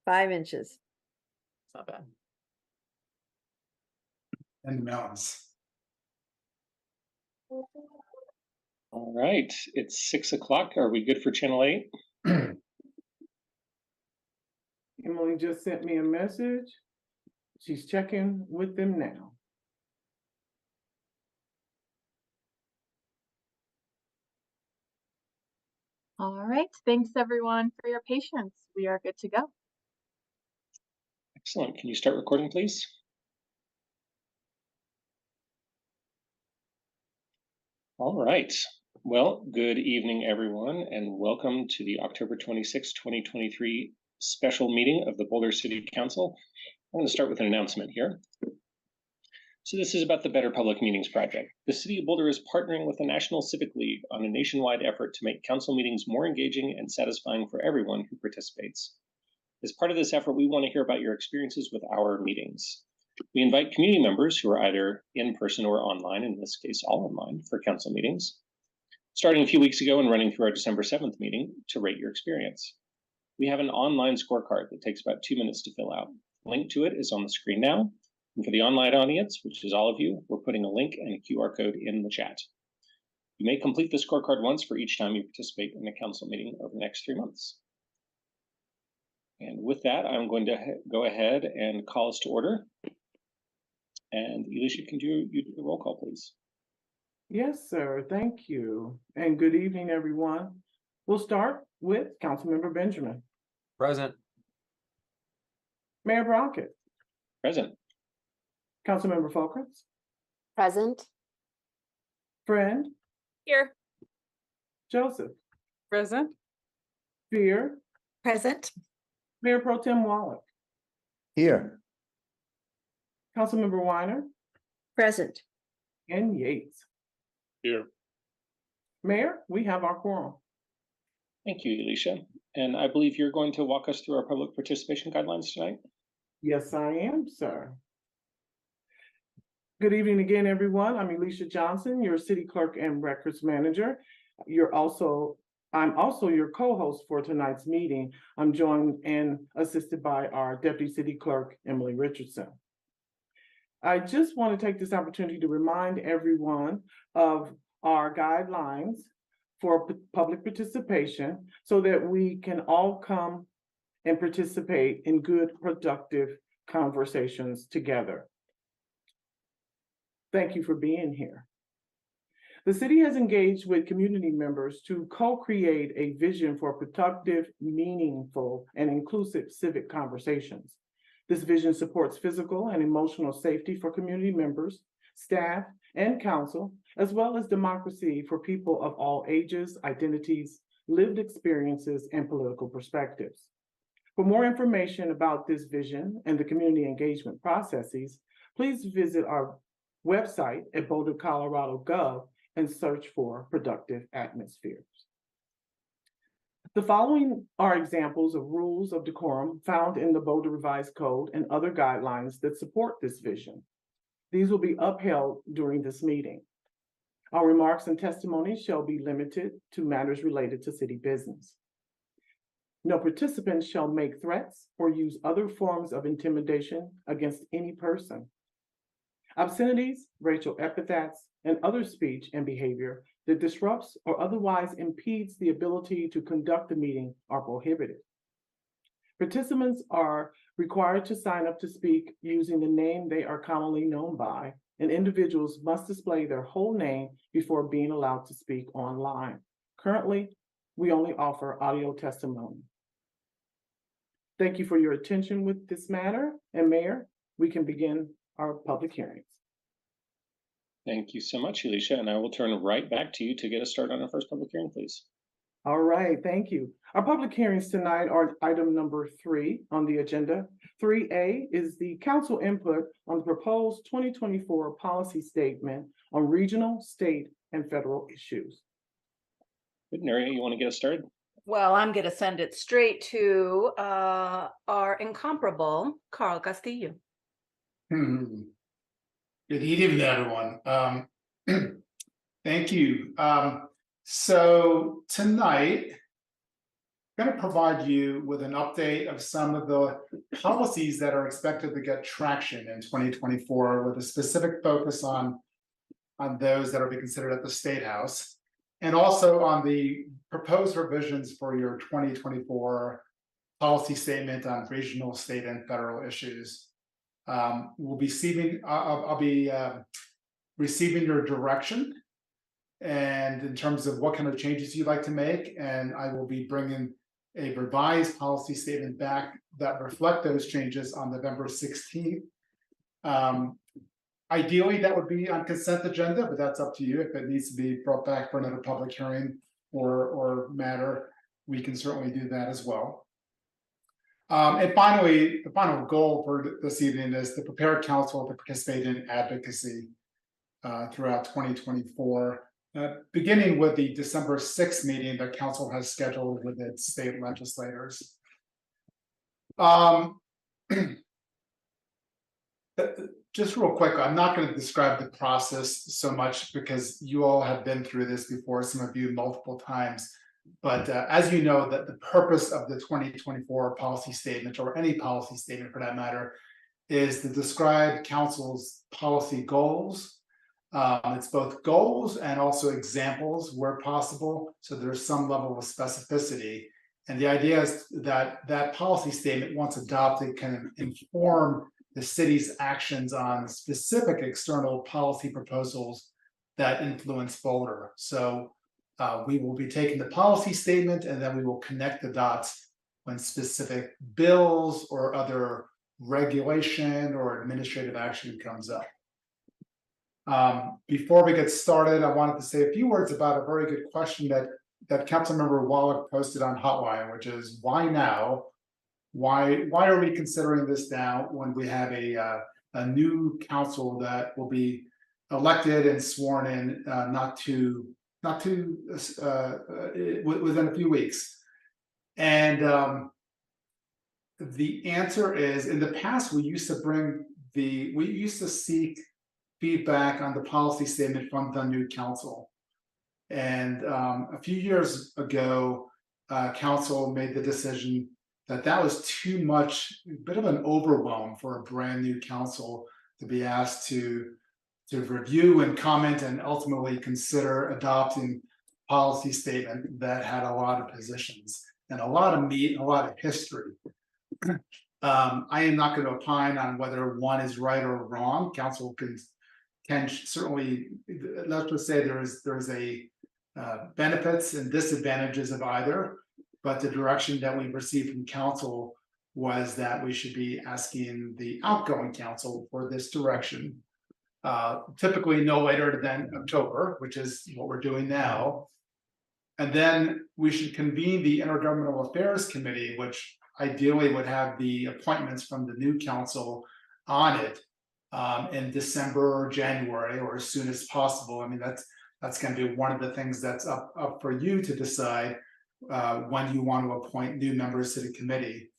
5 inches. It's not bad. And the mountains. All right, it's 6 o'clock. Are we good for Channel 8? Emily just sent me a message. She's checking with them now. All right. Thanks everyone for your patience. We are good to go. Excellent. Can you start recording, please? All right. Well, good evening, everyone, and welcome to the October 26, 2023 special meeting of the Boulder City Council. I'm going to start with an announcement here. So this is about the Better Public Meetings Project. The City of Boulder is partnering with the National Civic League on a nationwide effort to make council meetings more engaging and satisfying for everyone who participates. As part of this effort, we want to hear about your experiences with our meetings. We invite community members who are either in person or online, in this case, all online, for council meetings, starting a few weeks ago and running through our December 7th meeting to rate your experience. We have an online scorecard that takes about 2 minutes to fill out. The link to it is on the screen now. And for the online audience, which is all of you, we're putting a link and a QR code in the chat. You may complete the scorecard once for each time you participate in a council meeting over the next 3 months. And with that, I'm going to go ahead and call us to order. And Elisha, can you do the roll call, please? Yes, sir. Thank you. And good evening, everyone. We'll start with Councilmember Benjamin. Present. Mayor Brockett. Present. Councilmember Folkers. Present. Friend. Here. Joseph. Present. Fear. Present. Mayor Pro Tem Wallach. Here. Councilmember Weiner. Present. And Yates. Here. Mayor, we have our quorum. Thank you, Elisha. And I believe you're going to walk us through our public participation guidelines tonight. Yes, I am, sir. Good evening again, everyone. I'm Elisha Johnson, your city clerk and records manager. I'm also your co-host for tonight's meeting. I'm joined and assisted by our deputy city clerk, Emily Richardson. I just want to take this opportunity to remind everyone of our guidelines for public participation so that we can all come and participate in good, productive conversations together. Thank you for being here. The city has engaged with community members to co-create a vision for productive, meaningful, and inclusive civic conversations. This vision supports physical and emotional safety for community members, staff, and council, as well as democracy for people of all ages, identities, lived experiences, and political perspectives. For more information about this vision and the community engagement processes, please visit our website at bouldercolorado.gov and search for productive atmospheres. The following are examples of rules of decorum found in the Boulder Revised Code and other guidelines that support this vision. These will be upheld during this meeting. Our remarks and testimony shall be limited to matters related to city business. No participant shall make threats or use other forms of intimidation against any person. Obscenities, racial epithets, and other speech and behavior that disrupts or otherwise impedes the ability to conduct the meeting are prohibited. Participants are required to sign up to speak using the name they are commonly known by, and individuals must display their whole name before being allowed to speak online. Currently, we only offer audio testimony. Thank you for your attention with this matter, and Mayor, we can begin our public hearings. Thank you so much, Elisha, and I will turn right back to you to get us started on our first public hearing, please. All right, thank you. Our public hearings tonight are item number 3 on the agenda. 3A is the council input on the proposed 2024 policy statement on regional, state, and federal issues. Good, Neria, you want to get us started? Well, I'm going to send it straight to our incomparable Carl Castillo. Good evening, everyone. Thank you. So tonight, going to provide you with an update of some of the policies that are expected to get traction in 2024, with a specific focus on those that are being considered at the State House, and also on the proposed revisions for your 2024 policy statement on regional, state, and federal issues. We'll be I'll be receiving your direction, and in terms of what kind of changes you'd like to make, and I will be bringing a revised policy statement back that reflect those changes on November 16th. Ideally, that would be on consent agenda, but that's up to you. If it needs to be brought back for another public hearing or matter, we can certainly do that as well. And finally, the final goal for this evening is to prepare council to participate in advocacy throughout 2024. Beginning with the December 6th meeting that council has scheduled with its state legislators. Just real quick, I'm not going to describe the process so much because you all have been through this before, some of you multiple times. But as you know, that the purpose of the 2024 policy statement, or any policy statement for that matter, is to describe council's policy goals. It's both goals and also examples where possible, so there's some level of specificity. And the idea is that that policy statement, once adopted, can inform the city's actions on specific external policy proposals that influence Boulder. So we will be taking the policy statement, and then we will connect the dots when specific bills or other regulation or administrative action comes up. Before we get started, I wanted to say a few words about a very good question that Councilmember Wallach posted on Hotline, which is, why now? Why are we considering this now when we have a new council that will be elected and sworn in within a few weeks? And the answer is, in the past, we used to seek feedback on the policy statement from the new council. And a few years ago, council made the decision that was too much, a bit of an overwhelm for a brand new council to be asked to review and comment and ultimately consider adopting a policy statement that had a lot of positions and a lot of meat and a lot of history. I am not going to opine on whether one is right or wrong. Council can certainly, let's just say there's a benefits and disadvantages of either, but the direction that we received from council was that we should be asking the outgoing council for this direction, typically no later than October, which is what we're doing now. And then we should convene the Intergovernmental Affairs Committee, which ideally would have the appointments from the new council on it in December or January, or as soon as possible. I mean, that's going to be one of the things that's up for you to decide when you want to appoint new members to the committee.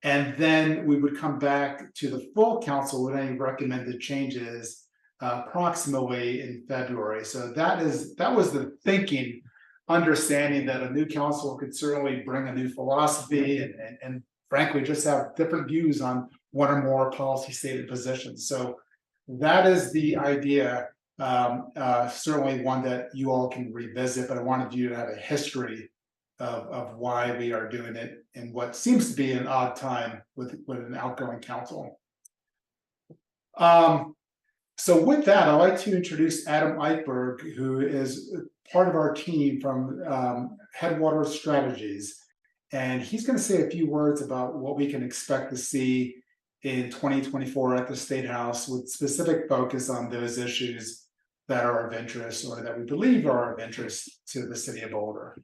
And then we would come back to the full council with any recommended changes approximately in February. So that was the thinking, understanding that a new council could certainly bring a new philosophy and frankly just have different views on one or more policy stated positions. So that is the idea, certainly one that you all can revisit, but I wanted you to have a history of why we are doing it in what seems to be an odd time with an outgoing council. So with that, I'd like to introduce Adam Eichberg, who is part of our team from Headwater Strategies. And he's going to say a few words about what we can expect to see in 2024 at the State House, with specific focus on those issues that are of interest, or that we believe are of interest to the city of Boulder.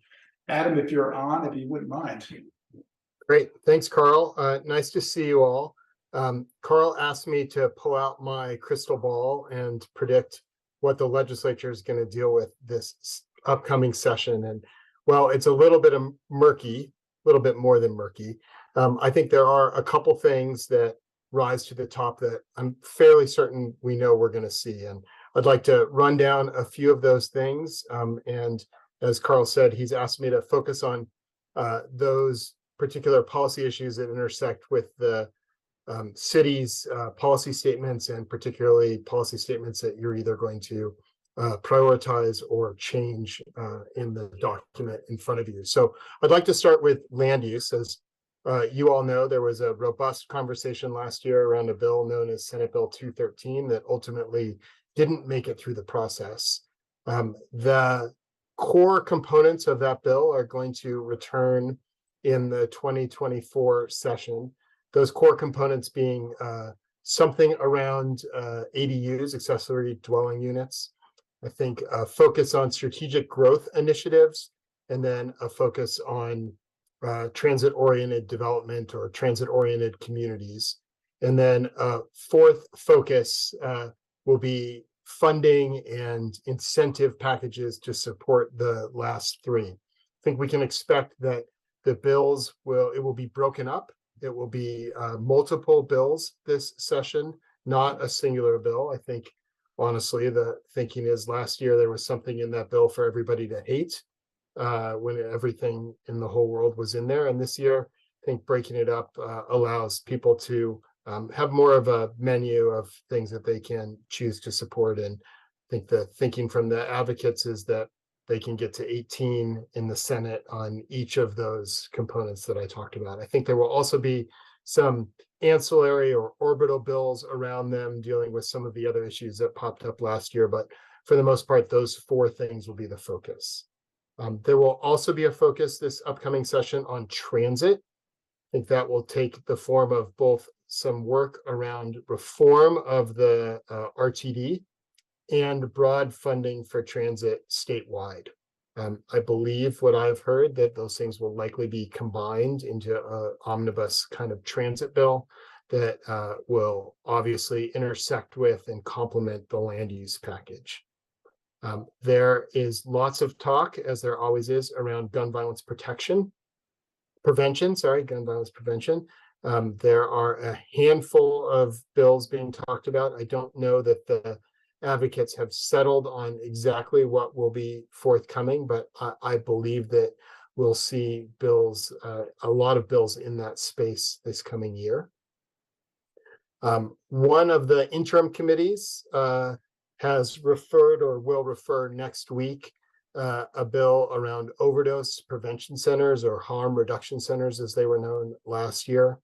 Adam, if you're on, if you wouldn't mind. Great. Thanks, Carl. Nice to see you all. Carl asked me to pull out my crystal ball and predict what the legislature is going to deal with this upcoming session. And well, it's a little bit of murky, a little bit more than murky. I think there are a couple things that rise to the top that I'm fairly certain we know we're going to see. And I'd like to run down a few of those things. And as Carl said, he's asked me to focus on those particular policy issues that intersect with the city's policy statements, and particularly policy statements that you're either going to prioritize or change in the document in front of you. So I'd like to start with land use. As you all know, there was a robust conversation last year around a bill known as Senate Bill 213 that ultimately didn't make it through the process. The core components of that bill are going to return in the 2024 session. Those core components being something around ADUs, accessory dwelling units. I think a focus on strategic growth initiatives, and then a focus on transit-oriented development or transit-oriented communities. And then fourth focus will be funding and incentive packages to support the last three. I think we can expect that the bills will be broken up. It will be multiple bills this session, not a singular bill. I think, honestly, the thinking is last year there was something in that bill for everybody to hate when everything in the whole world was in there. And this year, I think breaking it up allows people to have more of a menu of things that they can choose to support. And I think the thinking from the advocates is that they can get to 18 in the Senate on each of those components that I talked about. I think there will also be some ancillary or orbital bills around them dealing with some of the other issues that popped up last year, but for the most part, those four things will be the focus. There will also be a focus this upcoming session on transit. I think that will take the form of both some work around reform of the RTD and broad funding for transit statewide. I believe what I've heard that those things will likely be combined into an omnibus kind of transit bill that will obviously intersect with and complement the land use package. There is lots of talk, as there always is, around gun violence prevention. There are a handful of bills being talked about. I don't know that the advocates have settled on exactly what will be forthcoming, but I believe that we'll see bills, a lot of bills in that space this coming year. One of the interim committees has referred or will refer next week a bill around overdose prevention centers, or harm reduction centers as they were known last year.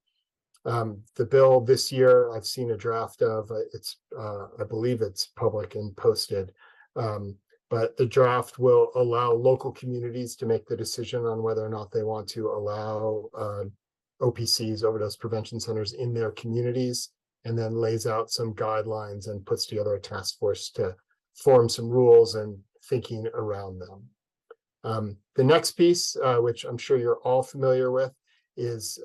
The bill this year, I've seen a draft of, I believe it's public and posted, but the draft will allow local communities to make the decision on whether or not they want to allow OPCs, overdose prevention centers, in their communities, and then lays out some guidelines and puts together a task force to form some rules and thinking around them. The next piece, which I'm sure you're all familiar with, is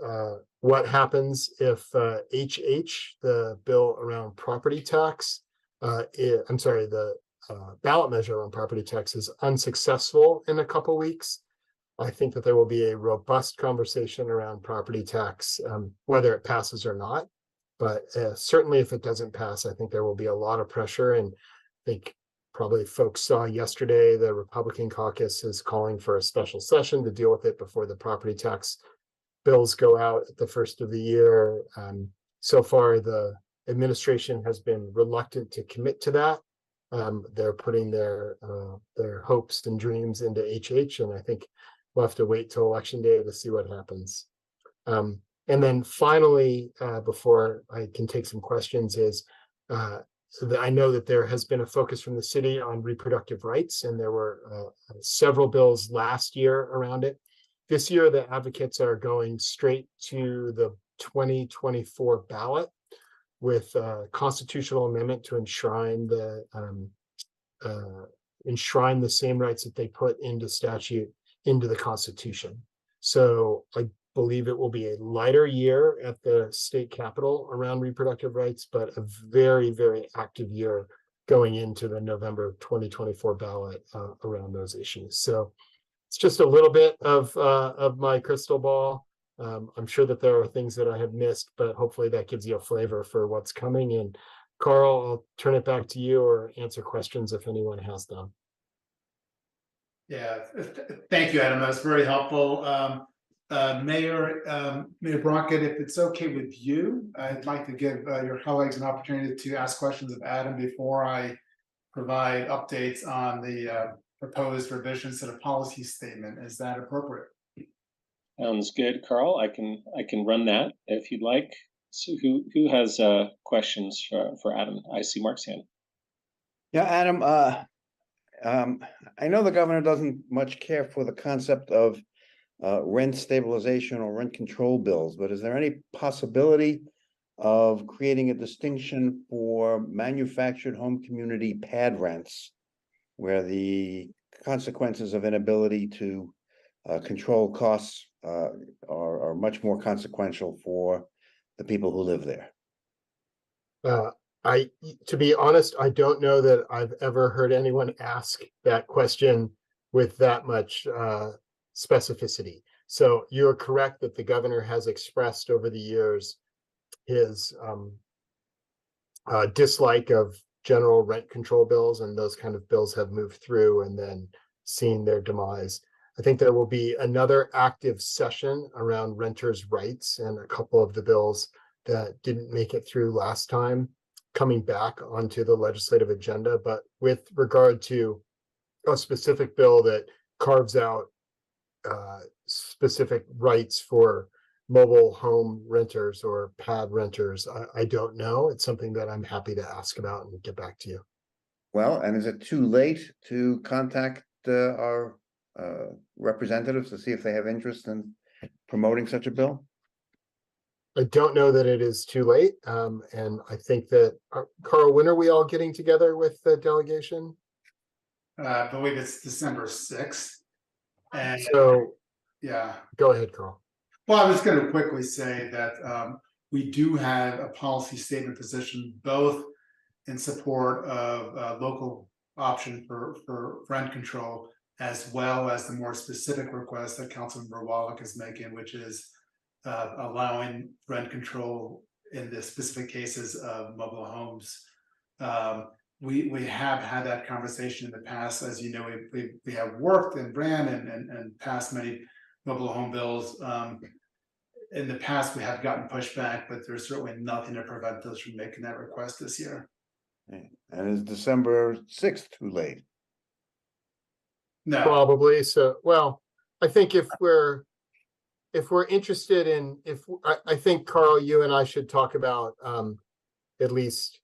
what happens if HH, the bill around property tax, the ballot measure on property tax, is unsuccessful in a couple weeks. I think that there will be a robust conversation around property tax, whether it passes or not. But certainly if it doesn't pass, I think there will be a lot of pressure. And I think probably folks saw yesterday, the Republican caucus is calling for a special session to deal with it before the property tax bills go out at the first of the year. So far, the administration has been reluctant to commit to that. They're putting their hopes and dreams into HH, and I think we'll have to wait till election day to see what happens. And then finally, before I can take some questions, is I know that there has been a focus from the city on reproductive rights, and there were several bills last year around it. This year, the advocates are going straight to the 2024 ballot with a constitutional amendment to enshrine the same rights that they put into statute into the Constitution. So I believe it will be a lighter year at the state capitol around reproductive rights, but a very, very active year going into the November 2024 ballot around those issues. So it's just a little bit of my crystal ball. I'm sure that there are things that I have missed, but hopefully that gives you a flavor for what's coming. And Carl, I'll turn it back to you or answer questions if anyone has them. Yeah, thank you, Adam. That's very helpful. Mayor Brockett, if it's okay with you, I'd like to give your colleagues an opportunity to ask questions of Adam before I provide updates on the proposed revisions to the policy statement. Is that appropriate? Sounds good, Carl. I can run that if you'd like. So who has questions for Adam? I see Mark's hand. Yeah, Adam, I know the governor doesn't much care for the concept of rent stabilization or rent control bills, but is there any possibility of creating a distinction for manufactured home community pad rents, where the consequences of inability to control costs are much more consequential for the people who live there? To be honest, I don't know that I've ever heard anyone ask that question with that much specificity. So you're correct that the governor has expressed over the years his dislike of general rent control bills, and those kind of bills have moved through and then seen their demise. I think there will be another active session around renters' rights, and a couple of the bills that didn't make it through last time coming back onto the legislative agenda. But with regard to a specific bill that carves out specific rights for mobile home renters or pad renters, I don't know. It's something that I'm happy to ask about and get back to you. Well, and is it too late to contact our representatives to see if they have interest in promoting such a bill? I don't know that it is too late. And I think that, Carl, when are we all getting together with the delegation? I believe it's December 6th. And So, yeah. go ahead, Carl. Well, I was going to quickly say that we do have a policy statement position, both in support of local option for rent control, as well as the more specific request that Councilmember Wallach is making, which is allowing rent control in the specific cases of mobile homes. We have had that conversation in the past. As you know, we have worked and ran and passed many mobile home bills. In the past, we have gotten pushback, but there's certainly nothing to prevent us from making that request this year. And is December 6th too late? No, Probably. So, well, I think if we're interested in, I think, Carl, you and I should talk about at least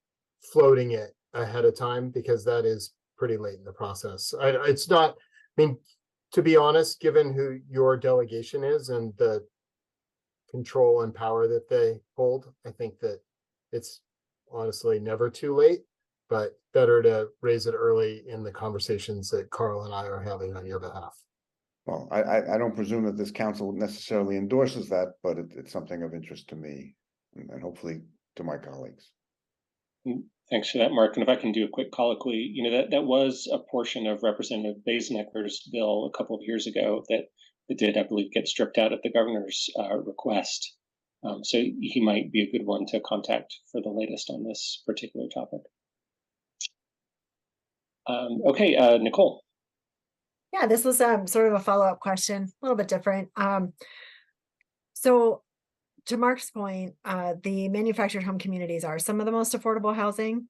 floating it ahead of time, because that is pretty late in the process. It's not, I mean, to be honest, given who your delegation is and the control and power that they hold, I think that it's honestly never too late, but better to raise it early in the conversations that Carl and I are having on your behalf. Well, I don't presume that this council necessarily endorses that, but it's something of interest to me and hopefully to my colleagues. Thanks for that, Mark. And if I can do a quick colloquy, that was a portion of Representative Basenecker's bill a couple of years ago that did, I believe, get stripped out at the governor's request. So he might be a good one to contact for the latest on this particular topic. Okay, Nicole. Yeah, this was sort of a follow-up question, a little bit different. So to Mark's point, the manufactured home communities are some of the most affordable housing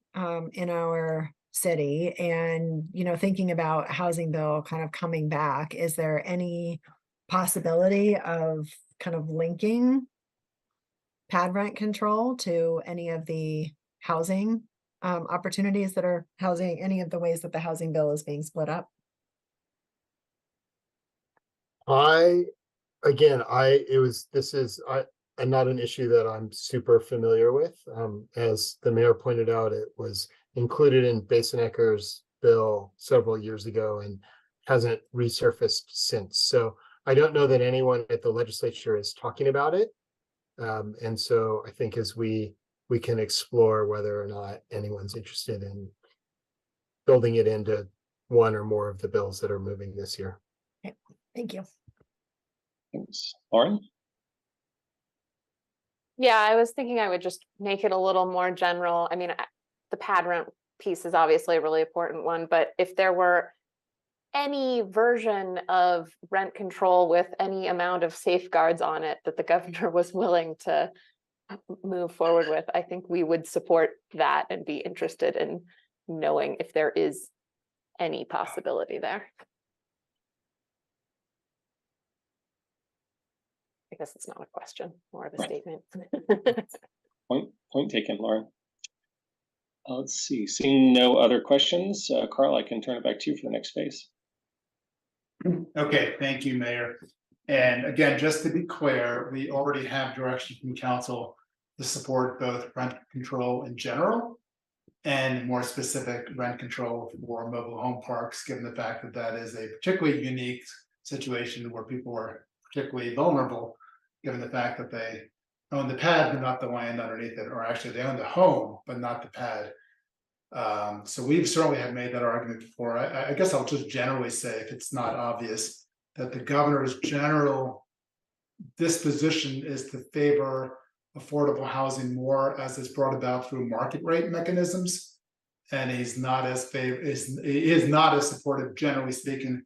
in our city. And, thinking about housing bill kind of coming back, is there any possibility of kind of linking pad rent control to any of the housing opportunities that are housing, any of the ways that the housing bill is being split up? Not an issue that I'm super familiar with. As the mayor pointed out, it was included in Basenecker's bill several years ago and hasn't resurfaced since. So I don't know that anyone at the legislature is talking about it. And so I think as we can explore whether or not anyone's interested in building it into one or more of the bills that are moving this year. Okay. Thank you. Thanks. Lauren? Yeah, I was thinking I would just make it a little more general. I mean, the pad rent piece is obviously a really important one, but if there were any version of rent control with any amount of safeguards on it that the governor was willing to move forward with, I think we would support that and be interested in knowing if there is any possibility there. I guess it's not a question, more of a statement. Point taken, Lauren. Let's see, seeing no other questions, Carl, I can turn it back to you for the next phase. Okay, thank you, Mayor. And again, just to be clear, we already have direction from council to support both rent control in general and more specific rent control for mobile home parks, given the fact that that is a particularly unique situation where people are particularly vulnerable, given the fact that they own the pad but not the land underneath it, or actually they own the home but not the pad. So we've certainly have made that argument before. I guess I'll just generally say, if it's not obvious, that the governor's general disposition is to favor affordable housing more as it's brought about through market rate mechanisms. And he's not as he is not as supportive, generally speaking,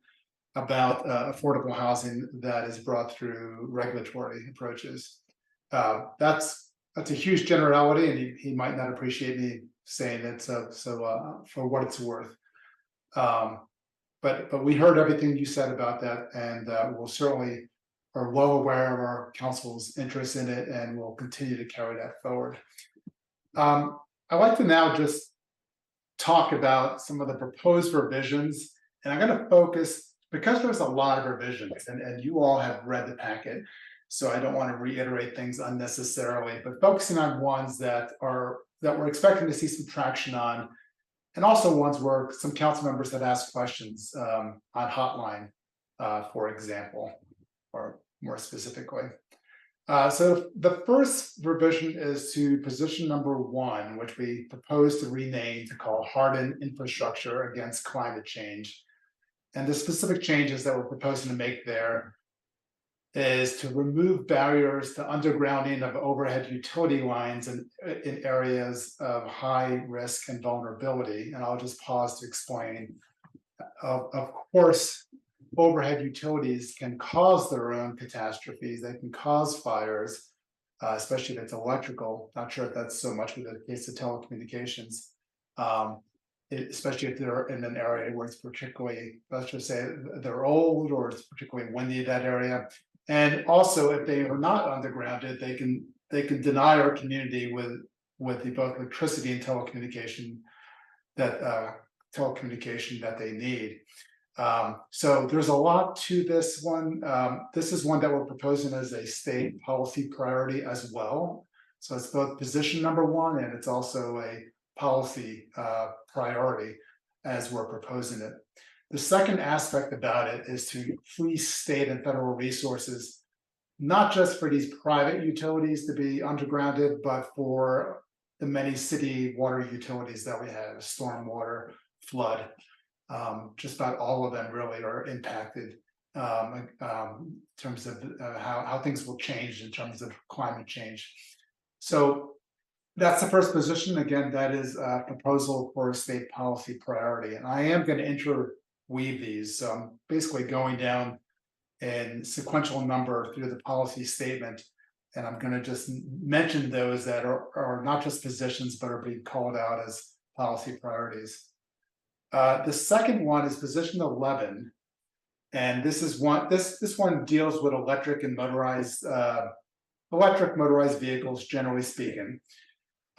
about affordable housing that is brought through regulatory approaches. That's a huge generality, and he might not appreciate me saying it. So for what it's worth, but we heard everything you said about that, and we'll certainly are well aware of our council's interest in it, and we'll continue to carry that forward. I'd like to now just talk about some of the proposed revisions, and I'm going to focus, because there's a lot of revisions, and you all have read the packet, so I don't want to reiterate things unnecessarily, but focusing on ones that we're expecting to see some traction on, and also ones where some council members have asked questions on hotline, for example, or more specifically. So the first revision is to position number 1, which we propose to rename to call Hardened Infrastructure Against Climate Change. And the specific changes that we're proposing to make there is to remove barriers to undergrounding of overhead utility lines in areas of high risk and vulnerability. And I'll just pause to explain. Of course, overhead utilities can cause their own catastrophes. They can cause fires, especially if it's electrical. Not sure if that's so much with the case of telecommunications, especially if they're in an area where it's particularly, let's just say they're old or it's particularly windy in that area. And also, if they are not undergrounded, they can deny our community with the both electricity and telecommunication that they need. So there's a lot to this one. This is one that we're proposing as a state policy priority as well. So it's both position number 1 and it's also a policy priority as we're proposing it. The second aspect about it is to free state and federal resources, not just for these private utilities to be undergrounded, but for the many city water utilities that we have, stormwater, flood. Just about all of them really are impacted in terms of how things will change in terms of climate change. So that's the first position. Again, that is a proposal for a state policy priority. And I am going to interweave these. So I'm basically going down in sequential number through the policy statement. And I'm going to just mention those that are not just positions, but are being called out as policy priorities. The second one is position 11, and this is one. This one deals with electric motorized vehicles, generally speaking.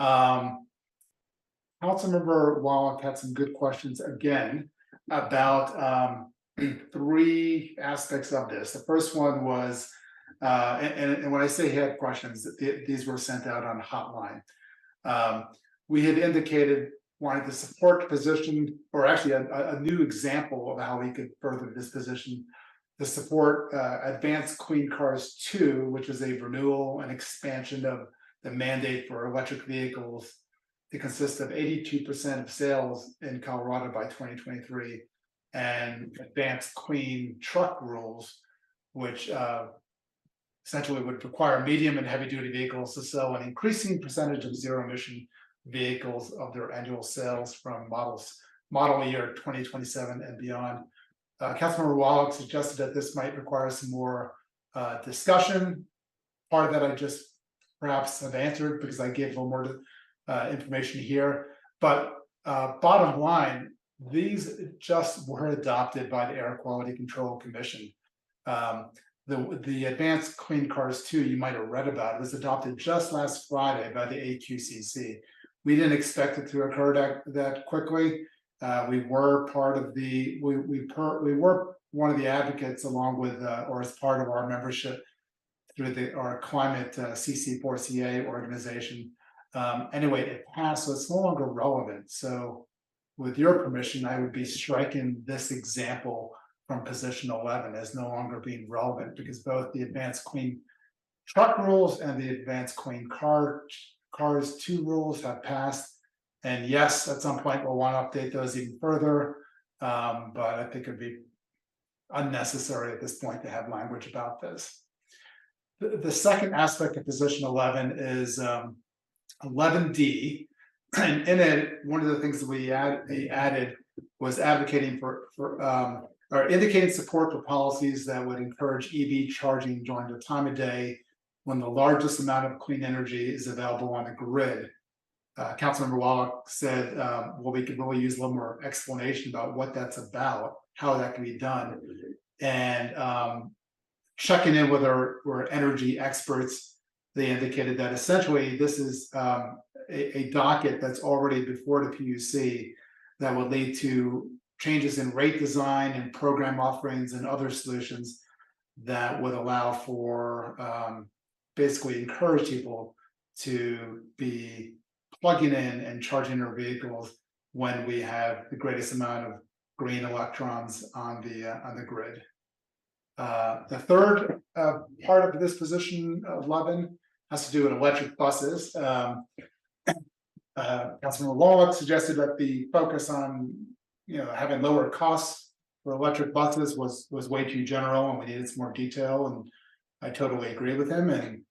Councilmember Wallach had some good questions again about 3 aspects of this. The first one was, and when I say he had questions, these were sent out on hotline. We had indicated wanted to support position, or actually a new example of how we could further this position, to support Advanced Clean Cars 2, which is a renewal and expansion of the mandate for electric vehicles to consist of 82% of sales in Colorado by 2023, and Advanced Clean Truck rules, which essentially would require medium and heavy duty vehicles to sell an increasing percentage of zero emission vehicles of their annual sales from model year 2027 and beyond. Councilmember Wallach suggested that this might require some more discussion. Part of that I just perhaps have answered because I gave a little more information here. But bottom line, these just were adopted by the Air Quality Control Commission. The Advanced Clean Cars 2, you might have read about, it was adopted just last Friday by the AQCC. We didn't expect it to occur that quickly. We were part of the, we were one of the advocates along with, or as part of our membership through our climate CC4CA organization. Anyway, it passed, so it's no longer relevant. So with your permission, I would be striking this example from position 11 as no longer being relevant, because both the Advanced Clean Truck rules and the Advanced Clean Cars 2 rules have passed. And yes, at some point we'll want to update those even further, but I think it'd be unnecessary at this point to have language about this. The second aspect of position 11 is 11D, and in it, one of the things that we added was advocating or indicating support for policies that would encourage EV charging during the time of day when the largest amount of clean energy is available on the grid. Councilmember Wallach said, well, we could really use a little more explanation about what that's about, how that can be done. And checking in with our energy experts, they indicated that essentially this is a docket that's already before the PUC that would lead to changes in rate design and program offerings and other solutions that would allow for basically encourage people to be plugging in and charging their vehicles when we have the greatest amount of green electrons on the grid. The third part of this position 11 has to do with electric buses. Councilman Wallach suggested that the focus on having lower costs for electric buses was way too general, and we needed some more detail. And I totally agree with him. And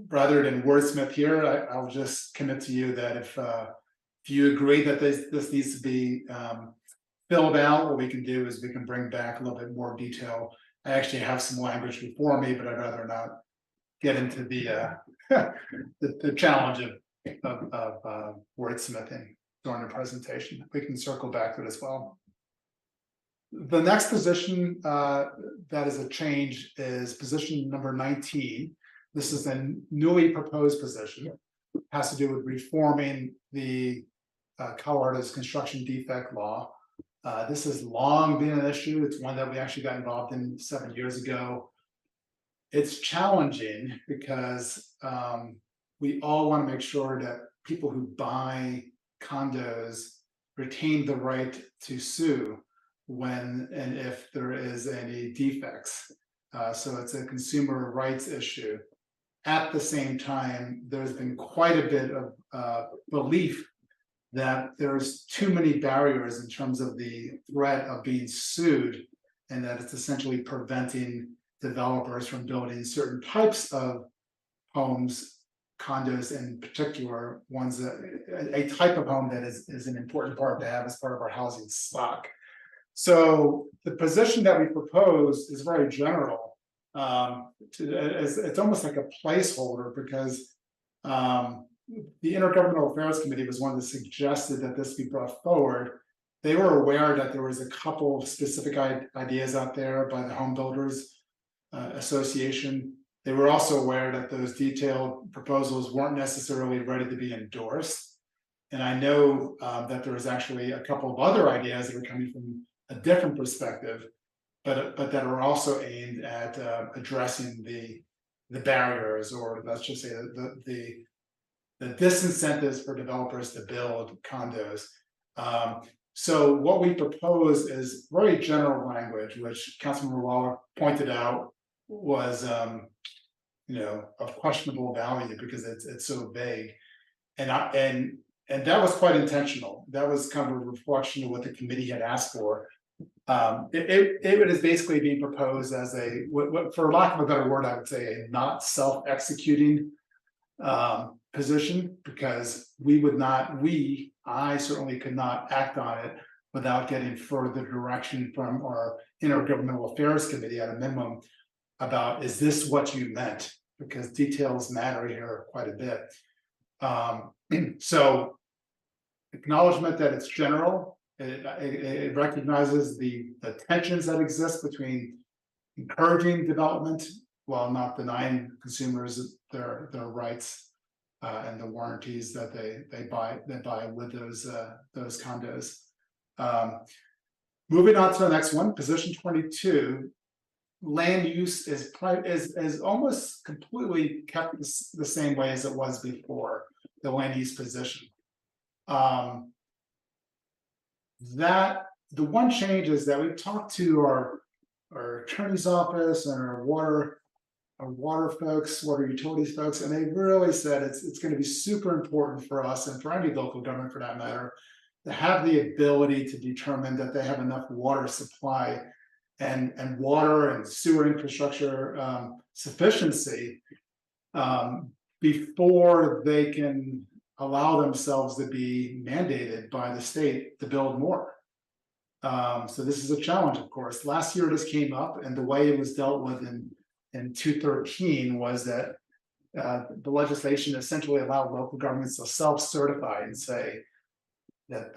rather than wordsmith here, I'll just commit to you that if you agree that this needs to be filled out, what we can do is we can bring back a little bit more detail. I actually have some language before me, but I'd rather not get into the the challenge of wordsmithing during the presentation. We can circle back to it as well. The next position that is a change is position number 19. This is a newly proposed position. It has to do with reforming the Colorado's construction defect law. This has long been an issue. It's one that we actually got involved in 7 years ago. It's challenging because we all want to make sure that people who buy condos retain the right to sue when and if there is any defects. So it's a consumer rights issue. At the same time, there's been quite a bit of belief that there's too many barriers in terms of the threat of being sued, and that it's essentially preventing developers from building certain types of homes, condos in particular, ones that a type of home that is an important part to have as part of our housing stock. So the position that we propose is very general. It's almost like a placeholder, because the Intergovernmental Affairs Committee was one that suggested that this be brought forward. They were aware that there was a couple of specific ideas out there by the Home Builders Association. They were also aware that those detailed proposals weren't necessarily ready to be endorsed. And I know that there was actually a couple of other ideas that were coming from a different perspective, but that are also aimed at addressing the barriers, or let's just say the disincentives for developers to build condos. So what we propose is very general language, which Councilmember Wallach pointed out was of questionable value because it's so vague, and that was quite intentional. That was kind of a reflection of what the committee had asked for. It is basically being proposed as for lack of a better word, I would say a not self-executing position, because I certainly could not act on it without getting further direction from our intergovernmental affairs committee at a minimum about, is this what you meant? Because details matter here quite a bit. So acknowledgement that it's general, it recognizes the tensions that exist between encouraging development while not denying consumers their rights and the warranties that they buy with those condos. Moving on to the next one, position 22. Land use is almost completely kept the same way as it was before, the land use position. That the one change is that we've talked to our attorney's office and our water folks, water utilities folks, and they really said it's going to be super important for us and for any local government for that matter to have the ability to determine that they have enough water supply and water and sewer infrastructure sufficiency before they can allow themselves to be mandated by the state to build more. So this is a challenge, of course. Last year this came up, and the way it was dealt with in 213 was that the legislation essentially allowed local governments to self-certify and say that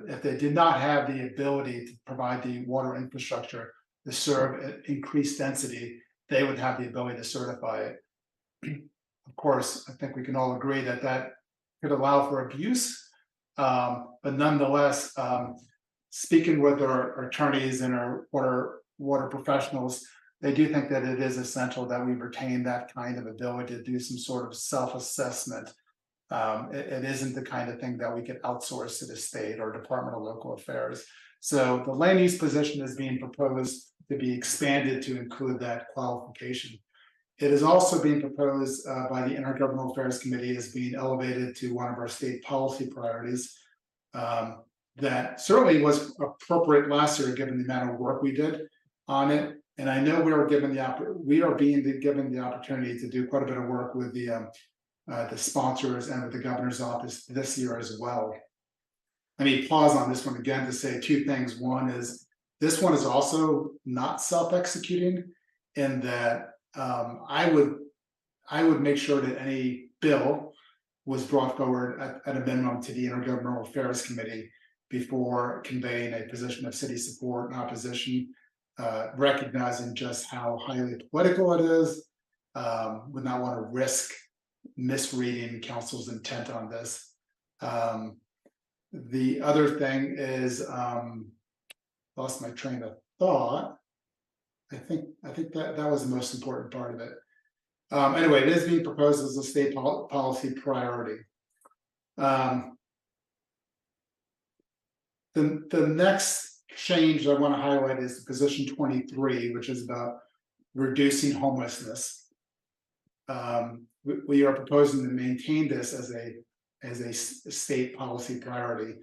if they did not have the ability to provide the water infrastructure to serve increased density, they would have the ability to certify it. Of course, I think we can all agree that that could allow for abuse, but nonetheless, speaking with our attorneys and our water professionals, they do think that it is essential that we retain that kind of ability to do some sort of self-assessment. It isn't the kind of thing that we could outsource to the state or Department of Local Affairs. So the land use position is being proposed to be expanded to include that qualification. It is also being proposed by the Intergovernmental Affairs Committee as being elevated to one of our state policy priorities. That certainly was appropriate last year given the amount of work we did on it. And I know we are being given the opportunity to do quite a bit of work with the sponsors and with the governor's office this year as well. Let me pause on this one again to say two things. One is this one is also not self-executing in that I would make sure that any bill was brought forward at a minimum to the Intergovernmental Affairs Committee before conveying a position of city support and opposition, recognizing just how highly political it is, would not want to risk misreading council's intent on this. The other thing is, lost my train of thought. I think that was the most important part of it. Anyway, it is being proposed as a state policy priority. The next change I want to highlight is position 23, which is about reducing homelessness. We are proposing to maintain this as a state policy priority.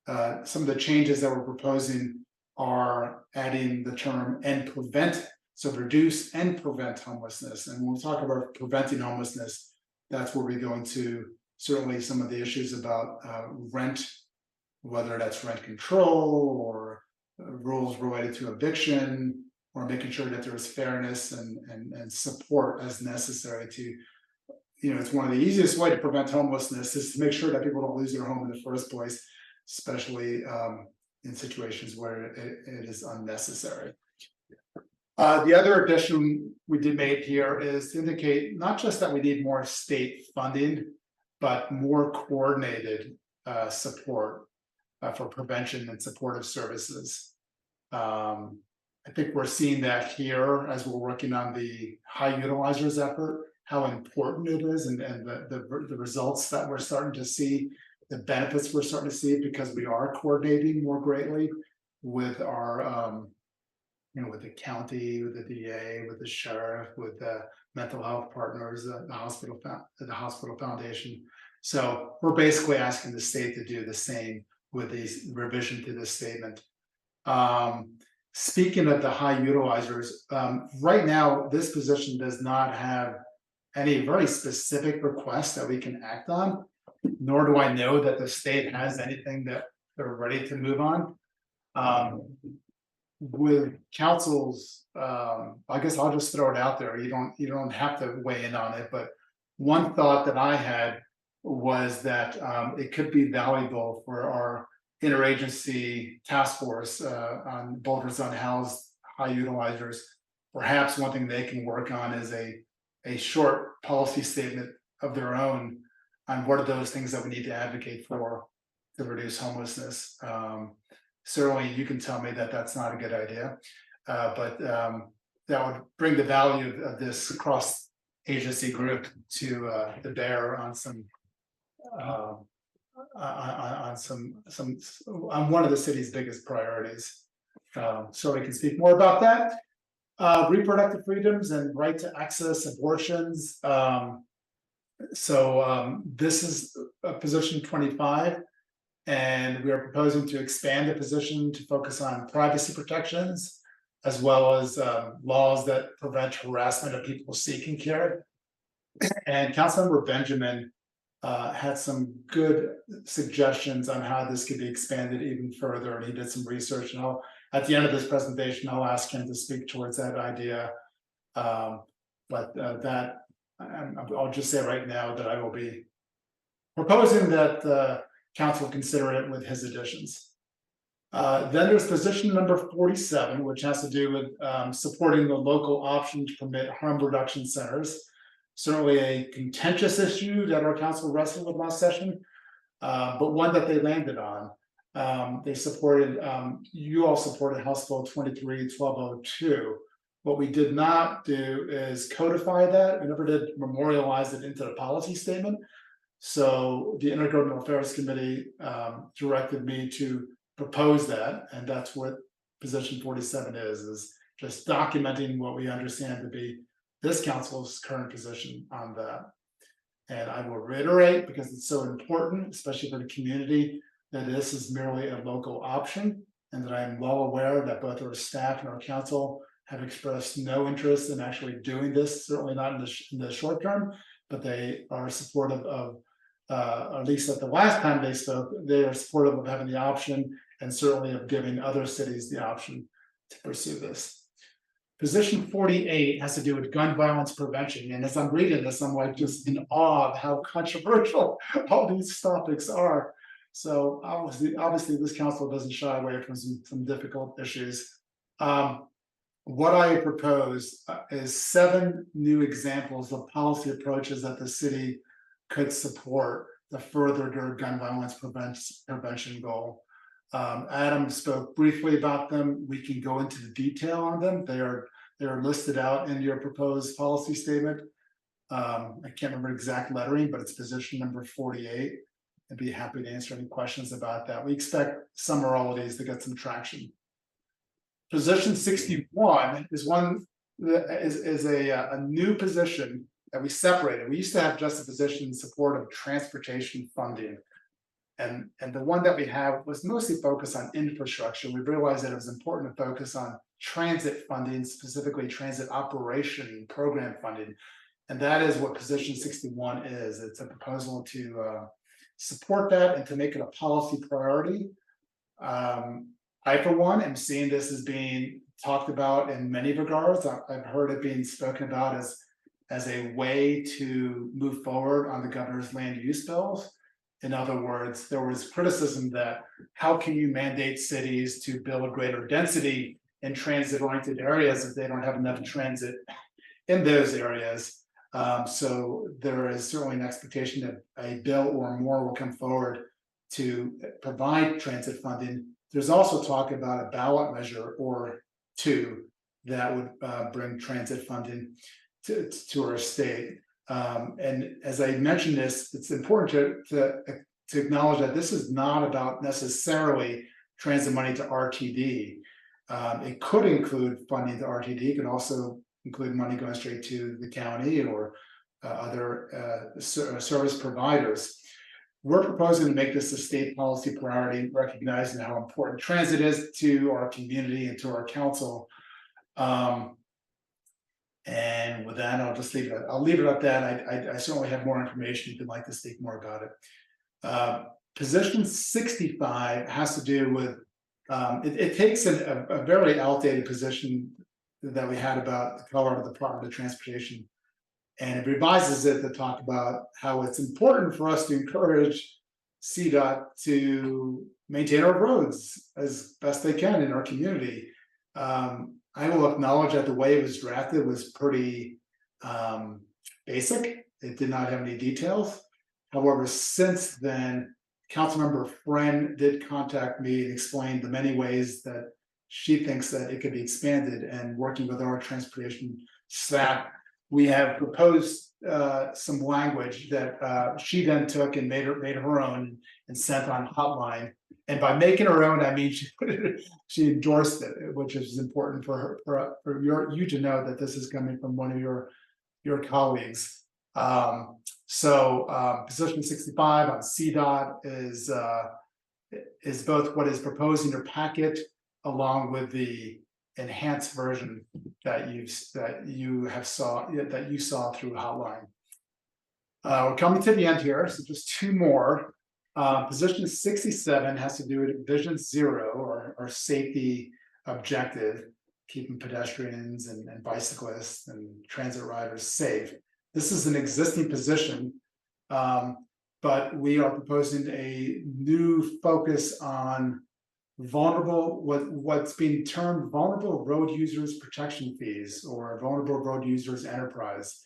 Some of the changes that we're proposing are adding the term "and prevent," so reduce and prevent homelessness. And when we talk about preventing homelessness, that's where we go into certainly some of the issues about rent, whether that's rent control or rules related to eviction, or making sure that there is fairness and support as necessary to, it's one of the easiest way to prevent homelessness is to make sure that people don't lose their home in the first place, especially in situations where it is unnecessary. The other addition we did make here is to indicate not just that we need more state funding, but more coordinated support for prevention and supportive services. I think we're seeing that here as we're working on the high utilizers effort, how important it is and the results that we're starting to see, the benefits we're starting to see because we are coordinating more greatly with our with the county, with the DA, with the sheriff, with the mental health partners, the hospital foundation. So we're basically asking the state to do the same with the revision to this statement. Speaking of the high utilizers, right now this position does not have any very specific requests that we can act on, nor do I know that the state has anything that they're ready to move on. With councils, I guess I'll just throw it out there. You don't have to weigh in on it, but one thought that I had was that it could be valuable for our interagency task force on Boulder's unhoused high utilizers. Perhaps one thing they can work on is a short policy statement of their own on what are those things that we need to advocate for to reduce homelessness. Certainly you can tell me that that's not a good idea, but that would bring the value of this cross agency group to bear on some on one of the city's biggest priorities. So we can speak more about that. Reproductive freedoms and right to access abortions. This is position 25, and we are proposing to expand the position to focus on privacy protections, as well as laws that prevent harassment of people seeking care. And Councilmember Benjamin had some good suggestions on how this could be expanded even further, and he did some research. And at the end of this presentation, I'll ask him to speak towards that idea. I'll just say right now that I will be proposing that the council consider it with his additions. Then there's position number 47, which has to do with supporting the local option to permit harm reduction centers. Certainly a contentious issue that our council wrestled with last session, but one that they landed on. They supported, you all supported House Bill 23-1202. What we did not do is codify that. We never did memorialize it into the policy statement. So the Intergovernmental Affairs Committee directed me to propose that, and that's what position 47 is just documenting what we understand to be this council's current position on that. And I will reiterate, because it's so important, especially for the community, that this is merely a local option, and that I am well aware that both our staff and our council have expressed no interest in actually doing this, certainly not in the short term, but they are supportive of, at least at the last time they spoke, they are supportive of having the option, and certainly of giving other cities the option to pursue this. Position 48 has to do with gun violence prevention. And as I'm reading this, I'm like just in awe of how controversial all these topics are. So obviously this council doesn't shy away from some difficult issues. What I propose is 7 new examples of policy approaches that the city could support to further their gun violence prevention goal. Adam spoke briefly about them. We can go into the detail on them. They are listed out in your proposed policy statement. I can't remember exact lettering, but it's position number 48. I'd be happy to answer any questions about that. We expect some or all of these to get some traction. Position 61 is one that is a new position that we separated. We used to have just a position in support of transportation funding. And the one that we have was mostly focused on infrastructure. We realized that it was important to focus on transit funding, specifically transit operation program funding. And that is what position 61 is. It's a proposal to support that and to make it a policy priority. I, for one, am seeing this as being talked about in many regards. I've heard it being spoken about as a way to move forward on the governor's land use bills. In other words, there was criticism that how can you mandate cities to build greater density in transit-oriented areas if they don't have enough transit in those areas? So there is certainly an expectation that a bill or more will come forward to provide transit funding. There's also talk about a ballot measure or two that would bring transit funding to our state. And as I mentioned this, it's important to acknowledge that this is not about necessarily transit money to RTD. It could include funding to RTD. It could also include money going straight to the county or other service providers. We're proposing to make this a state policy priority, recognizing how important transit is to our community and to our council. And with that, I'll just leave it. I'll leave it at that. I certainly have more information if you'd like to speak more about it. Position 65 has to do with, it takes a very outdated position that we had about the color of the Department of Transportation, and it revises it to talk about how it's important for us to encourage CDOT to maintain our roads as best they can in our community. I will acknowledge that the way it was drafted was pretty basic. It did not have any details. However, since then, Councilmember Friend did contact me and explain the many ways that she thinks that it could be expanded, and working with our transportation staff, we have proposed some language that she then took and made her own and sent on hotline. And by making her own, I mean she endorsed it, which is important for you to know that this is coming from one of your colleagues. Position 65 on CDOT is both what is proposed in your packet along with the enhanced version that you saw through Hotline. We're coming to the end here, so just two more. Position 67 has to do with Vision Zero, or safety objective, keeping pedestrians and bicyclists and transit riders safe. This is an existing position, but we are proposing a new focus on what's being termed vulnerable road users protection fees, or vulnerable road users enterprise.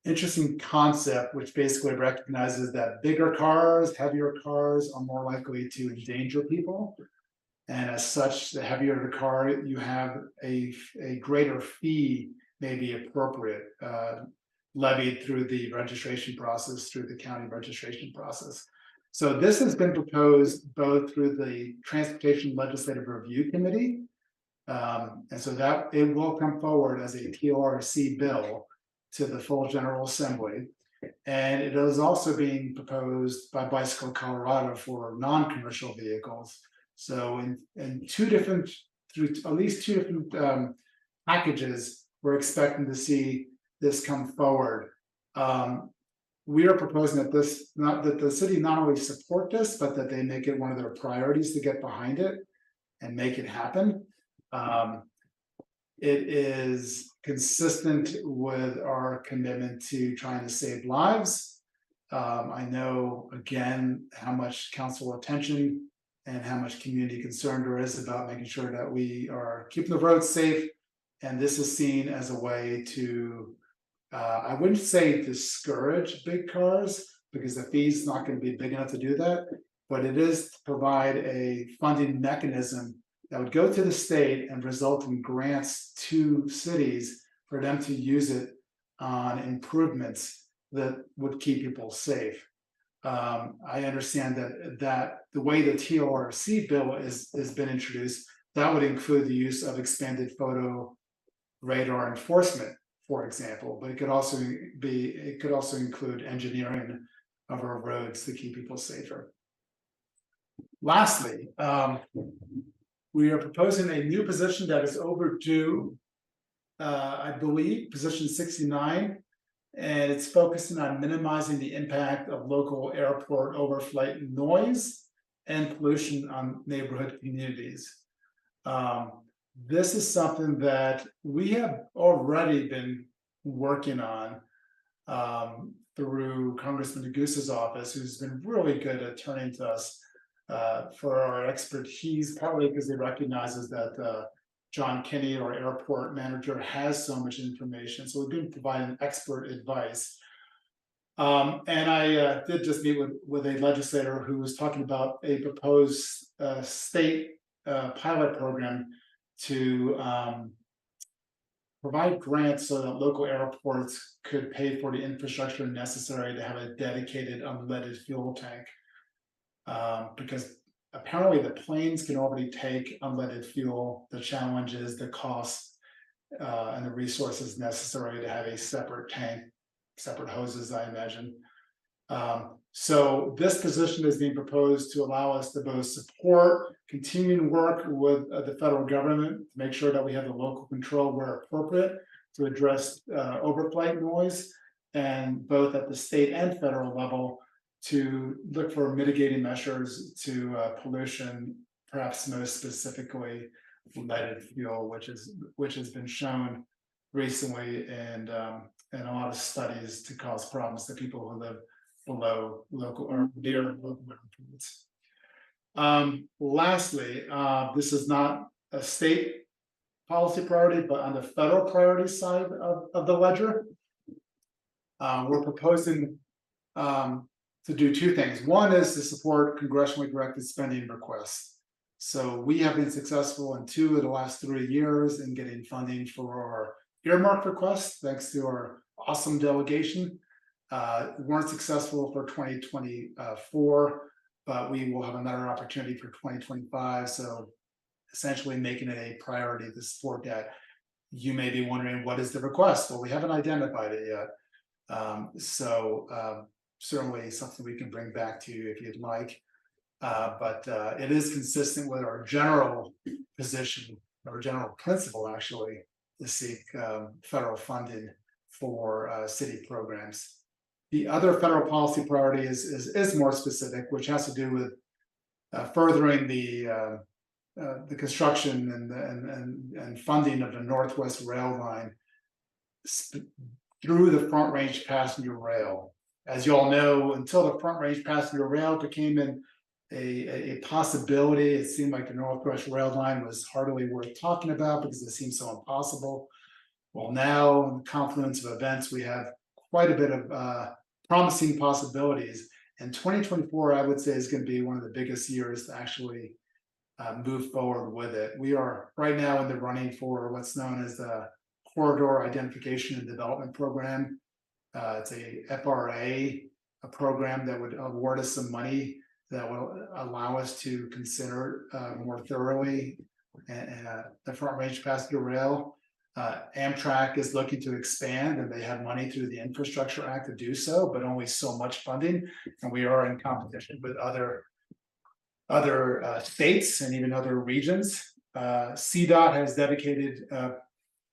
Interesting concept, which basically recognizes that bigger cars, heavier cars are more likely to endanger people. And as such, the heavier the car, you have a greater fee may be appropriate, levied through the registration process, through the county registration process. So this has been proposed both through the Transportation Legislative Review Committee, and so that it will come forward as a TORC bill to the full General Assembly. And it is also being proposed by Bicycle Colorado for non-commercial vehicles. So in through at least two different packages, we're expecting to see this come forward. We are proposing that the city not only support this, but that they make it one of their priorities to get behind it and make it happen. It is consistent with our commitment to trying to save lives. I know, again, how much council attention and how much community concern there is about making sure that we are keeping the roads safe. And this is seen as a way to, I wouldn't say discourage big cars, because the fee's not going to be big enough to do that, but it is to provide a funding mechanism that would go to the state and result in grants to cities for them to use it on improvements that would keep people safe. I understand that the way the TORC bill has been introduced, that would include the use of expanded photo radar enforcement, for example, but it could also include engineering of our roads to keep people safer. Lastly, we are proposing a new position that is overdue, I believe, position 69, and it's focusing on minimizing the impact of local airport overflight noise and pollution on neighborhood communities. This is something that we have already been working on through Congressman Negus's office, who's been really good at turning to us for our expertise, partly because he recognizes that John Kinney, our airport manager, has so much information. So we've been providing expert advice. And I did just meet with a legislator who was talking about a proposed state pilot program to provide grants so that local airports could pay for the infrastructure necessary to have a dedicated unleaded fuel tank. Because apparently the planes can already take unleaded fuel. The challenge is the cost and the resources necessary to have a separate tank, separate hoses, I imagine. So this position is being proposed to allow us to both support continuing work with the federal government to make sure that we have the local control where appropriate to address overflight noise, and both at the state and federal level, to look for mitigating measures to pollution, perhaps most specifically leaded fuel, which has been shown recently and in a lot of studies to cause problems to people who live below local or near local airports. Lastly, this is not a state policy priority, but on the federal priority side of the ledger, we're proposing to do two things. One is to support congressionally directed spending requests. So we have been successful in 2 of the last 3 years in getting funding for our earmark requests, thanks to our awesome delegation. We weren't successful for 2024, but we will have another opportunity for 2025. So essentially making it a priority to support that. You may be wondering, what is the request? Well, we haven't identified it yet. Certainly something we can bring back to you if you'd like. But it is consistent with our general position, or general principle actually, to seek federal funding for city programs. The other federal policy priority is more specific, which has to do with furthering the construction and funding of the Northwest Rail Line through the Front Range Passenger Rail. As you all know, until the Front Range Passenger Rail became a possibility, it seemed like the Northwest Rail Line was hardly worth talking about because it seemed so impossible. Well, now in the confluence of events, we have quite a bit of promising possibilities. And 2024, I would say, is going to be one of the biggest years to actually move forward with it. We are right now in the running for what's known as the Corridor Identification and Development Program. It's a FRA, a program that would award us some money that will allow us to consider more thoroughly the Front Range Passenger Rail. Amtrak is looking to expand, and they have money through the Infrastructure Act to do so, but only so much funding. And we are in competition with other states and even other regions. CDOT has dedicated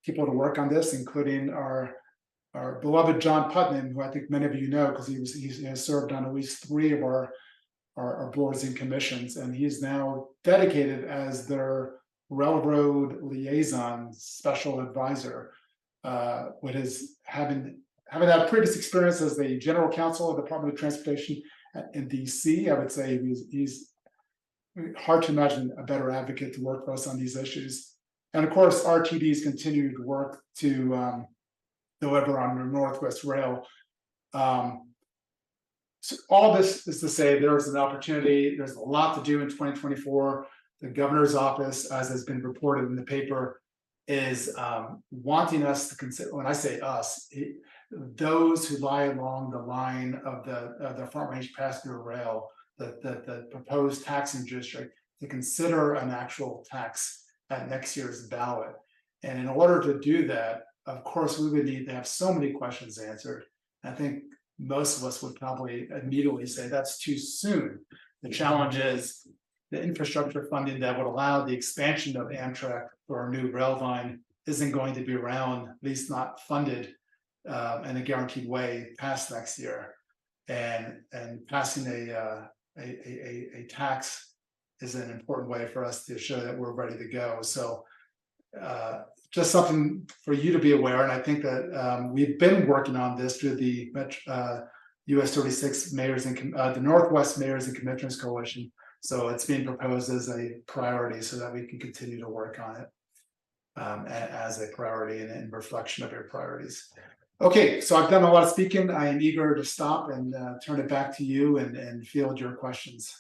people to work on this, including our beloved John Putnam, who I think many of you know because he has served on at least 3 of our boards and commissions, and he's now dedicated as their railroad liaison special advisor, with his having had previous experience as the general counsel of the Department of Transportation in DC. I would say he's hard to imagine a better advocate to work for us on these issues. And of course, RTD's continued work to deliver on the Northwest Rail. So all this is to say there's an opportunity, there's a lot to do in 2024. The governor's office, as has been reported in the paper, is wanting us to consider, when I say us, those who lie along the line of the Front Range Passenger Rail, the proposed taxing district, to consider an actual tax at next year's ballot. And in order to do that, of course, we would need to have so many questions answered. I think most of us would probably immediately say that's too soon. The challenge is the infrastructure funding that would allow the expansion of Amtrak for our new rail line isn't going to be around, at least not funded in a guaranteed way past next year. And passing a tax is an important way for us to show that we're ready to go. So just something for you to be aware. And I think that we've been working on this through the US 36 Mayors and the Northwest Mayors and Commissioners Coalition. So it's being proposed as a priority so that we can continue to work on it as a priority and in reflection of your priorities. Okay, so I've done a lot of speaking. I am eager to stop and turn it back to you and field your questions.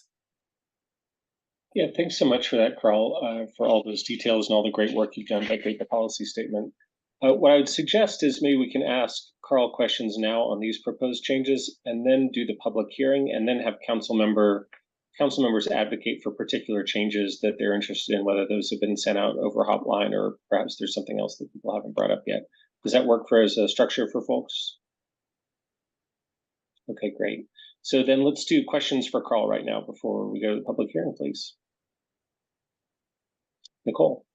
Yeah, thanks so much for that, Carl, for all those details and all the great work you've done to create the policy statement. What I would suggest is maybe we can ask Carl questions now on these proposed changes, and then do the public hearing, and then have council members advocate for particular changes that they're interested in, whether those have been sent out over hotline or perhaps there's something else that people haven't brought up yet. Does that work as a structure for folks? Okay, great. So then let's do questions for Carl right now before we go to the public hearing, please. Nicole.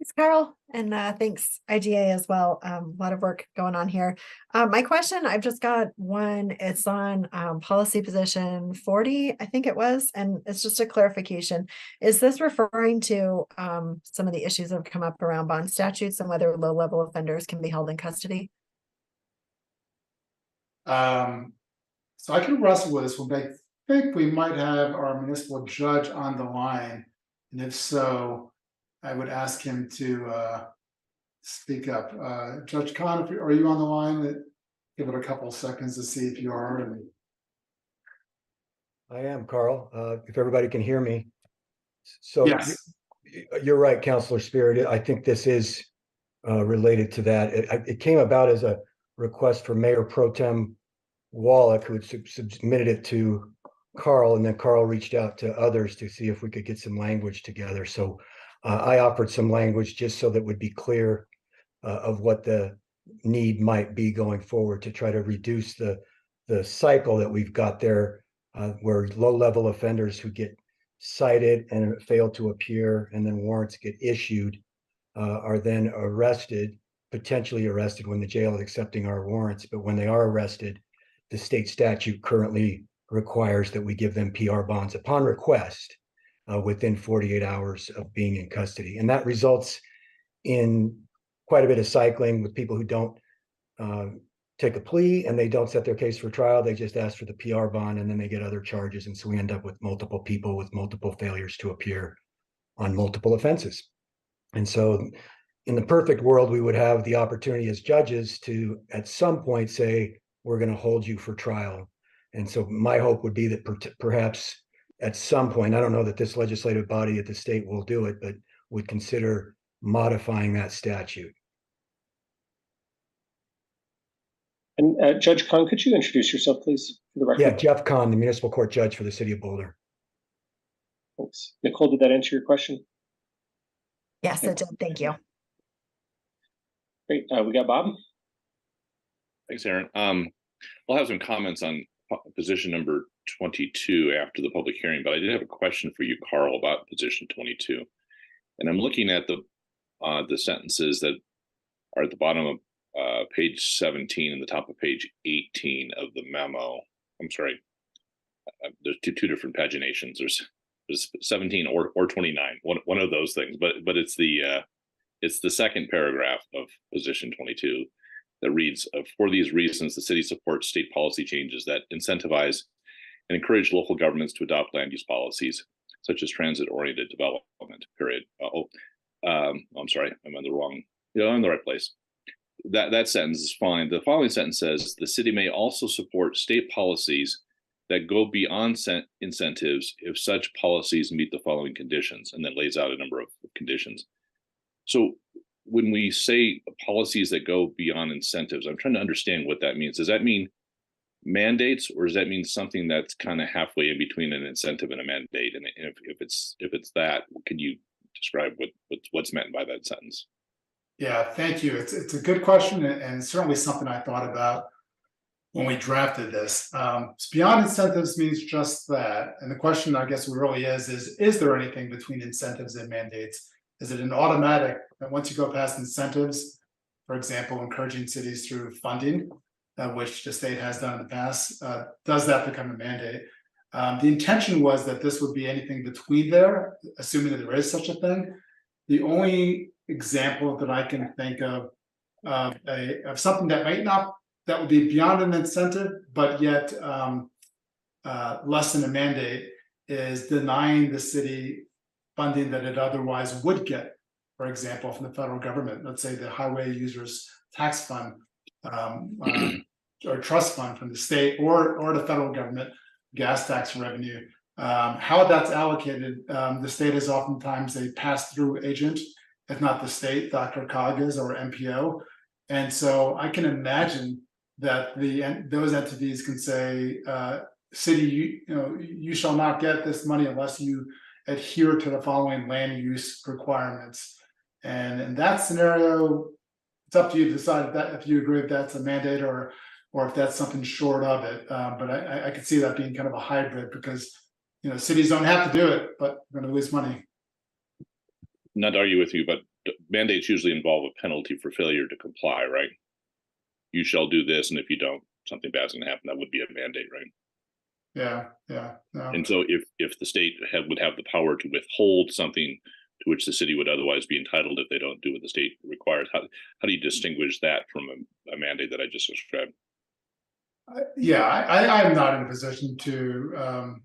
Thanks, Carl, and thanks IGA as well. A lot of work going on here. My question, I've just got one. It's on policy position 40, I think it was, and it's just a clarification. Is this referring to some of the issues that have come up around bond statutes and whether low-level offenders can be held in custody? So I can wrestle with this one, but I think we might have our municipal judge on the line, and if so, I would ask him to speak up. Judge Khan, are you on the line? Give it a couple of seconds to see if you are. I am, Carl, if everybody can hear me. So Yes. You're right, Councilor Spirit. I think this is related to that. It came about as a request for Mayor Pro Tem Wallach, who had submitted it to Carl, and then Carl reached out to others to see if we could get some language together. So I offered some language just so that would be clear of what the need might be going forward to try to reduce the cycle that we've got there, where low-level offenders who get cited and fail to appear, and then warrants get issued, are then arrested, potentially arrested when the jail is accepting our warrants. But when they are arrested, the state statute currently requires that we give them PR bonds upon request within 48 hours of being in custody. And that results in quite a bit of cycling with people who don't take a plea and they don't set their case for trial. They just ask for the PR bond and then they get other charges. And so we end up with multiple people with multiple failures to appear on multiple offenses. And so in the perfect world, we would have the opportunity as judges to at some point say, we're going to hold you for trial. And so my hope would be that perhaps at some point, I don't know that this legislative body at the state will do it, but would consider modifying that statute. And Judge Khan, could you introduce yourself, please, for the record? Yeah, Jeff Khan, the municipal court judge for the city of Boulder. Thanks. Nicole, did that answer your question? Yes, it did. Thank you. Great. We got Bob. Thanks, Aaron. I'll have some comments on position number 22 after the public hearing, but I did have a question for you, Carl, about position 22. And I'm looking at the sentences that are at the bottom of page 17 and the top of page 18 of the memo. I'm sorry, there's two different paginations. There's 17 or 29, one of those things, but it's the second paragraph of position 22 that reads, for these reasons, the city supports state policy changes that incentivize and encourage local governments to adopt land use policies, such as transit-oriented development, period. I'm sorry, I'm in the right place. That sentence is fine. The following sentence says, the city may also support state policies that go beyond incentives if such policies meet the following conditions, and then lays out a number of conditions. So when we say policies that go beyond incentives, I'm trying to understand what that means. Does that mean mandates, or does that mean something that's kind of halfway in between an incentive and a mandate? And if it's that, can you describe what's meant by that sentence? Yeah, thank you. It's a good question, and certainly something I thought about when we drafted this. Beyond incentives means just that. And the question, I guess, really is there anything between incentives and mandates? Is it an automatic that once you go past incentives, for example, encouraging cities through funding, which the state has done in the past, does that become a mandate? The intention was that this would be anything between there, assuming that there is such a thing. The only example that I can think of something that would be beyond an incentive, but yet less than a mandate, is denying the city funding that it otherwise would get, for example, from the federal government. Let's say the highway users tax fund or trust fund from the state or the federal government, gas tax revenue. How that's allocated, the state is oftentimes a pass-through agent, if not the state, Dr. Cog or MPO. And so I can imagine that those entities can say, city, you shall not get this money unless you adhere to the following land use requirements. And in that scenario, it's up to you to decide if you agree if that's a mandate or if that's something short of it. But I could see that being kind of a hybrid, because cities don't have to do it, but they're going to lose money. Not to argue with you, but mandates usually involve a penalty for failure to comply, right? You shall do this, and if you don't, something bad's going to happen. That would be a mandate, right? Yeah. No. And so if the state would have the power to withhold something to which the city would otherwise be entitled if they don't do what the state requires, how do you distinguish that from a mandate that I just described? I'm not in a position to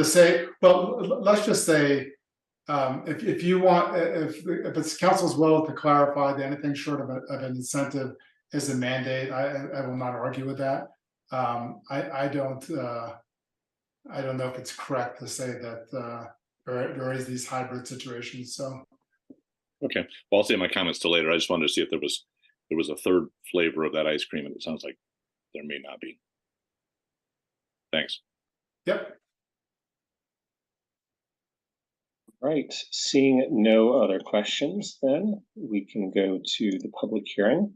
say, well, let's just say, if you want, if it's council's will to clarify that anything short of an incentive is a mandate, I will not argue with that. I don't know if it's correct to say that there is these hybrid situations. So okay, well, I'll save my comments till later. I just wanted to see if there was a third flavor of that ice cream, and it sounds like there may not be. Thanks. Yep. Right, seeing no other questions, then we can go to the public hearing.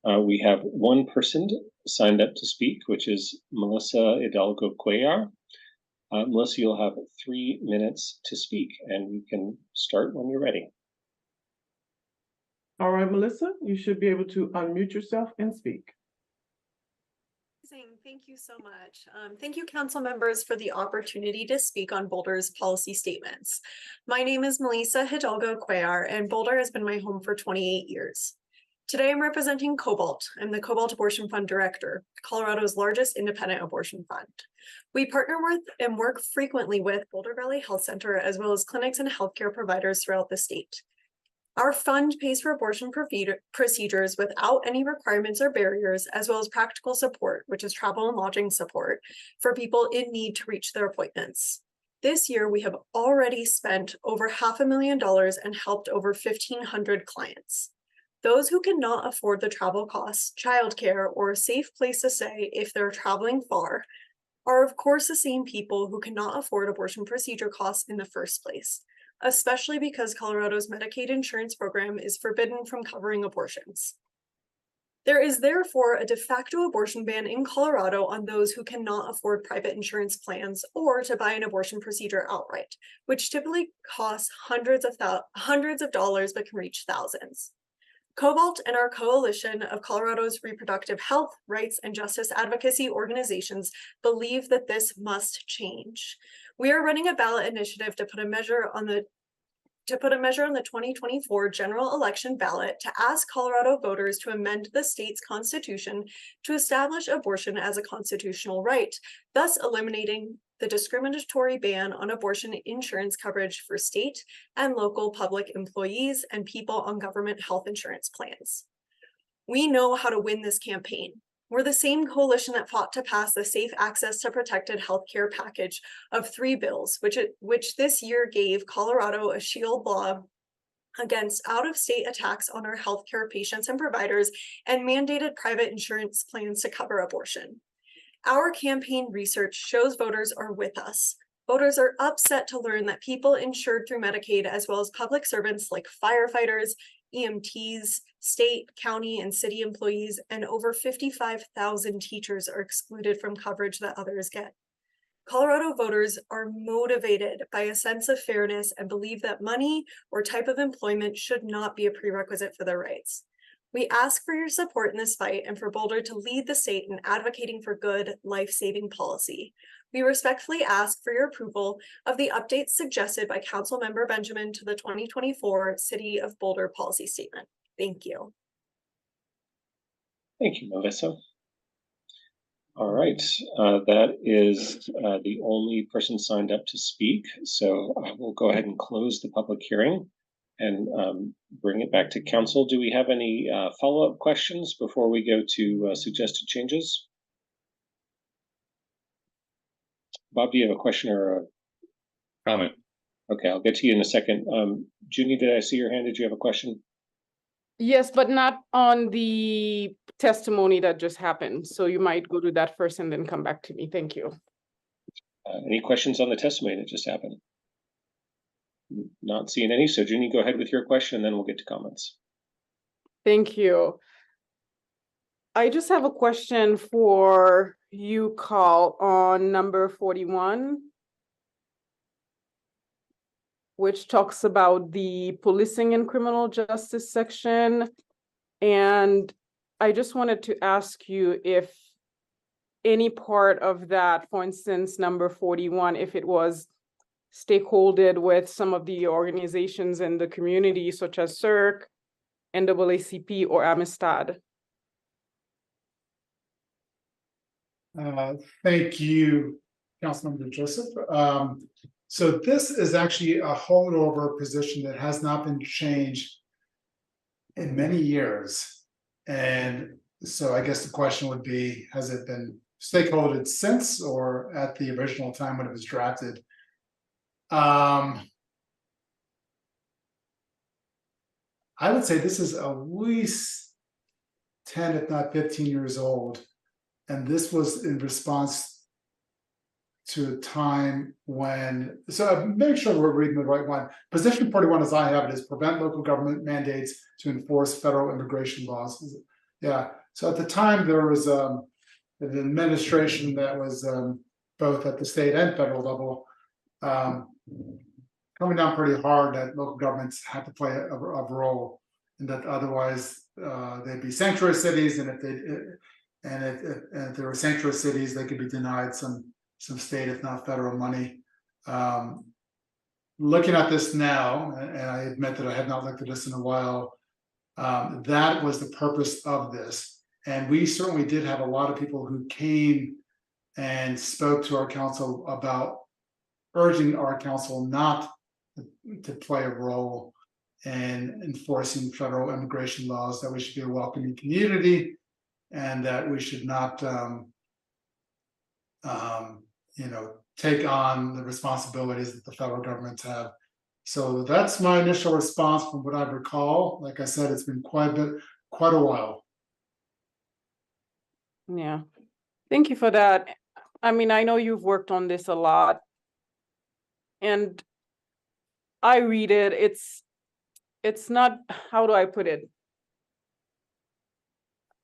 We have one person signed up to speak, which is Melissa Hidalgo Cuellar. Melissa, you'll have 3 minutes to speak, and you can start when you're ready. All right, Melissa, you should be able to unmute yourself and speak. Thank you so much. Thank you, council members, for the opportunity to speak on Boulder's policy statements. My name is Melissa Hidalgo Cuellar, and Boulder has been my home for 28 years. Today, I'm representing Cobalt. I'm the Cobalt Abortion Fund Director, Colorado's largest independent abortion fund. We partner with and work frequently with Boulder Valley Health Center, as well as clinics and healthcare providers throughout the state. Our fund pays for abortion procedures without any requirements or barriers, as well as practical support, which is travel and lodging support for people in need to reach their appointments. This year, we have already spent over $500,000 and helped over 1,500 clients. Those who cannot afford the travel costs, childcare, or a safe place to stay if they're traveling far are, of course, the same people who cannot afford abortion procedure costs in the first place, especially because Colorado's Medicaid insurance program is forbidden from covering abortions. There is therefore a de facto abortion ban in Colorado on those who cannot afford private insurance plans or to buy an abortion procedure outright, which typically costs hundreds of dollars but can reach thousands. Cobalt and our coalition of Colorado's reproductive health, rights, and justice advocacy organizations believe that this must change. We are running a ballot initiative to put a measure on the 2024 general election ballot to ask Colorado voters to amend the state's constitution to establish abortion as a constitutional right, thus eliminating the discriminatory ban on abortion insurance coverage for state and local public employees and people on government health insurance plans. We know how to win this campaign. We're the same coalition that fought to pass the Safe Access to Protected Healthcare package of 3 bills, which this year gave Colorado a shield law against out-of-state attacks on our healthcare patients and providers and mandated private insurance plans to cover abortion. Our campaign research shows voters are with us. Voters are upset to learn that people insured through Medicaid, as well as public servants like firefighters, EMTs, state, county, and city employees, and over 55,000 teachers are excluded from coverage that others get. Colorado voters are motivated by a sense of fairness and believe that money or type of employment should not be a prerequisite for their rights. We ask for your support in this fight and for Boulder to lead the state in advocating for good, life-saving policy. We respectfully ask for your approval of the updates suggested by Councilmember Benjamin to the 2024 City of Boulder policy statement. Thank you. Thank you, Melissa. All right, that is the only person signed up to speak. So I will go ahead and close the public hearing and bring it back to council. Do we have any follow-up questions before we go to suggested changes? Bob, do you have a question or a comment? Okay, I'll get to you in a second. Junie, did I see your hand? Did you have a question? Yes, but not on the testimony that just happened. So you might go to that first and then come back to me. Thank you. Any questions on the testimony that just happened? Not seeing any. So Junie, go ahead with your question and then we'll get to comments. Thank you. I just have a question for you, Carl, on number 41. which talks about the policing and criminal justice section. And I just wanted to ask you if any part of that, for instance, number 41, if it was stakeholdered with some of the organizations in the community, such as CERC, NAACP, or Amistad. Thank you, Councilmember Joseph. So this is actually a holdover position that has not been changed in many years. And so I guess the question would be, has it been stakeholdered since or at the original time when it was drafted? I would say this is at least 10, if not 15 years old. And this was in response to a time when, so make sure we're reading the right one. Position 41, as I have it, is prevent local government mandates to enforce federal immigration laws. Yeah, so at the time there was an administration that was both at the state and federal level coming down pretty hard that local governments had to play a role, and that otherwise they'd be sanctuary cities, and if there were sanctuary cities, they could be denied some state, if not federal money. Looking at this now, and I admit that I had not looked at this in a while, that was the purpose of this. And we certainly did have a lot of people who came and spoke to our council about urging our council not to play a role in enforcing federal immigration laws, that we should be a welcoming community, and that we should not take on the responsibilities that the federal governments have. So that's my initial response from what I recall. Like I said, it's been quite a while. Yeah, thank you for that. I mean, I know you've worked on this a lot, and I read it, it's not, how do I put it?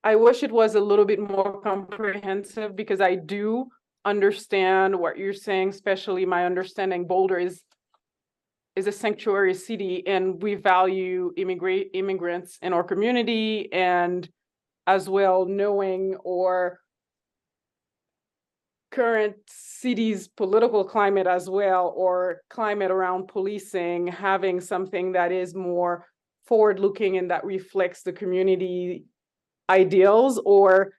I wish it was a little bit more comprehensive, because I do understand what you're saying, especially my understanding Boulder is a sanctuary city, and we value immigrants in our community, and as well knowing or current city's political climate as well, or climate around policing, having something that is more forward-looking and that reflects the community ideals, or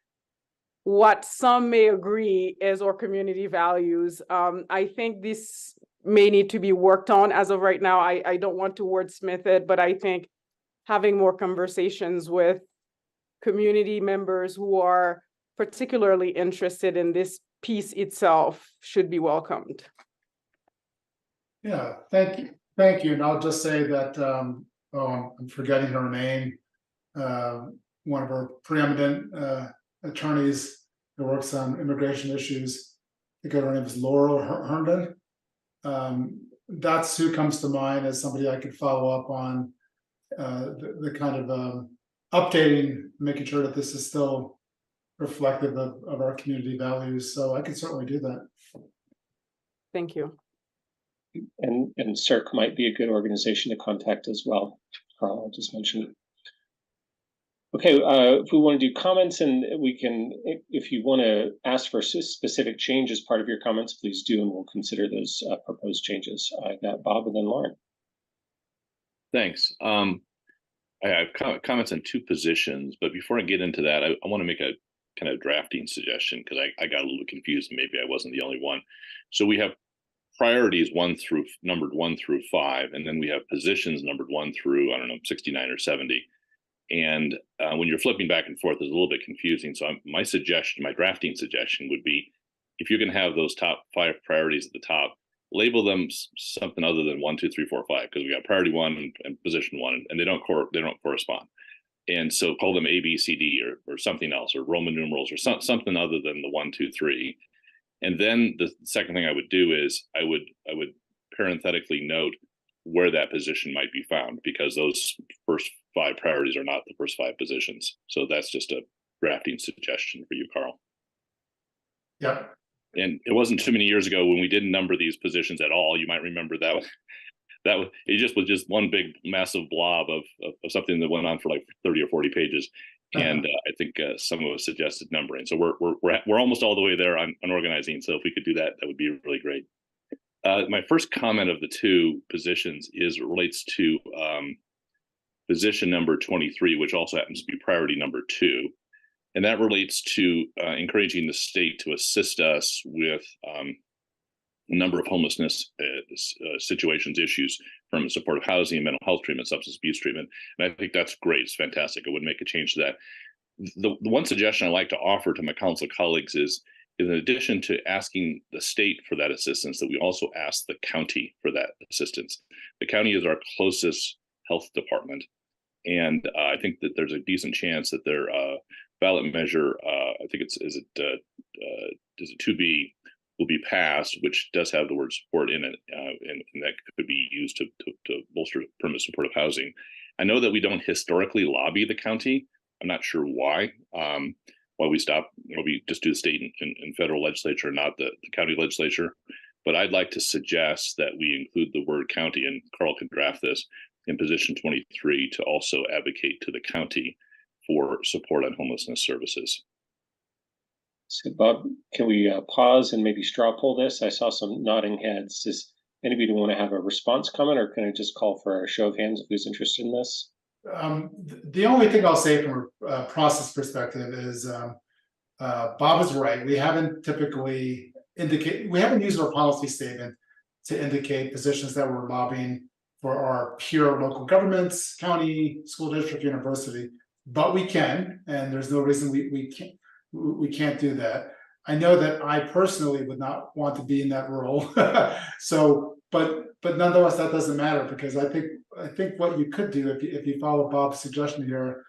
what some may agree is our community values. I think this may need to be worked on. As of right now, I don't want to wordsmith it, but I think having more conversations with community members who are particularly interested in this piece itself should be welcomed. Yeah, thank you. And I'll just say that I'm forgetting her name. One of our preeminent attorneys who works on immigration issues, I think her name is Laurel Herndon. That's who comes to mind as somebody I could follow up on the kind of updating, making sure that this is still reflective of our community values. So I can certainly do that. Thank you. And CERC might be a good organization to contact as well. Carl, I just mentioned it. Okay, if we want to do comments, and we can, if you want to ask for specific change as part of your comments, please do, and we'll consider those proposed changes. I got Bob and then Lauren. Thanks. I have comments on two positions, but before I get into that, I want to make a kind of drafting suggestion, because I got a little confused, and maybe I wasn't the only one. So we have priorities numbered 1 through 5, and then we have positions numbered 1 through, I don't know, 69 or 70. And when you're flipping back and forth, it's a little bit confusing. So my drafting suggestion would be, if you're going to have those top 5 priorities at the top, label them something other than 1, 2, 3, 4, 5, because we got priority 1 and position 1, and they don't correspond. And so call them A, B, C, D, or something else, or Roman numerals, or something other than the 1, 2, 3. And then the second thing I would do is I would parenthetically note where that position might be found, because those first 5 priorities are not the first 5 positions. So that's just a drafting suggestion for you, Carl. Yeah. And it wasn't too many years ago when we didn't number these positions at all. You might remember that it just was just one big massive blob of something that went on for like 30 or 40 pages. And I think some of us suggested numbering. So we're almost all the way there on organizing. So if we could do that, that would be really great. My first comment of the two positions relates to position number 23, which also happens to be priority number 2. And that relates to encouraging the state to assist us with a number of homelessness situations, issues, from supportive housing, mental health treatment, substance abuse treatment. And I think that's great. It's fantastic. I would make a change to that. The one suggestion I like to offer to my council colleagues is, in addition to asking the state for that assistance, that we also ask the county for that assistance. The county is our closest health department. And I think that there's a decent chance that their ballot measure, I think is it 2B, will be passed, which does have the word support in it, and that could be used to bolster permanent supportive housing. I know that we don't historically lobby the county. I'm not sure why. Why we stop, we just do the state and federal legislature, not the county legislature. But I'd like to suggest that we include the word county, and Carl can draft this in position 23 to also advocate to the county for support on homelessness services. So Bob, can we pause and maybe straw poll this? I saw some nodding heads. Does anybody want to have a response comment, or can I just call for a show of hands of who's interested in this? The only thing I'll say from a process perspective is Bob is right. We haven't typically we haven't used our policy statement to indicate positions that we're lobbying for our pure local governments, county, school district, university, but we can, and there's no reason we can't do that. I know that I personally would not want to be in that role. So, but nonetheless, that doesn't matter, because I think what you could do, if you follow Bob's suggestion here,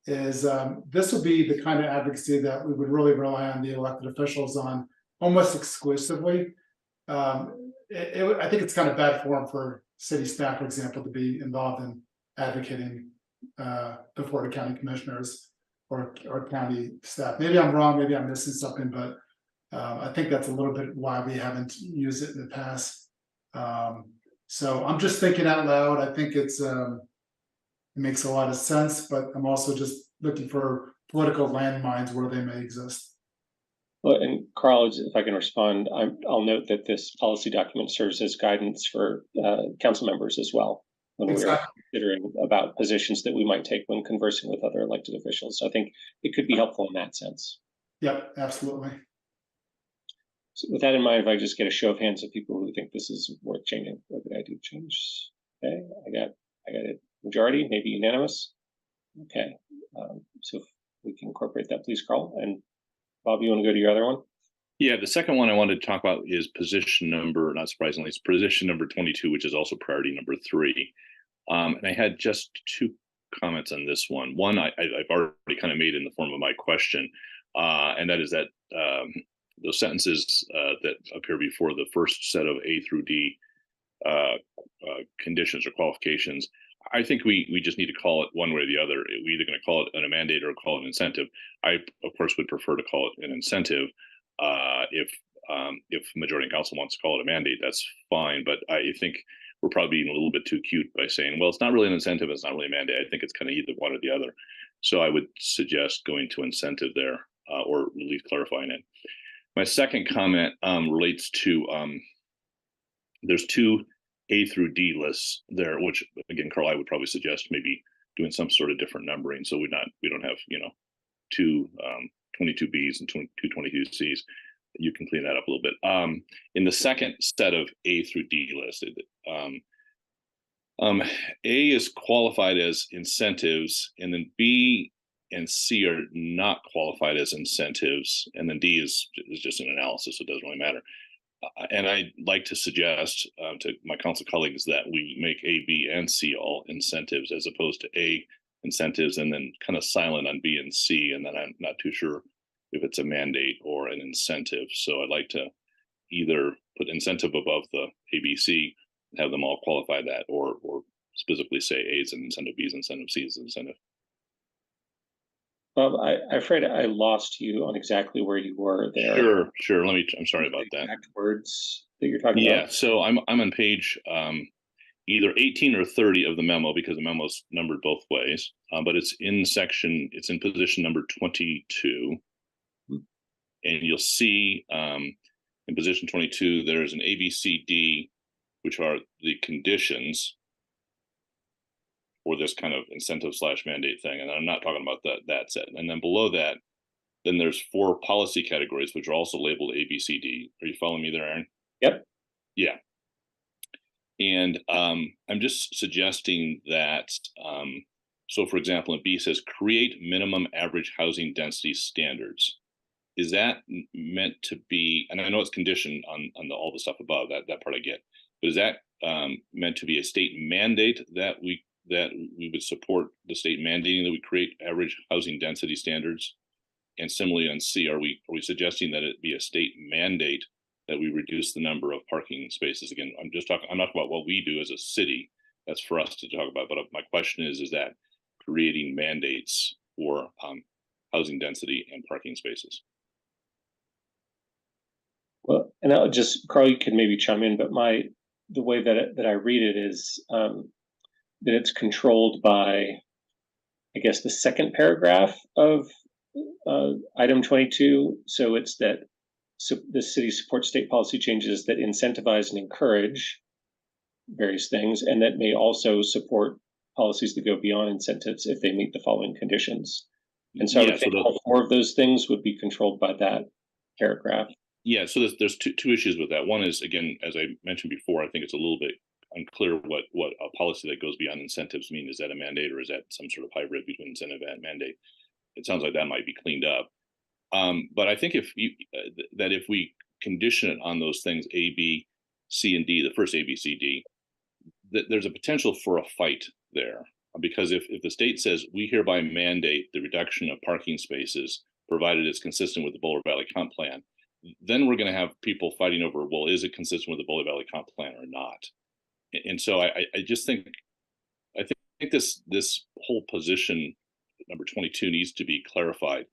is this would be the kind of advocacy that we would really rely on the elected officials on almost exclusively. I think it's kind of bad form for city staff, for example, to be involved in advocating before the county commissioners or county staff. Maybe I'm wrong, maybe I'm missing something, but I think that's a little bit why we haven't used it in the past. So I'm just thinking out loud. I think it makes a lot of sense, but I'm also just looking for political landmines where they may exist. Well, and Carl, if I can respond, I'll note that this policy document serves as guidance for council members as well, when we're considering about positions that we might take when conversing with other elected officials. So I think it could be helpful in that sense. Yep, absolutely. So with that in mind, if I just get a show of hands of people who think this is worth changing, what did I do? Change? Okay, I got a majority, maybe unanimous. Okay, so if we can incorporate that, please, Carl. And Bob, you want to go to your other one? Yeah, the second one I wanted to talk about is position number, not surprisingly, it's position number 22, which is also priority number 3. And I had just 2 comments on this one. One, I've already kind of made in the form of my question, and that is that those sentences that appear before the first set of A through D conditions or qualifications, I think we just need to call it one way or the other. We're either going to call it a mandate or call it an incentive. I, of course, would prefer to call it an incentive. If majority in council wants to call it a mandate, that's fine. But I think we're probably being a little bit too cute by saying, well, it's not really an incentive, it's not really a mandate. I think it's kind of either one or the other. So I would suggest going to incentive there, or at least clarifying it. My second comment relates to there's 2 A through D lists there, which again, Carl, I would probably suggest maybe doing some sort of different numbering, so we don't have 2 22Bs and 2 22Cs. You can clean that up a little bit. In the second set of A through D list, A is qualified as incentives, and then B and C are not qualified as incentives, and then D is just an analysis, so it doesn't really matter. And I'd like to suggest to my council colleagues that we make A, B, and C all incentives, as opposed to A incentives and then kind of silent on B and C, and then I'm not too sure if it's a mandate or an incentive. So I'd like to either put incentive above the ABC, have them all qualify that, or specifically say A is an incentive, B is an incentive, C is an incentive. Bob, I'm afraid I lost you on exactly where you were there. Sure. I'm sorry about that. Exact words that you're talking about. Yeah, so I'm on page either 18 or 30 of the memo, because the memo's numbered both ways, but it's in position number 22. And you'll see in position 22, there's an A, B, C, D, which are the conditions for this kind of incentive / mandate thing. And I'm not talking about that set. And then below that, then there's 4 policy categories, which are also labeled A, B, C, D. Are you following me there, Aaron? Yep. Yeah. And I'm just suggesting that, so for example, in B says create minimum average housing density standards. Is that meant to be, and I know it's conditioned on all the stuff above, that part I get, but is that meant to be a state mandate that we would support the state mandating that we create average housing density standards? And similarly on C, are we suggesting that it be a state mandate that we reduce the number of parking spaces? Again, I'm not about what we do as a city. That's for us to talk about. But my question is that creating mandates for housing density and parking spaces? Well, and I'll just, Carl, you could maybe chime in, but the way that I read it is that it's controlled by, I guess, the second paragraph of item 22. So it's that the city supports state policy changes that incentivize and encourage various things, and that may also support policies that go beyond incentives if they meet the following conditions. And so I would think all 4 of those things would be controlled by that paragraph. Yeah, so there's two issues with that. One is, again, as I mentioned before, I think it's a little bit unclear what a policy that goes beyond incentives mean. Is that a mandate, or is that some sort of hybrid between incentive and mandate? It sounds like that might be cleaned up. But I think if we condition it on those things, A, B, C, and D, the first A, B, C, D, there's a potential for a fight there. Because if the state says we hereby mandate the reduction of parking spaces, provided it's consistent with the Boulder Valley Comp Plan, then we're going to have people fighting over, well, is it consistent with the Boulder Valley Comp Plan or not? And so I just think this whole position number 22 needs to be clarified.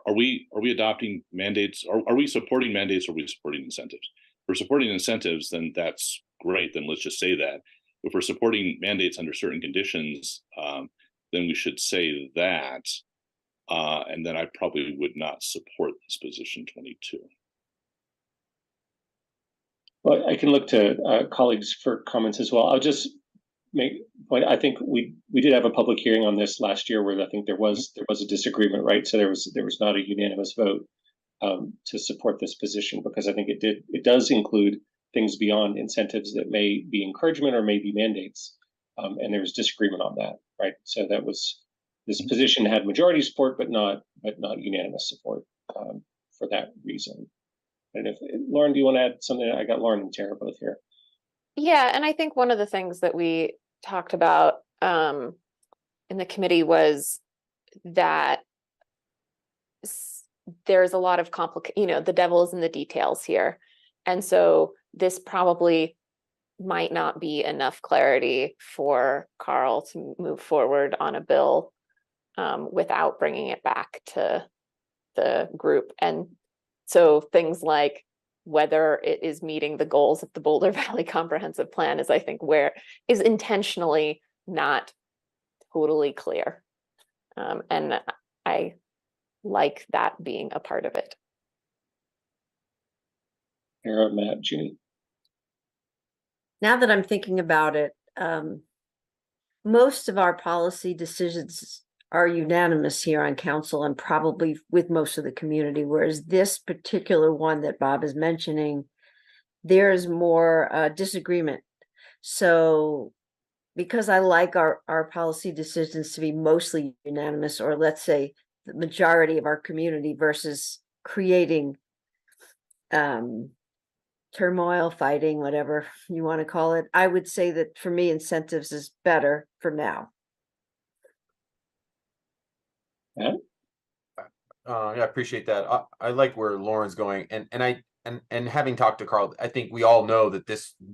Are we adopting mandates? Are we supporting mandates, or are we supporting incentives? If we're supporting incentives, then that's great. Then let's just say that. If we're supporting mandates under certain conditions, then we should say that. And then I probably would not support this position 22. Well, I can look to colleagues for comments as well. I'll just make a point. I think we did have a public hearing on this last year where I think there was a disagreement, right? So there was not a unanimous vote to support this position, because I think it does include things beyond incentives that may be encouragement or may be mandates, and there was disagreement on that, right? So this position had majority support, but not unanimous support for that reason. And if Lauren, do you want to add something? I got Lauren and Tara both here. Yeah, and I think one of the things that we talked about in the committee was that there's a lot of the devil is in the details here. And so this probably might not be enough clarity for Carl to move forward on a bill without bringing it back to the group. And so things like whether it is meeting the goals of the Boulder Valley Comprehensive Plan is, I think, where is intentionally not totally clear. And I like that being a part of it. Tara, Matt, Junie. Now that I'm thinking about it, most of our policy decisions are unanimous here on council and probably with most of the community, whereas this particular one that Bob is mentioning, there's more disagreement. So because I like our policy decisions to be mostly unanimous, or let's say the majority of our community, versus creating turmoil, fighting, whatever you want to call it, I would say that for me, incentives is better for now. Yeah, I appreciate that. I like where Lauren's going, and having talked to Carl, I think we all know that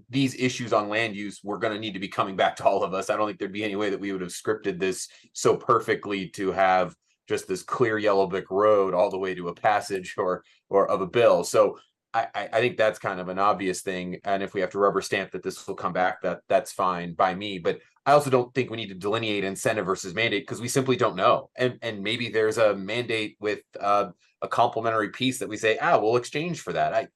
these issues on land use were going to need to be coming back to all of us. I don't think there'd be any way that we would have scripted this so perfectly to have just this clear yellow brick road all the way to a passage or of a bill. So I think that's kind of an obvious thing. And if we have to rubber stamp that this will come back, that's fine by me. But I also don't think we need to delineate incentive versus mandate because we simply don't know. And maybe there's a mandate with a complementary piece that we say, we'll exchange for that.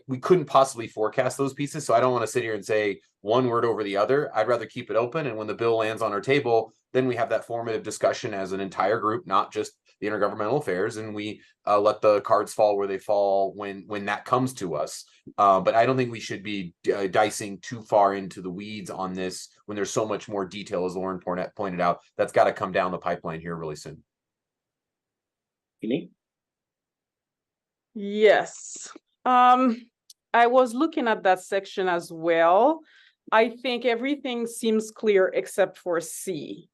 We couldn't possibly forecast those pieces. So I don't want to sit here and say one word over the other. I'd rather keep it open. And when the bill lands on our table, then we have that formative discussion as an entire group, not just the intergovernmental affairs, and we let the cards fall where they fall when that comes to us. But I don't think we should be dicing too far into the weeds on this when there's so much more detail, as Lauren pointed out, that's got to come down the pipeline here really soon. Yes. I was looking at that section as well. I think everything seems clear except for C.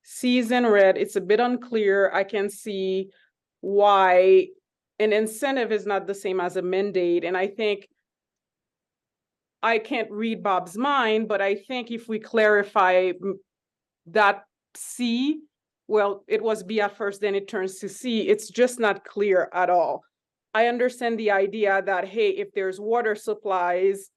C is in red. It's a bit unclear. I can see why an incentive is not the same as a mandate. And I think I can't read Bob's mind, but I think if we clarify that C, well, it was B at first, then it turns to C. It's just not clear at all. I understand the idea that, hey, if there's water supplies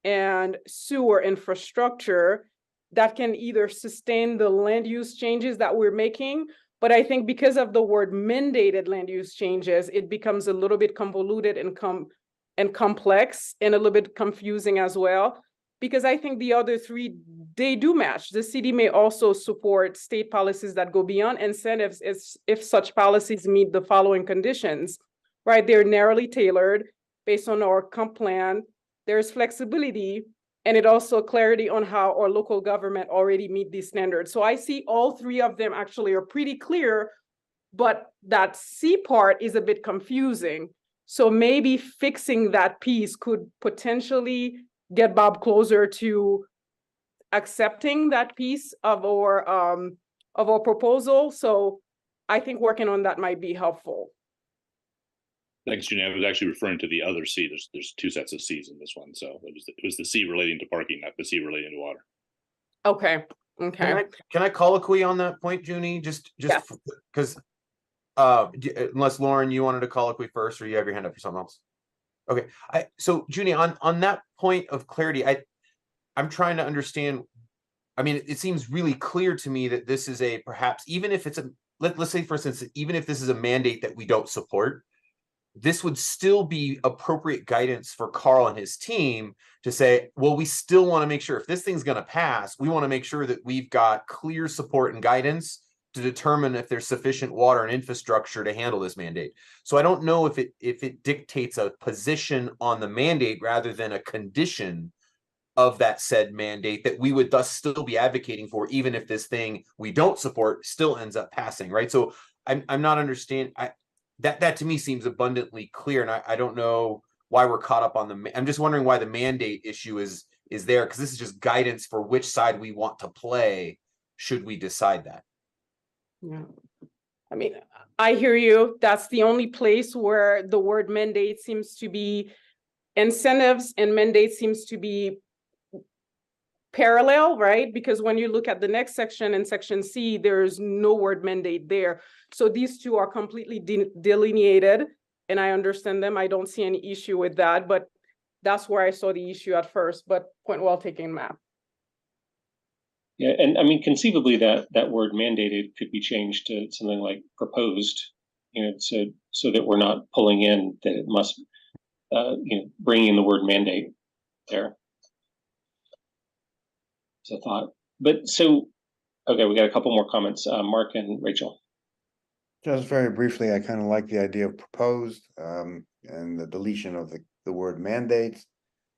and sewer infrastructure, that can either sustain the land use changes that we're making. But I think because of the word mandated land use changes, it becomes a little bit convoluted and complex and a little bit confusing as well. Because I think the other three, they do match. The city may also support state policies that go beyond incentives if such policies meet the following conditions, right? They're narrowly tailored based on our comp plan. There's flexibility, and it also clarity on how our local government already meet these standards. So I see all three of them actually are pretty clear, but that C part is a bit confusing. So maybe fixing that piece could potentially get Bob closer to accepting that piece of our proposal. So I think working on that might be helpful. Thanks, Jeannie. I was actually referring to the other C. There's two sets of C's in this one. So it was the C relating to parking, not the C relating to water. Okay. Okay. Can I colloquy on that point, Junie? Just because unless Lauren, you wanted to colloquy first, or you have your hand up for something else. Okay. So Junie, on that point of clarity, I'm trying to understand. I mean, it seems really clear to me that this is perhaps, even if it's let's say, for instance, even if this is a mandate that we don't support, this would still be appropriate guidance for Carl and his team to say, well, we still want to make sure if this thing's going to pass, we want to make sure that we've got clear support and guidance to determine if there's sufficient water and infrastructure to handle this mandate. So I don't know if it dictates a position on the mandate rather than a condition of that said mandate that we would thus still be advocating for, even if this thing we don't support still ends up passing, right? So I'm not understanding. That to me seems abundantly clear, and I don't know why we're caught up on I'm just wondering why the mandate issue is there, because this is just guidance for which side we want to play should we decide that. Yeah. I mean, I hear you. That's the only place where the word mandate seems to be incentives and mandate seems to be parallel, right? Because when you look at the next section in section C, there's no word mandate there. So these two are completely delineated, and I understand them. I don't see any issue with that, but that's where I saw the issue at first, but point well taken, Matt. Yeah, and I mean, conceivably that word mandated could be changed to something like proposed, so that we're not pulling in that it must, bringing in the word mandate there. It's a thought. But so, okay, we got a couple more comments. Mark and Rachel. Just very briefly, I kind of like the idea of proposed and the deletion of the word mandates.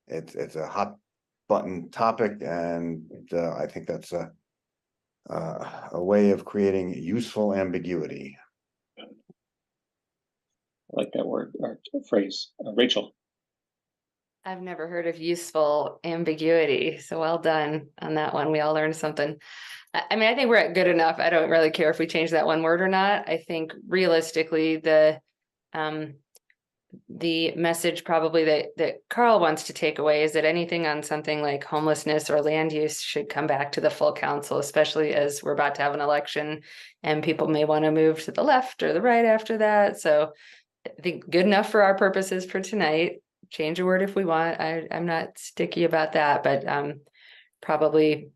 It's a hot button topic, and I think that's a way of creating useful ambiguity. I like that word or phrase. Rachel. I've never heard of useful ambiguity, so well done on that one. We all learned something. I mean, I think we're at good enough. I don't really care if we change that one word or not. I think realistically, the message probably that Carl wants to take away is that anything on something like homelessness or land use should come back to the full council, especially as we're about to have an election and people may want to move to the left or the right after that. So I think good enough for our purposes for tonight. change a word if we want. I'm not sticky about that, but probably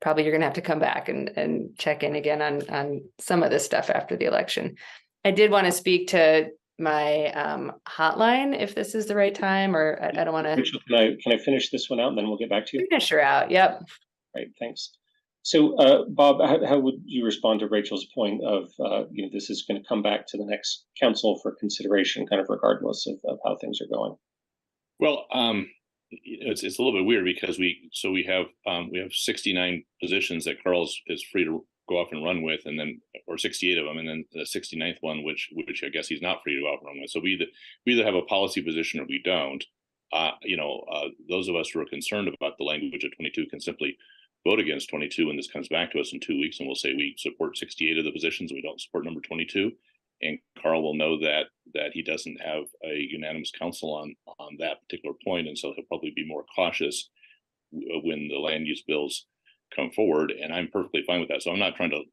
you're gonna have to come back and check in again on some of this stuff after the election. I did want to speak to my hotline if this is the right time, or I don't want to. Rachel, can I finish this one out and then we'll get back to you? Finish her out. Yep. Right. Thanks. So, Bob, how would you respond to Rachel's point of, this is going to come back to the next council for consideration, kind of regardless of how things are going? Well, it's a little bit weird because we have 69 positions that Carl is free to go off and run with, and then, or 68 of them, and then the 69th one, which I guess he's not free to go off and run with. So we either have a policy position or we don't. Those of us who are concerned about the language of 22 can simply vote against 22 when this comes back to us in 2 weeks, and we'll say we support 68 of the positions, we don't support number 22, and Carl will know that he doesn't have a unanimous council on that particular point, and so he'll probably be more cautious when the land use bills come forward, and I'm perfectly fine with that. So I'm not trying to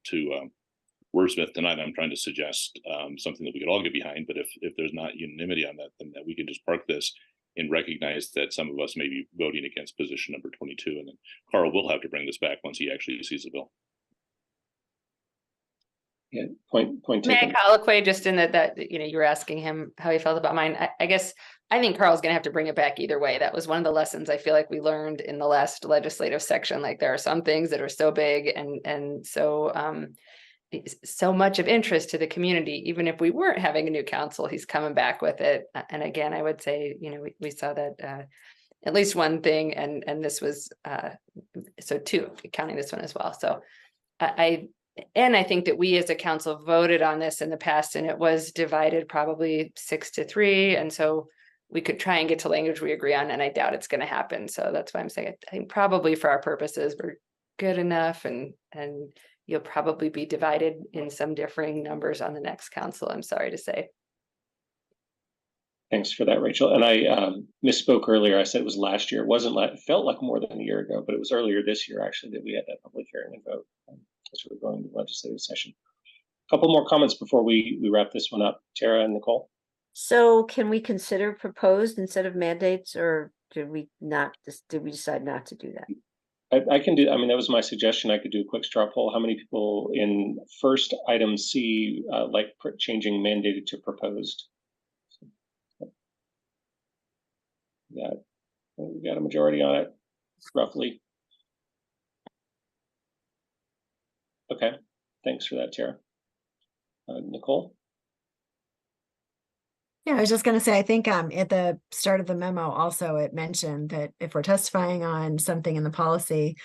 wordsmith tonight. I'm trying to suggest something that we could all get behind, but if there's not unanimity on that, then that we can just park this and recognize that some of us may be voting against position number 22, and then Carl will have to bring this back once he actually sees the bill. Yeah, point May taken. I colloquy just in that you were asking him how he felt about mine. I guess I think Carl's gonna have to bring it back either way. That was one of the lessons I feel like we learned in the last legislative section. Like there are some things that are so big and so much of interest to the community. Even if we weren't having a new council, he's coming back with it. And again, I would say, we saw that at least one thing, and this was so two, counting this one as well. So I think that we as a council voted on this in the past, and it was divided probably 6-3. And so we could try and get to language we agree on, and I doubt it's going to happen. So that's why I'm saying I think probably for our purposes, we're good enough, and you'll probably be divided in some differing numbers on the next council, I'm sorry to say. Thanks for that, Rachel. And I misspoke earlier. I said it was last year. It felt like more than a year ago, but it was earlier this year actually that we had that public hearing and vote as we were going to the legislative session. A couple more comments before we wrap this one up. Tara and Nicole. So can we consider proposed instead of mandates, or did we decide not to do that? I can do, that was my suggestion. I could do a quick straw poll. How many people in first item C like changing mandated to proposed? Yeah, we got a majority on it, roughly. Okay, thanks for that, Tara. Nicole? Yeah, I was just going to say, I think at the start of the memo, also it mentioned that if we're testifying on something in the policy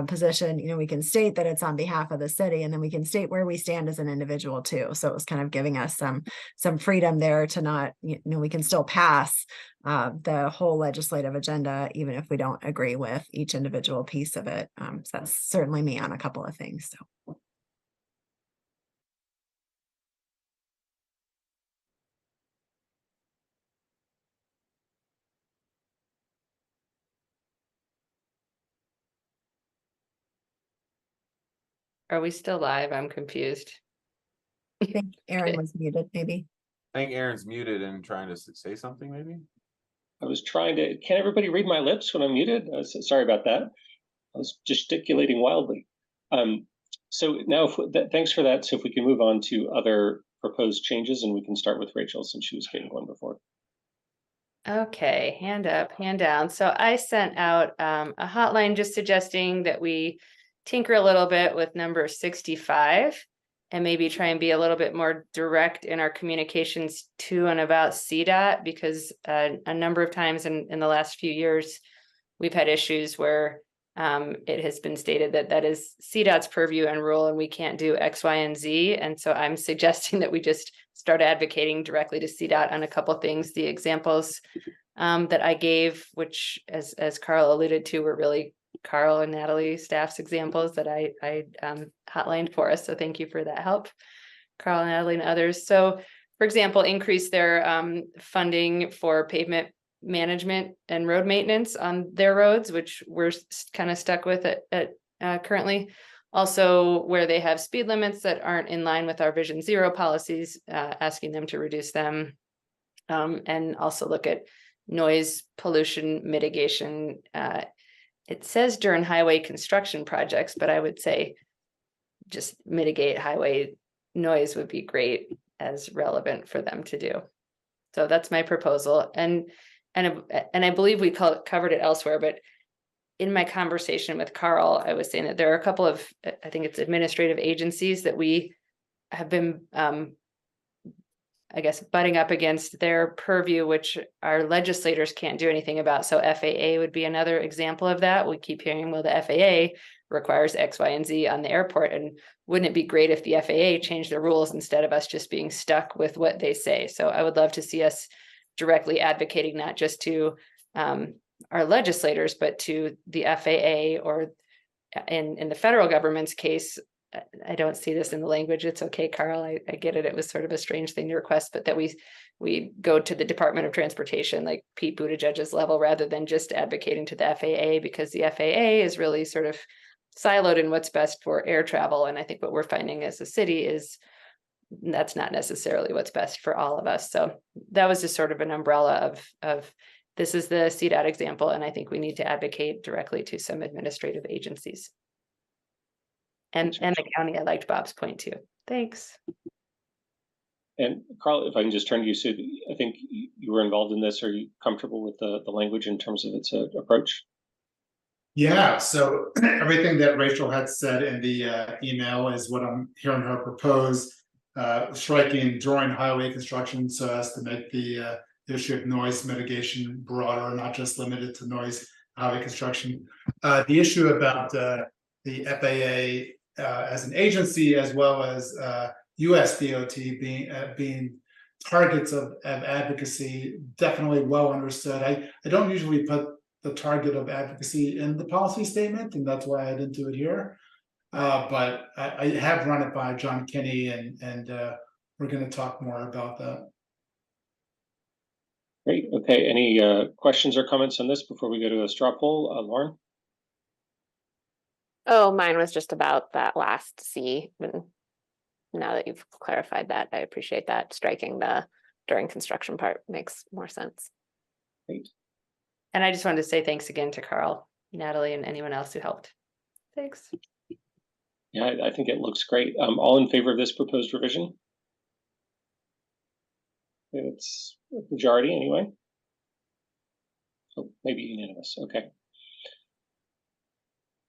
position, we can state that it's on behalf of the city, and then we can state where we stand as an individual too. So it was kind of giving us some freedom there to not, we can still pass the whole legislative agenda, even if we don't agree with each individual piece of it. So that's certainly me on a couple of things. So. Are we still live? I'm confused. I think Aaron was muted, maybe. I think Aaron's muted and trying to say something, maybe. I was trying to, can everybody read my lips when I'm muted? Sorry about that. I was gesticulating wildly. So now, thanks for that. So if we can move on to other proposed changes, and we can start with Rachel since she was getting one before. Okay, hand up, hand down. So I sent out a hotline just suggesting that we tinker a little bit with number 65 and maybe try and be a little bit more direct in our communications to and about CDOT, because a number of times in the last few years, we've had issues where it has been stated that is CDOT's purview and rule, and we can't do X, Y, and Z. And so I'm suggesting that we just start advocating directly to CDOT on a couple things. The examples that I gave, which as Carl alluded to, were really Carl and Natalie staff's examples that I hotlined for us. So thank you for that help, Carl, Natalie, and others. So for example, increase their funding for pavement management and road maintenance on their roads, which we're kind of stuck with at currently. Also, where they have speed limits that aren't in line with our Vision Zero policies, asking them to reduce them. And also look at noise pollution mitigation. It says during highway construction projects, but I would say just mitigate highway noise would be great as relevant for them to do. So that's my proposal. And I believe we covered it elsewhere, but in my conversation with Carl, I was saying that there are a couple of, I think it's administrative agencies that we have been, I guess, butting up against their purview, which our legislators can't do anything about. So FAA would be another example of that. We keep hearing, well, the FAA requires X, Y, and Z on the airport. And wouldn't it be great if the FAA changed their rules instead of us just being stuck with what they say? So I would love to see us directly advocating not just to our legislators, but to the FAA, or in the federal government's case. I don't see this in the language. It's okay, Carl. I get it. It was sort of a strange thing to request, but that we go to the Department of Transportation, like Pete Buttigieg's level, rather than just advocating to the FAA, because the FAA is really sort of siloed in what's best for air travel. And I think what we're finding as a city is that's not necessarily what's best for all of us. So that was just sort of an umbrella of this is the CDOT example. And I think we need to advocate directly to some administrative agencies. And the county. I liked Bob's point too. Thanks. And Carl, if I can just turn to you, so I think you were involved in this. Are you comfortable with the language in terms of its approach? Yeah, so everything that Rachel had said in the email is what I'm hearing her propose, striking during highway construction so as to make the issue of noise mitigation broader, not just limited to noise highway construction. The issue about the FAA as an agency, as well as US DOT being targets of advocacy, definitely well understood. I don't usually put the target of advocacy in the policy statement, and that's why I didn't do it here. But I have run it by John Kinney, and we're going to talk more about that. Great. Okay. Any questions or comments on this before we go to a straw poll? Lauren? Oh, mine was just about that last C. And now that you've clarified that, I appreciate that. Striking the during construction part makes more sense. Great. And I just wanted to say thanks again to Carl, Natalie, and anyone else who helped. Thanks. Yeah, I think it looks great. All in favor of this proposed revision? It's a majority anyway. So maybe unanimous. Okay.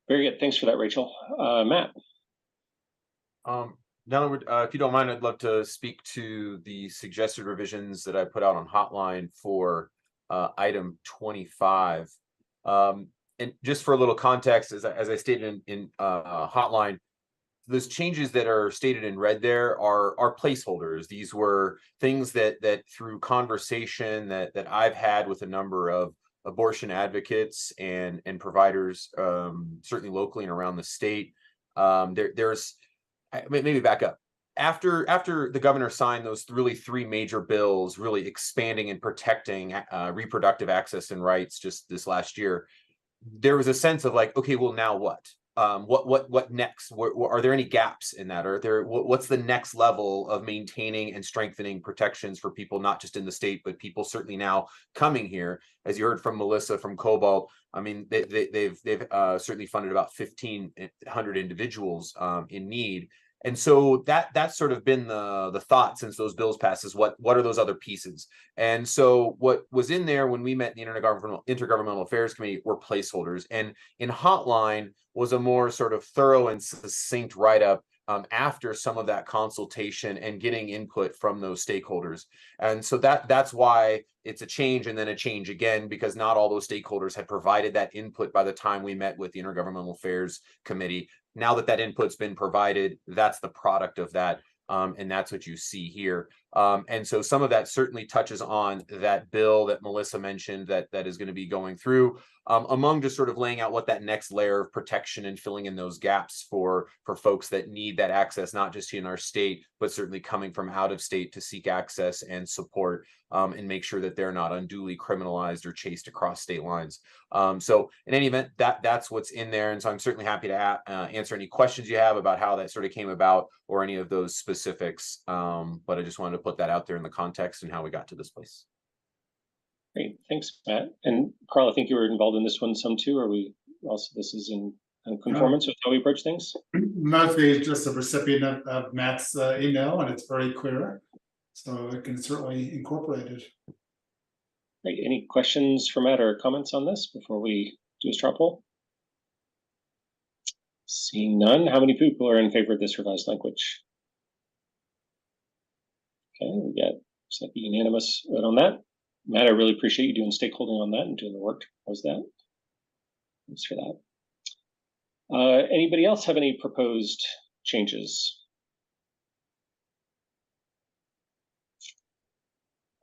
Very good. Thanks for that, Rachel. Matt. Now, if you don't mind, I'd love to speak to the suggested revisions that I put out on Hotline for item 25. And just for a little context, as I stated in Hotline, those changes that are stated in red there are placeholders. These were things that through conversation that I've had with a number of abortion advocates and providers, certainly locally and around the state. There's maybe back up. After the governor signed those really three major bills, really expanding and protecting reproductive access and rights just this last year, there was a sense of like, okay, well, now what? What next? Are there any gaps in that? What's the next level of maintaining and strengthening protections for people, not just in the state, but people certainly now coming here? As you heard from Melissa from Cobalt, I mean, they've certainly funded about 1,500 individuals in need. And so that's sort of been the thought since those bills passed is what are those other pieces? And so what was in there when we met in the Intergovernmental Affairs Committee were placeholders. And in Hotline was a more sort of thorough and succinct write-up after some of that consultation and getting input from those stakeholders. And so that's why it's a change and then a change again, because not all those stakeholders had provided that input by the time we met with the Intergovernmental Affairs Committee. Now that input's been provided, that's the product of that. And that's what you see here. And so some of that certainly touches on that bill that Melissa mentioned that is going to be going through, among just sort of laying out what that next layer of protection and filling in those gaps for folks that need that access, not just in our state, but certainly coming from out of state to seek access and support and make sure that they're not unduly criminalized or chased across state lines. So in any event, that's what's in there. And so I'm certainly happy to answer any questions you have about how that sort of came about or any of those specifics. But I just wanted to put that out there in the context and how we got to this place. Great, thanks, Matt. And Carl, I think you were involved in this one some too. Are we also, this is in conformance with how we approach things? Mostly it's just a recipient of Matt's email, and it's very clear. So it can certainly incorporate it. Great. Any questions for Matt or comments on this before we do a straw poll? Seeing none, how many people are in favor of this revised language? Okay, we got a unanimous vote on that. Matt, I really appreciate you doing stakeholding on that and doing the work. How's that? Thanks for that. Anybody else have any proposed changes?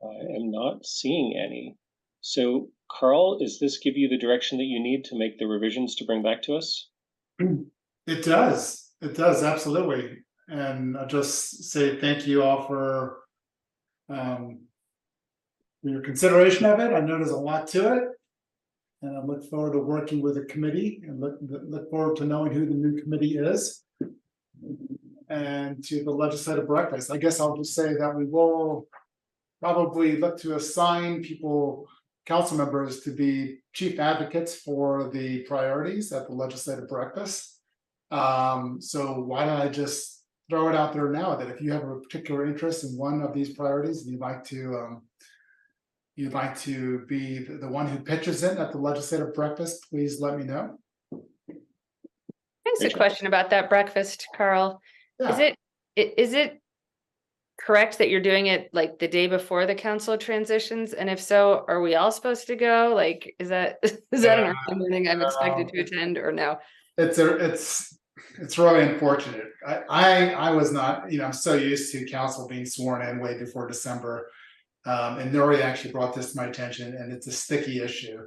I am not seeing any. So, Carl, does this give you the direction that you need to make the revisions to bring back to us? It does. It does, absolutely. And I'll just say thank you all for your consideration of it. I know there's a lot to it. And I look forward to working with the committee and look forward to knowing who the new committee is. And to the legislative breakfast. I guess I'll just say that we will probably look to assign council members to be chief advocates for the priorities at the legislative breakfast. So why don't I just throw it out there now that if you have a particular interest in one of these priorities and you'd like to be the one who pitches it at the legislative breakfast, please let me know. Thanks. A question about that breakfast, Carl. Yeah. Is it correct that you're doing it like the day before the council transitions? And if so, are we all supposed to go? Like, is that an early morning I'm expected to attend, or no? It's really unfortunate. I was not, I'm so used to council being sworn in way before December. And Nori actually brought this to my attention, and it's a sticky issue.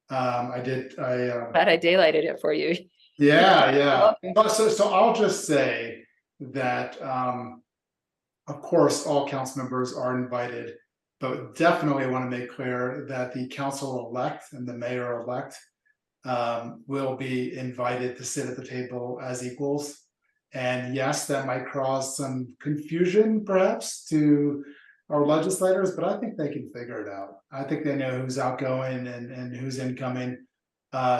Glad I daylighted it for you. Yeah. So I'll just say that of course all council members are invited, but definitely want to make clear that the council-elect and the mayor-elect will be invited to sit at the table as equals. And yes, that might cause some confusion perhaps to our legislators, but I think they can figure it out. I think they know who's outgoing and who's incoming.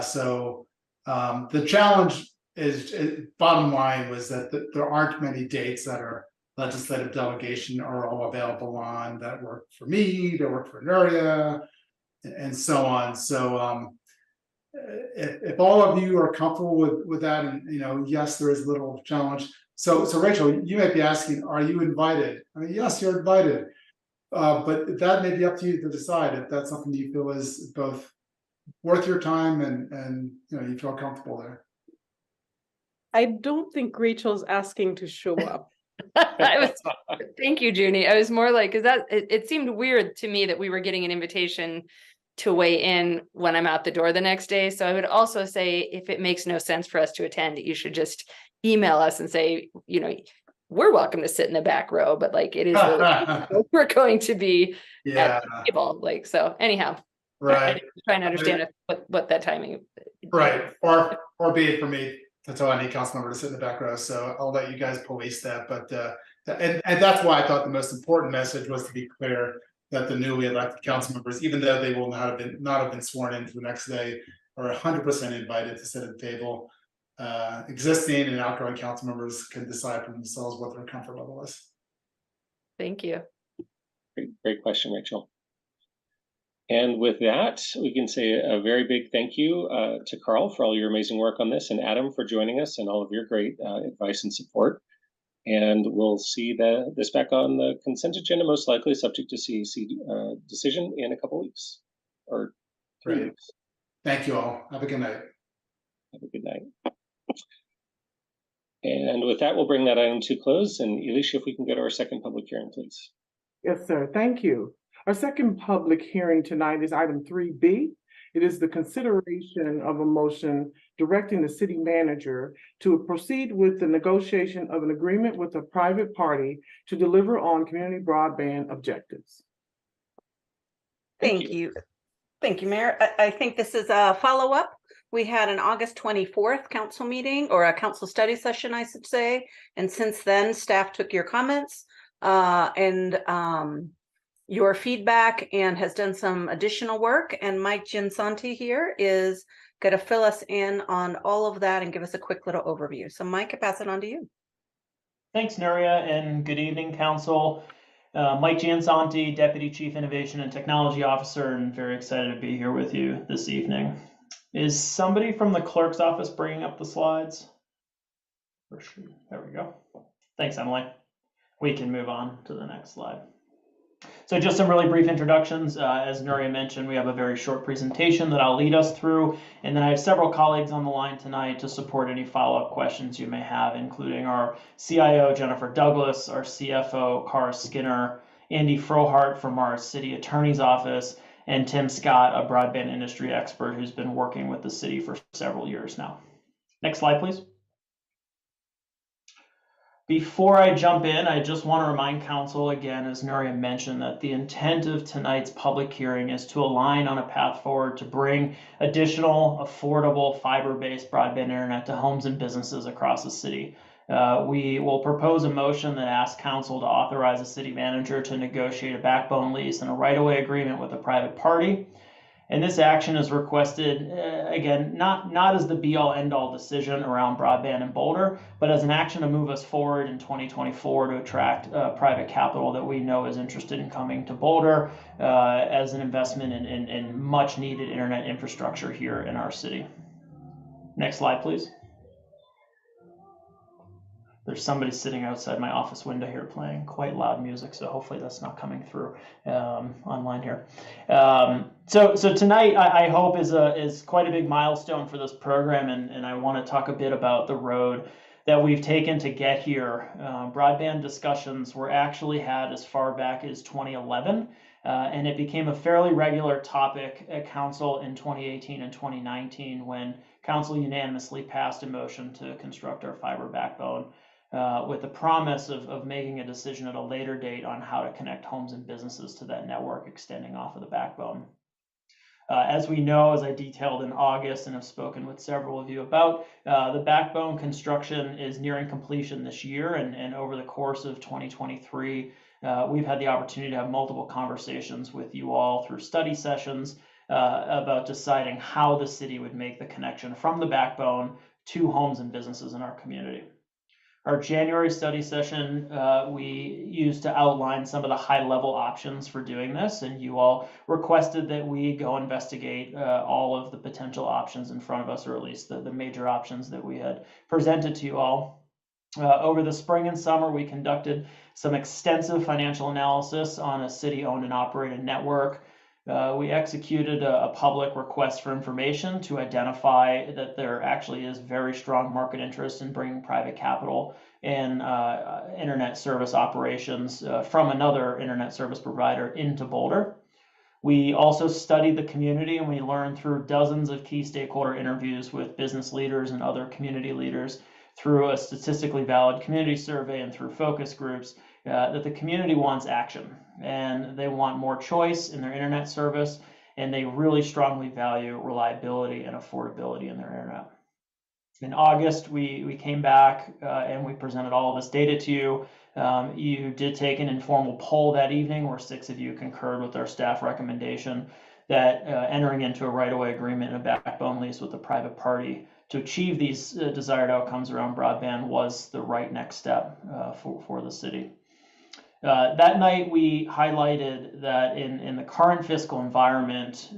So the challenge is, bottom line was that there aren't many dates that are legislative delegation are all available on that work for me, that work for Nuria, and so on. So if all of you are comfortable with that, and yes, there is a little challenge. So Rachel, you might be asking, are you invited? I mean, yes, you're invited. But that may be up to you to decide if that's something you feel is both worth your time and you feel comfortable there. I don't think Rachel's asking to show up. Thank you, Junie. I was more like, because it seemed weird to me that we were getting an invitation to weigh in when I'm out the door the next day. So I would also say, if it makes no sense for us to attend, you should just email us and say, we're welcome to sit in the back row, but like it is really we're going to be at the table. Like, so anyhow, right. Trying to understand what that timing. Right. Or be it for me to tell any council member to sit in the back row. So I'll let you guys police that. But and that's why I thought the most important message was to be clear that the newly elected council members, even though they will not have been sworn in for the next day, are 100% invited to sit at the table. Existing and outgoing council members can decide for themselves what their comfort level is. Thank you. Great question, Rachel. And with that, we can say a very big thank you to Carl for all your amazing work on this, and Adam for joining us and all of your great advice and support. And we'll see this back on the consent agenda, most likely subject to CEC decision in a couple weeks or 3 weeks. Thank you all. Have a good night. Have a good night. And with that, we'll bring that item to close. And Alicia, if we can go to our second public hearing, please. Yes, sir. Thank you. Our second public hearing tonight is item 3B. It is the consideration of a motion directing the city manager to proceed with the negotiation of an agreement with a private party to deliver on community broadband objectives. Thank you. Thank you, Mayor. I think this is a follow-up. We had an August 24th council meeting, or a council study session, I should say. And since then, staff took your comments and your feedback and has done some additional work. And Mike Giansanti here is going to fill us in on all of that and give us a quick little overview. So Mike, I pass it on to you. Thanks, Nuria, and good evening, Council. Mike Giansanti, Deputy Chief Innovation and Technology Officer, and very excited to be here with you this evening. Is somebody from the clerk's office bringing up the slides? There we go. Thanks, Emily. We can move on to the next slide. So just some really brief introductions. As Nuria mentioned, we have a very short presentation that I'll lead us through, and then I have several colleagues on the line tonight to support any follow-up questions you may have, including our CIO, Jennifer Douglas, our CFO, Cara Skinner, Andy Frohart from our City Attorney's Office, and Tim Scott, a broadband industry expert who's been working with the city for several years now. Next slide, please. Before I jump in, I just want to remind Council again, as Nuria mentioned, that the intent of tonight's public hearing is to align on a path forward to bring additional affordable fiber-based broadband internet to homes and businesses across the city. We will propose a motion that asks Council to authorize the city manager to negotiate a backbone lease and a right-of-way agreement with a private party. And this action is requested, again, not as the be-all, end-all decision around broadband in Boulder, but as an action to move us forward in 2024 to attract private capital that we know is interested in coming to Boulder as an investment in much-needed internet infrastructure here in our city. Next slide, please. There's somebody sitting outside my office window here playing quite loud music, so hopefully that's not coming through online here. So tonight I hope is quite a big milestone for this program, and I want to talk a bit about the road that we've taken to get here. Broadband discussions were actually had as far back as 2011, and it became a fairly regular topic at Council in 2018 and 2019 when Council unanimously passed a motion to construct our fiber backbone. With the promise of making a decision at a later date on how to connect homes and businesses to that network extending off of the backbone. As we know, as I detailed in August and have spoken with several of you about, the backbone construction is nearing completion this year, and over the course of 2023, we've had the opportunity to have multiple conversations with you all through study sessions about deciding how the city would make the connection from the backbone to homes and businesses in our community. Our January study session, we used to outline some of the high-level options for doing this, and you all requested that we go investigate all of the potential options in front of us, or at least the major options that we had presented to you all. Over the spring and summer, we conducted some extensive financial analysis on a city-owned and operated network. We executed a public request for information to identify that there actually is very strong market interest in bringing private capital and internet service operations from another internet service provider into Boulder. We also studied the community, and we learned through dozens of key stakeholder interviews with business leaders and other community leaders, through a statistically valid community survey and through focus groups, that the community wants action, and they want more choice in their internet service, and they really strongly value reliability and affordability in their internet. In August, we came back and we presented all of this data to you. You did take an informal poll that evening where 6 of you concurred with our staff recommendation that entering into a right-of-way agreement and a backbone lease with a private party to achieve these desired outcomes around broadband was the right next step for the city. That night, we highlighted that in the current fiscal environment,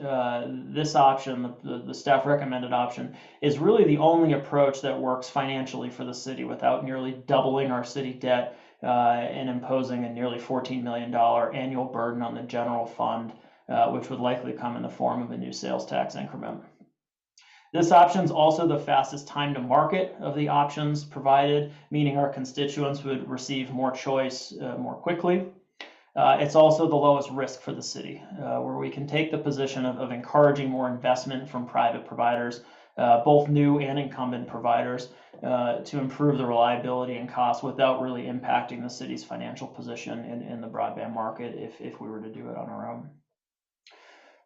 this option, the staff recommended option, is really the only approach that works financially for the city without nearly doubling our city debt and imposing a nearly $14 million annual burden on the general fund, which would likely come in the form of a new sales tax increment. This option is also the fastest time to market of the options provided, meaning our constituents would receive more choice more quickly. It's also the lowest risk for the city, where we can take the position of encouraging more investment from private providers, both new and incumbent providers, to improve the reliability and cost without really impacting the city's financial position in the broadband market if we were to do it on our own.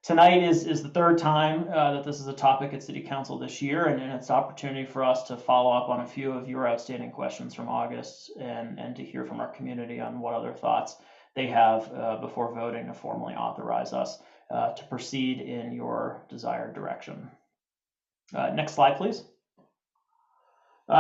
Tonight is the third time that this is a topic at City Council this year, and it's an opportunity for us to follow up on a few of your outstanding questions from August and to hear from our community on what other thoughts they have before voting to formally authorize us to proceed in your desired direction. Next slide, please.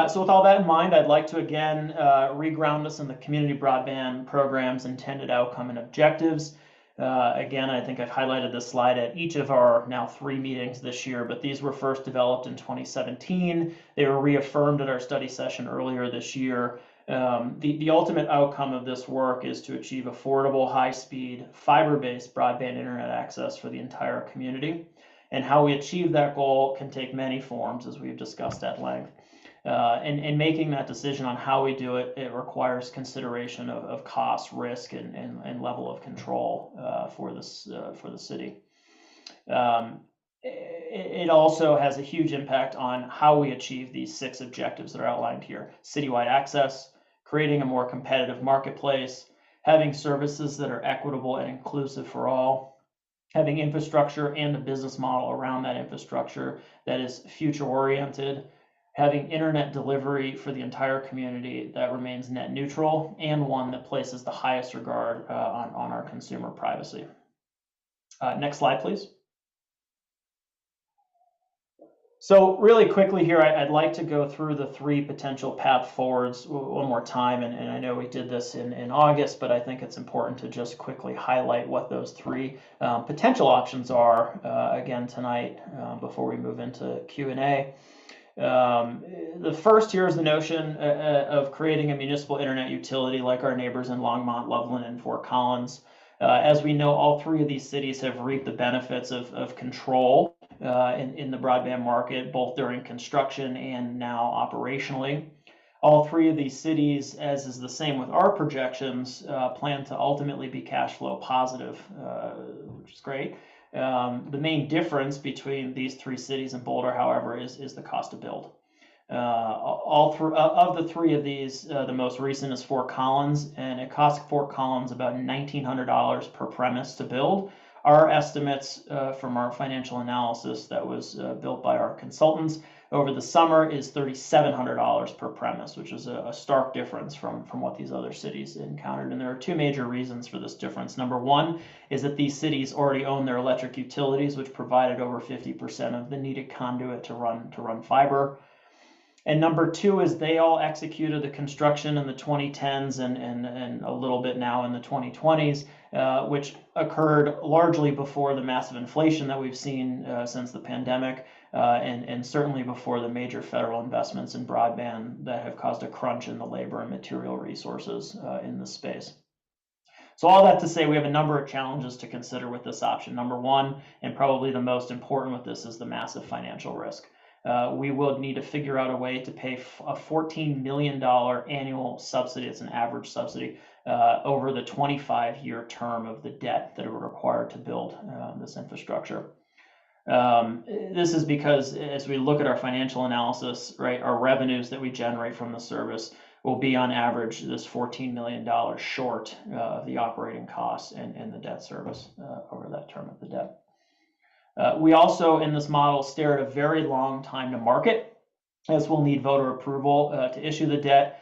So with all that in mind, I'd like to again reground us in the community broadband program's intended outcome and objectives. Again, I think I've highlighted this slide at each of our now 3 meetings this year, but these were first developed in 2017. They were reaffirmed at our study session earlier this year. The ultimate outcome of this work is to achieve affordable, high-speed, fiber-based broadband internet access for the entire community. And how we achieve that goal can take many forms, as we've discussed at length. And making that decision on how we do it, it requires consideration of cost, risk, and level of control for the city. It also has a huge impact on how we achieve these 6 objectives that are outlined here: citywide access, creating a more competitive marketplace, having services that are equitable and inclusive for all, having infrastructure and a business model around that infrastructure that is future-oriented, having internet delivery for the entire community that remains net neutral, and one that places the highest regard on our consumer privacy. Next slide, please. So really quickly here, I'd like to go through the 3 potential path forwards one more time. And I know we did this in August, but I think it's important to just quickly highlight what those 3 potential options are again tonight before we move into Q&A. The first here is the notion of creating a municipal internet utility like our neighbors in Longmont, Loveland, and Fort Collins. As we know, all 3 of these cities have reaped the benefits of control in the broadband market, both during construction and now operationally. All 3 of these cities, as is the same with our projections, plan to ultimately be cash flow positive, which is great. The main difference between these 3 cities and Boulder, however, is the cost to build. Of the 3 of these, the most recent is Fort Collins, and it costs Fort Collins about $1,900 per premise to build. Our estimates from our financial analysis that was built by our consultants over the summer is $3,700 per premise, which is a stark difference from what these other cities encountered. And there are 2 major reasons for this difference. Number one is that these cities already own their electric utilities, which provided over 50% of the needed conduit to run fiber. And number 2 is they all executed the construction in the 2010s and a little bit now in the 2020s, which occurred largely before the massive inflation that we've seen since the pandemic, and certainly before the major federal investments in broadband that have caused a crunch in the labor and material resources in this space. So all that to say, we have a number of challenges to consider with this option. Number 1, and probably the most important with this, is the massive financial risk. We will need to figure out a way to pay a $14 million annual subsidy. It's an average subsidy over the 25-year term of the debt that it would require to build this infrastructure. This is because as we look at our financial analysis, right, our revenues that we generate from the service will be on average this $14 million short of the operating costs and the debt service over that term of the debt. We also, in this model, stare at a very long time to market, as we'll need voter approval to issue the debt.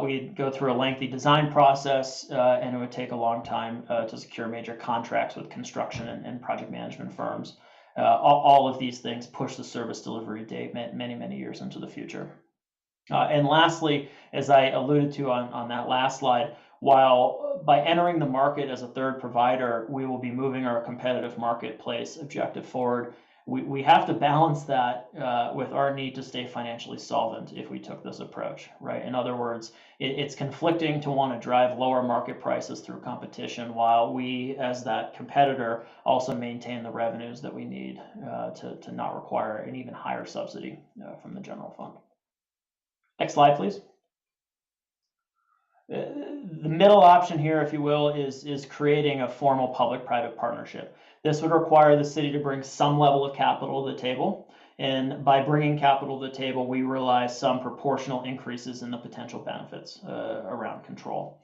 We'd go through a lengthy design process, and it would take a long time to secure major contracts with construction and project management firms. All of these things push the service delivery date many, many years into the future. And lastly, as I alluded to on that last slide, while by entering the market as a third provider, we will be moving our competitive marketplace objective forward, we have to balance that with our need to stay financially solvent if we took this approach, right? In other words, it's conflicting to want to drive lower market prices through competition while we, as that competitor, also maintain the revenues that we need to not require an even higher subsidy from the general fund. Next slide, please. The middle option here, if you will, is creating a formal public-private partnership. This would require the city to bring some level of capital to the table. And by bringing capital to the table, we realize some proportional increases in the potential benefits around control.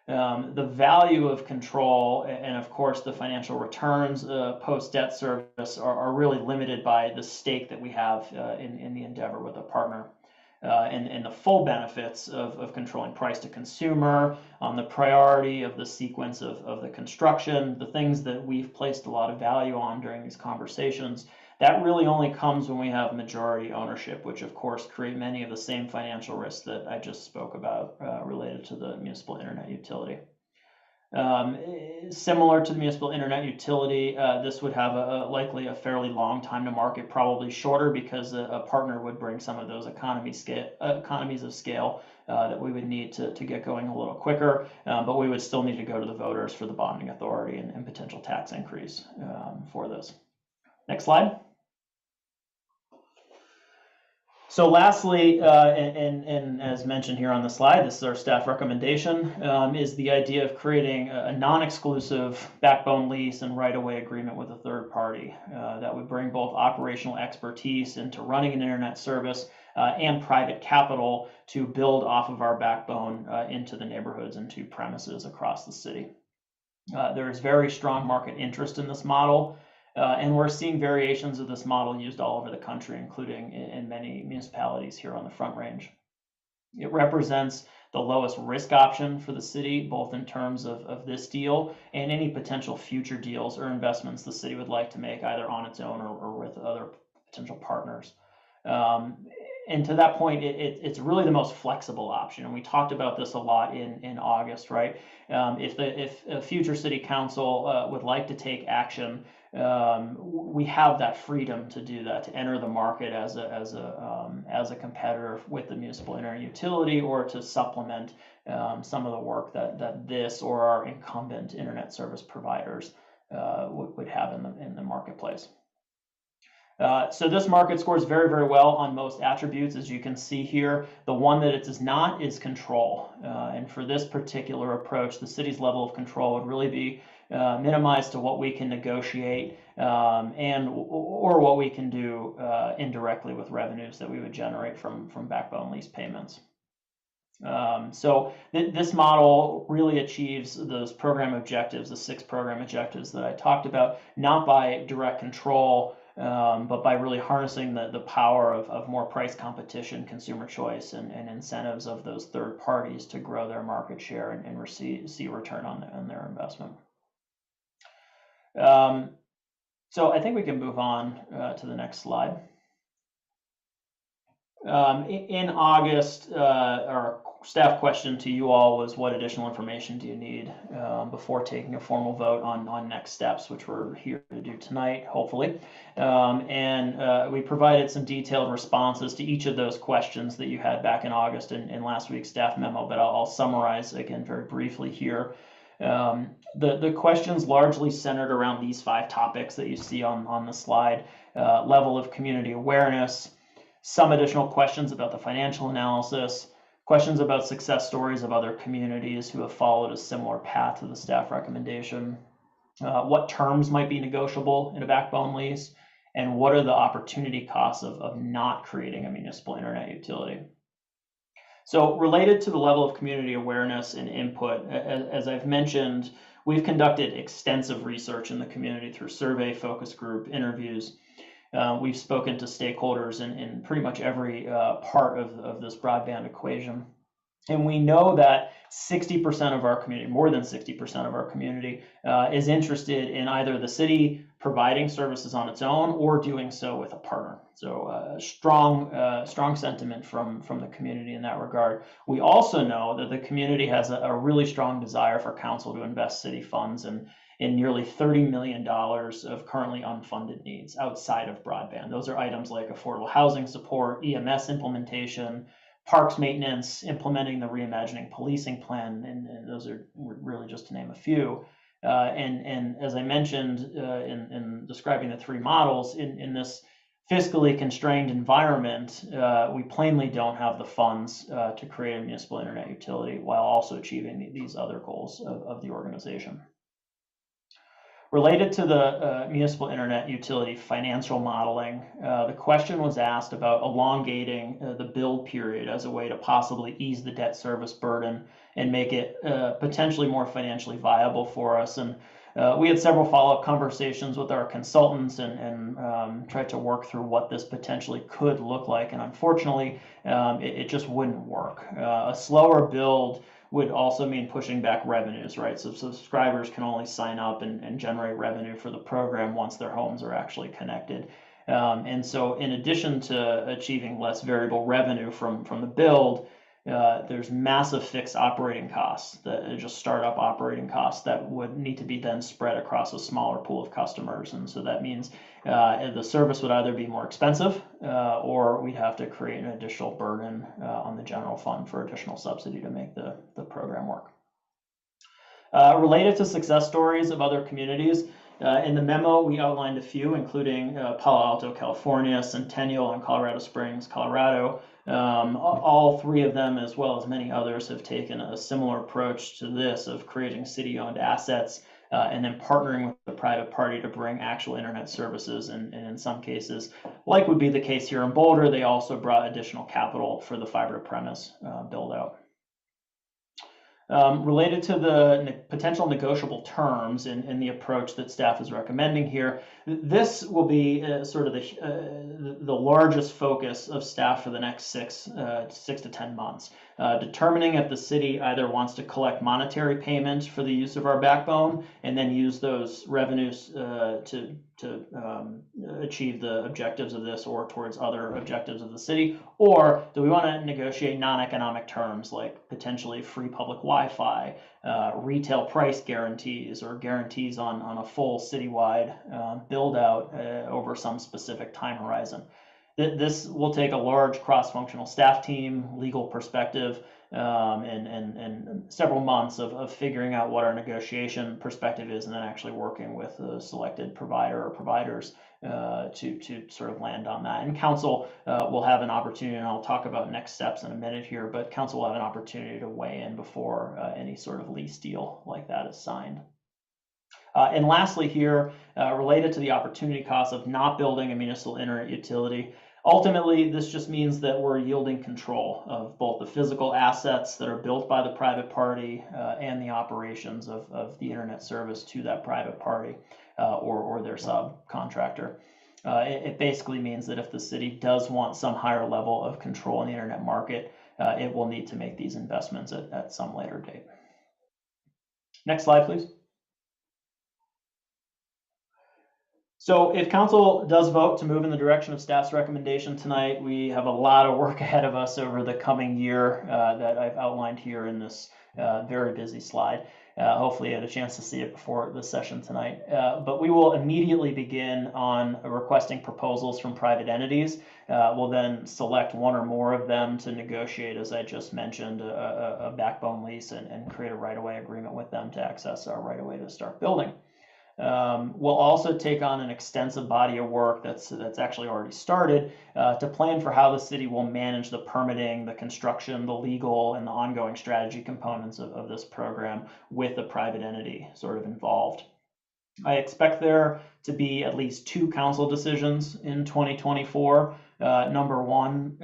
The value of control and, of course, the financial returns post-debt service are really limited by the stake that we have in the endeavor with a partner. and the full benefits of controlling price to consumer, on the priority of the sequence of the construction, the things that we've placed a lot of value on during these conversations. That really only comes when we have majority ownership, which of course create many of the same financial risks that I just spoke about related to the municipal internet utility. Similar to the municipal internet utility, this would have likely a fairly long time to market, probably shorter, because a partner would bring some of those economies of scale that we would need to get going a little quicker, but we would still need to go to the voters for the bonding authority and potential tax increase for this. Next slide. So lastly, and as mentioned here on the slide, this is our staff recommendation, is the idea of creating a non-exclusive backbone lease and right-of-way agreement with a third party that would bring both operational expertise into running an internet service and private capital to build off of our backbone into the neighborhoods and to premises across the city. There is very strong market interest in this model. And we're seeing variations of this model used all over the country, including in many municipalities here on the Front Range. It represents the lowest risk option for the city, both in terms of this deal and any potential future deals or investments the city would like to make either on its own or with other potential partners. And to that point, it's really the most flexible option. And we talked about this a lot in August, right? If a future city council would like to take action, we have that freedom to do that, to enter the market as a competitor with the municipal internet utility, or to supplement some of the work that this or our incumbent internet service providers would have in the marketplace. So this market scores very, very well on most attributes, as you can see here. The one that it does not is control. And for this particular approach, the city's level of control would really be minimized to what we can negotiate or what we can do indirectly with revenues that we would generate from backbone lease payments. So this model really achieves those program objectives, the 6 program objectives that I talked about, not by direct control, but by really harnessing the power of more price competition, consumer choice, and incentives of those third parties to grow their market share and see a return on their investment. So I think we can move on to the next slide. In August, our staff question to you all was, what additional information do you need before taking a formal vote on next steps, which we're here to do tonight, hopefully. And we provided some detailed responses to each of those questions that you had back in August in last week's staff memo, but I'll summarize again very briefly here. The questions largely centered around these 5 topics that you see on the slide: level of community awareness, some additional questions about the financial analysis, questions about success stories of other communities who have followed a similar path to the staff recommendation, what terms might be negotiable in a backbone lease, and what are the opportunity costs of not creating a municipal internet utility. So related to the level of community awareness and input, as I've mentioned, we've conducted extensive research in the community through survey, focus group, interviews. We've spoken to stakeholders in pretty much every part of this broadband equation. And we know that 60% of our community, more than 60% of our community, is interested in either the city providing services on its own or doing so with a partner. So strong sentiment from the community in that regard. We also know that the community has a really strong desire for council to invest city funds in nearly $30 million of currently unfunded needs outside of broadband. Those are items like affordable housing support, EMS implementation, parks maintenance, implementing the reimagining policing plan, and those are really just to name a few. And as I mentioned in describing the 3 models, in this fiscally constrained environment, we plainly don't have the funds to create a municipal internet utility while also achieving these other goals of the organization. Related to the municipal internet utility financial modeling, the question was asked about elongating the build period as a way to possibly ease the debt service burden and make it potentially more financially viable for us. And We had several follow-up conversations with our consultants and tried to work through what this potentially could look like. And unfortunately, it just wouldn't work. A slower build would also mean pushing back revenues, right? So subscribers can only sign up and generate revenue for the program once their homes are actually connected. And so in addition to achieving less variable revenue from the build, there's massive fixed operating costs, that are just startup operating costs that would need to be then spread across a smaller pool of customers. And so that means the service would either be more expensive or we'd have to create an additional burden on the general fund for additional subsidy to make the program work. Related to success stories of other communities, in the memo, we outlined a few, including Palo Alto, California, Centennial, and Colorado Springs, Colorado. All three of them, as well as many others, have taken a similar approach to this of creating city-owned assets and then partnering with the private party to bring actual internet services. And in some cases, like would be the case here in Boulder, they also brought additional capital for the fiber to premise build out. Related to the potential negotiable terms in the approach that staff is recommending here, this will be sort of the largest focus of staff for the next 6 to 10 months. Determining if the city either wants to collect monetary payment for the use of our backbone and then use those revenues to achieve the objectives of this or towards other objectives of the city, or do we want to negotiate non-economic terms like potentially free public Wi-Fi, retail price guarantees, or guarantees on a full citywide build out over some specific time horizon. This will take a large cross-functional staff team, legal perspective, and several months of figuring out what our negotiation perspective is, and then actually working with the selected provider or providers to sort of land on that. And council will have an opportunity, and I'll talk about next steps in a minute here, but council will have an opportunity to weigh in before any sort of lease deal like that is signed. And lastly here, related to the opportunity cost of not building a municipal internet utility, ultimately, this just means that we're yielding control of both the physical assets that are built by the private party and the operations of the internet service to that private party or their subcontractor. It basically means that if the city does want some higher level of control in the internet market, it will need to make these investments at some later date. Next slide, please. So if council does vote to move in the direction of staff's recommendation tonight, we have a lot of work ahead of us over the coming year that I've outlined here in this very busy slide. Hopefully you had a chance to see it before the session tonight. But we will immediately begin on requesting proposals from private entities. We'll then select one or more of them to negotiate, as I just mentioned, a backbone lease and create a right-of-way agreement with them to access our right-of-way to start building. We'll also take on an extensive body of work that's actually already started to plan for how the city will manage the permitting, the construction, the legal, and the ongoing strategy components of this program with the private entity sort of involved. I expect there to be at least 2 council decisions in 2024. Number one,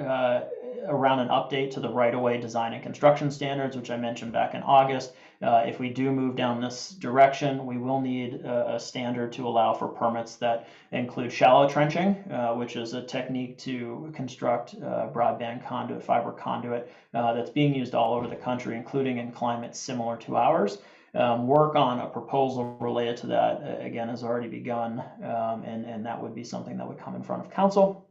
around an update to the right-of-way design and construction standards, which I mentioned back in August. If we do move down this direction, we will need a standard to allow for permits that include shallow trenching, which is a technique to construct broadband conduit, fiber conduit that's being used all over the country, including in climates similar to ours. Work on a proposal related to that, again, has already begun, and that would be something that would come in front of council.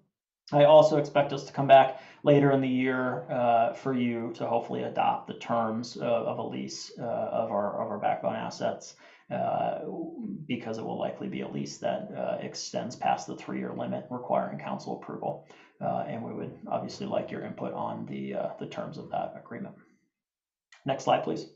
I also expect us to come back later in the year for you to hopefully adopt the terms of a lease of our backbone assets, because it will likely be a lease that extends past the 3-year limit requiring council approval. And we would obviously like your input on the terms of that agreement. Next slide, please.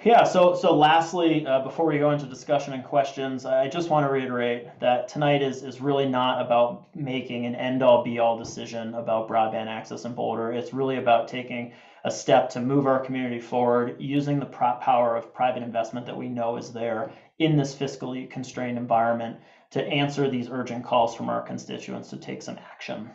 Yeah, so lastly, before we go into discussion and questions, I just want to reiterate that tonight is really not about making an end-all be-all decision about broadband access in Boulder. It's really about taking a step to move our community forward, using the power of private investment that we know is there in this fiscally constrained environment to answer these urgent calls from our constituents to take some action.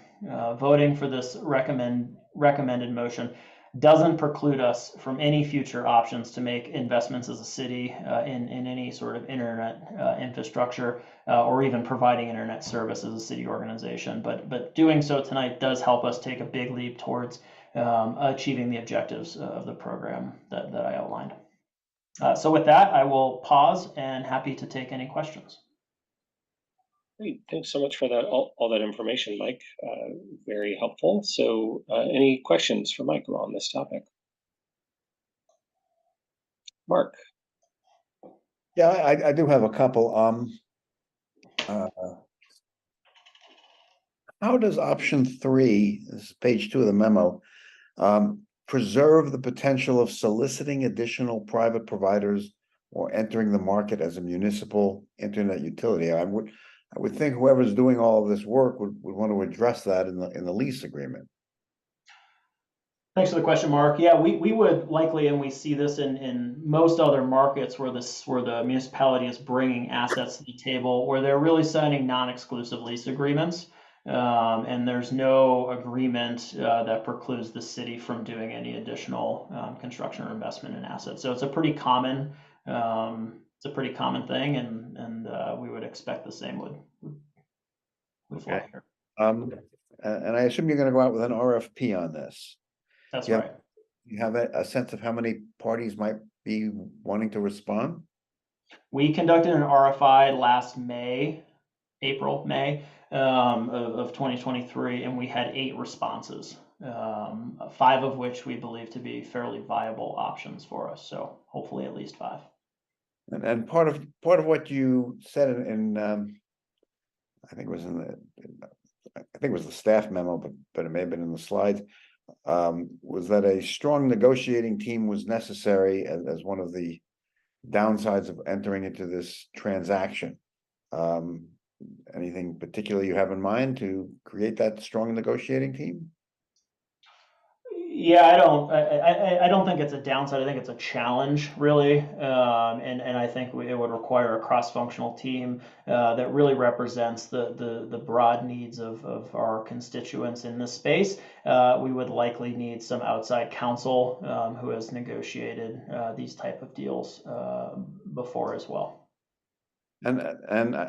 Voting for this recommended motion doesn't preclude us from any future options to make investments as a city in any sort of internet infrastructure or even providing internet service as a city organization. But doing so tonight does help us take a big leap towards achieving the objectives of the program that I outlined. So with that, I will pause and happy to take any questions. Great, thanks so much for that, all that information, Mike. Very helpful. So any questions for Mike on this topic? Mark. Yeah, I do have a couple. How does option 3, this is page 2 of the memo, preserve the potential of soliciting additional private providers or entering the market as a municipal internet utility? I would think whoever's doing all of this work would want to address that in the lease agreement. Thanks for the question, Mark. Yeah, we would likely, and we see this in most other markets where the municipality is bringing assets to the table, where they're really signing non-exclusive lease agreements, and there's no agreement that precludes the city from doing any additional construction or investment in assets. So it's a pretty common thing, and we would expect the same would fly here. And I assume you're going to go out with an RFP on this. That's right. You have a sense of how many parties might be wanting to respond? We conducted an RFI last May, May of 2023, and we had 8 responses, 5 of which we believe to be fairly viable options for us. So hopefully at least 5. And part of what you said in I think it was the staff memo, but it may have been in the slides, was that a strong negotiating team was necessary as one of the downsides of entering into this transaction. Anything particular you have in mind to create that strong negotiating team? Yeah, I don't think it's a downside. I think it's a challenge, really, and I think it would require a cross-functional team that really represents the broad needs of our constituents in this space. We would likely need some outside counsel who has negotiated these type of deals before as well. And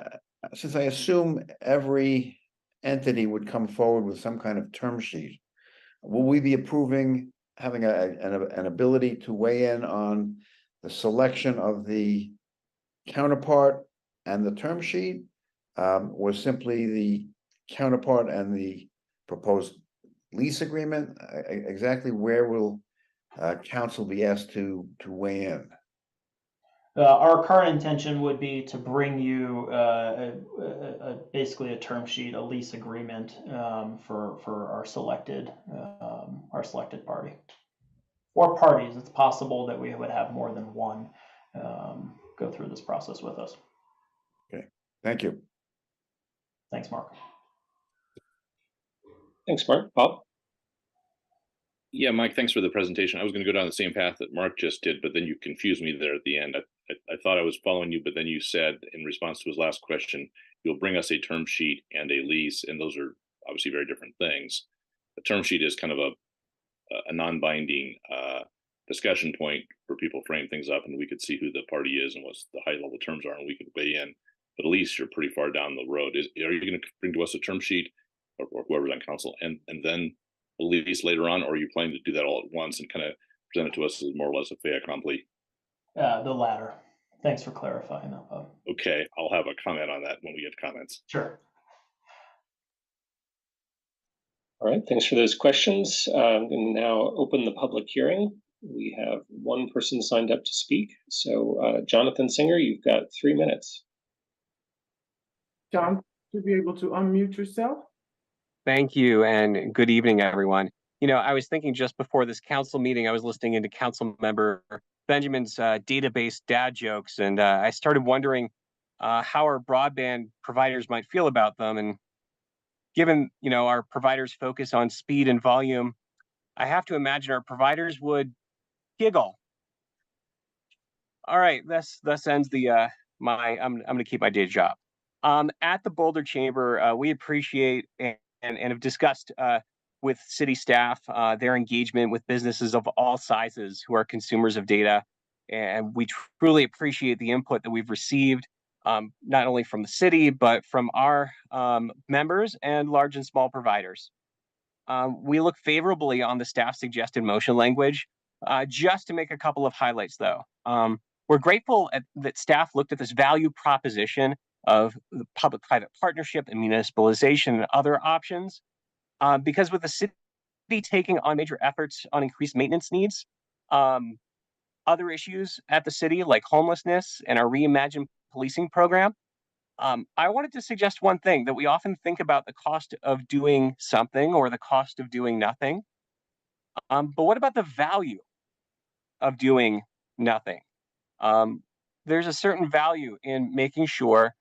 since I assume every entity would come forward with some kind of term sheet, will we be approving having an ability to weigh in on the selection of the counterpart and the term sheet, or simply the counterpart and the proposed lease agreement? Exactly where will council be asked to weigh in? Our current intention would be to bring you basically a term sheet, a lease agreement for our selected party or parties. It's possible that we would have more than one go through this process with us. Okay, thank you. Thanks, Mark. Thanks, Mark. Bob? Yeah, Mike, thanks for the presentation. I was going to go down the same path that Mark just did, but then you confused me there at the end. I thought I was following you, but then you said in response to his last question, you'll bring us a term sheet and a lease, and those are obviously very different things. The term sheet is kind of a non-binding discussion point where people frame things up and we could see who the party is and what the high level terms are, and we could weigh in. But at least you're pretty far down the road. Are you going to bring to us a term sheet or whoever's on council and then a lease later on, or are you planning to do that all at once and kind of present it to us as more or less a fait accompli? The latter. Thanks for clarifying that, Bob. Okay, I'll have a comment on that when we get comments. Sure. All right, thanks for those questions. I'm going to now open the public hearing. We have one person signed up to speak. So Jonathan Singer, you've got 3 minutes. John, to be able to unmute yourself. Thank you, and good evening, everyone. You know, I was thinking just before this council meeting, I was listening into Council Member Benjamin's database dad jokes, and I started wondering how our broadband providers might feel about them. And given, you know, our providers focus on speed and volume, I have to imagine our providers would giggle. All right, thus ends the I'm going to keep my day job. At the Boulder Chamber, we appreciate and have discussed with city staff, their engagement with businesses of all sizes who are consumers of data. And we truly appreciate the input that we've received, not only from the city, but from our members and large and small providers. We look favorably on the staff suggested motion language. Just to make a couple of highlights, though. We're grateful that staff looked at this value proposition of the public-private partnership and municipalization and other options, because with the city taking on major efforts on increased maintenance needs, other issues at the city like homelessness and our reimagined policing program, I wanted to suggest one thing, that we often think about the cost of doing something or the cost of doing nothing. But what about the value of doing nothing? There's a certain value in making sure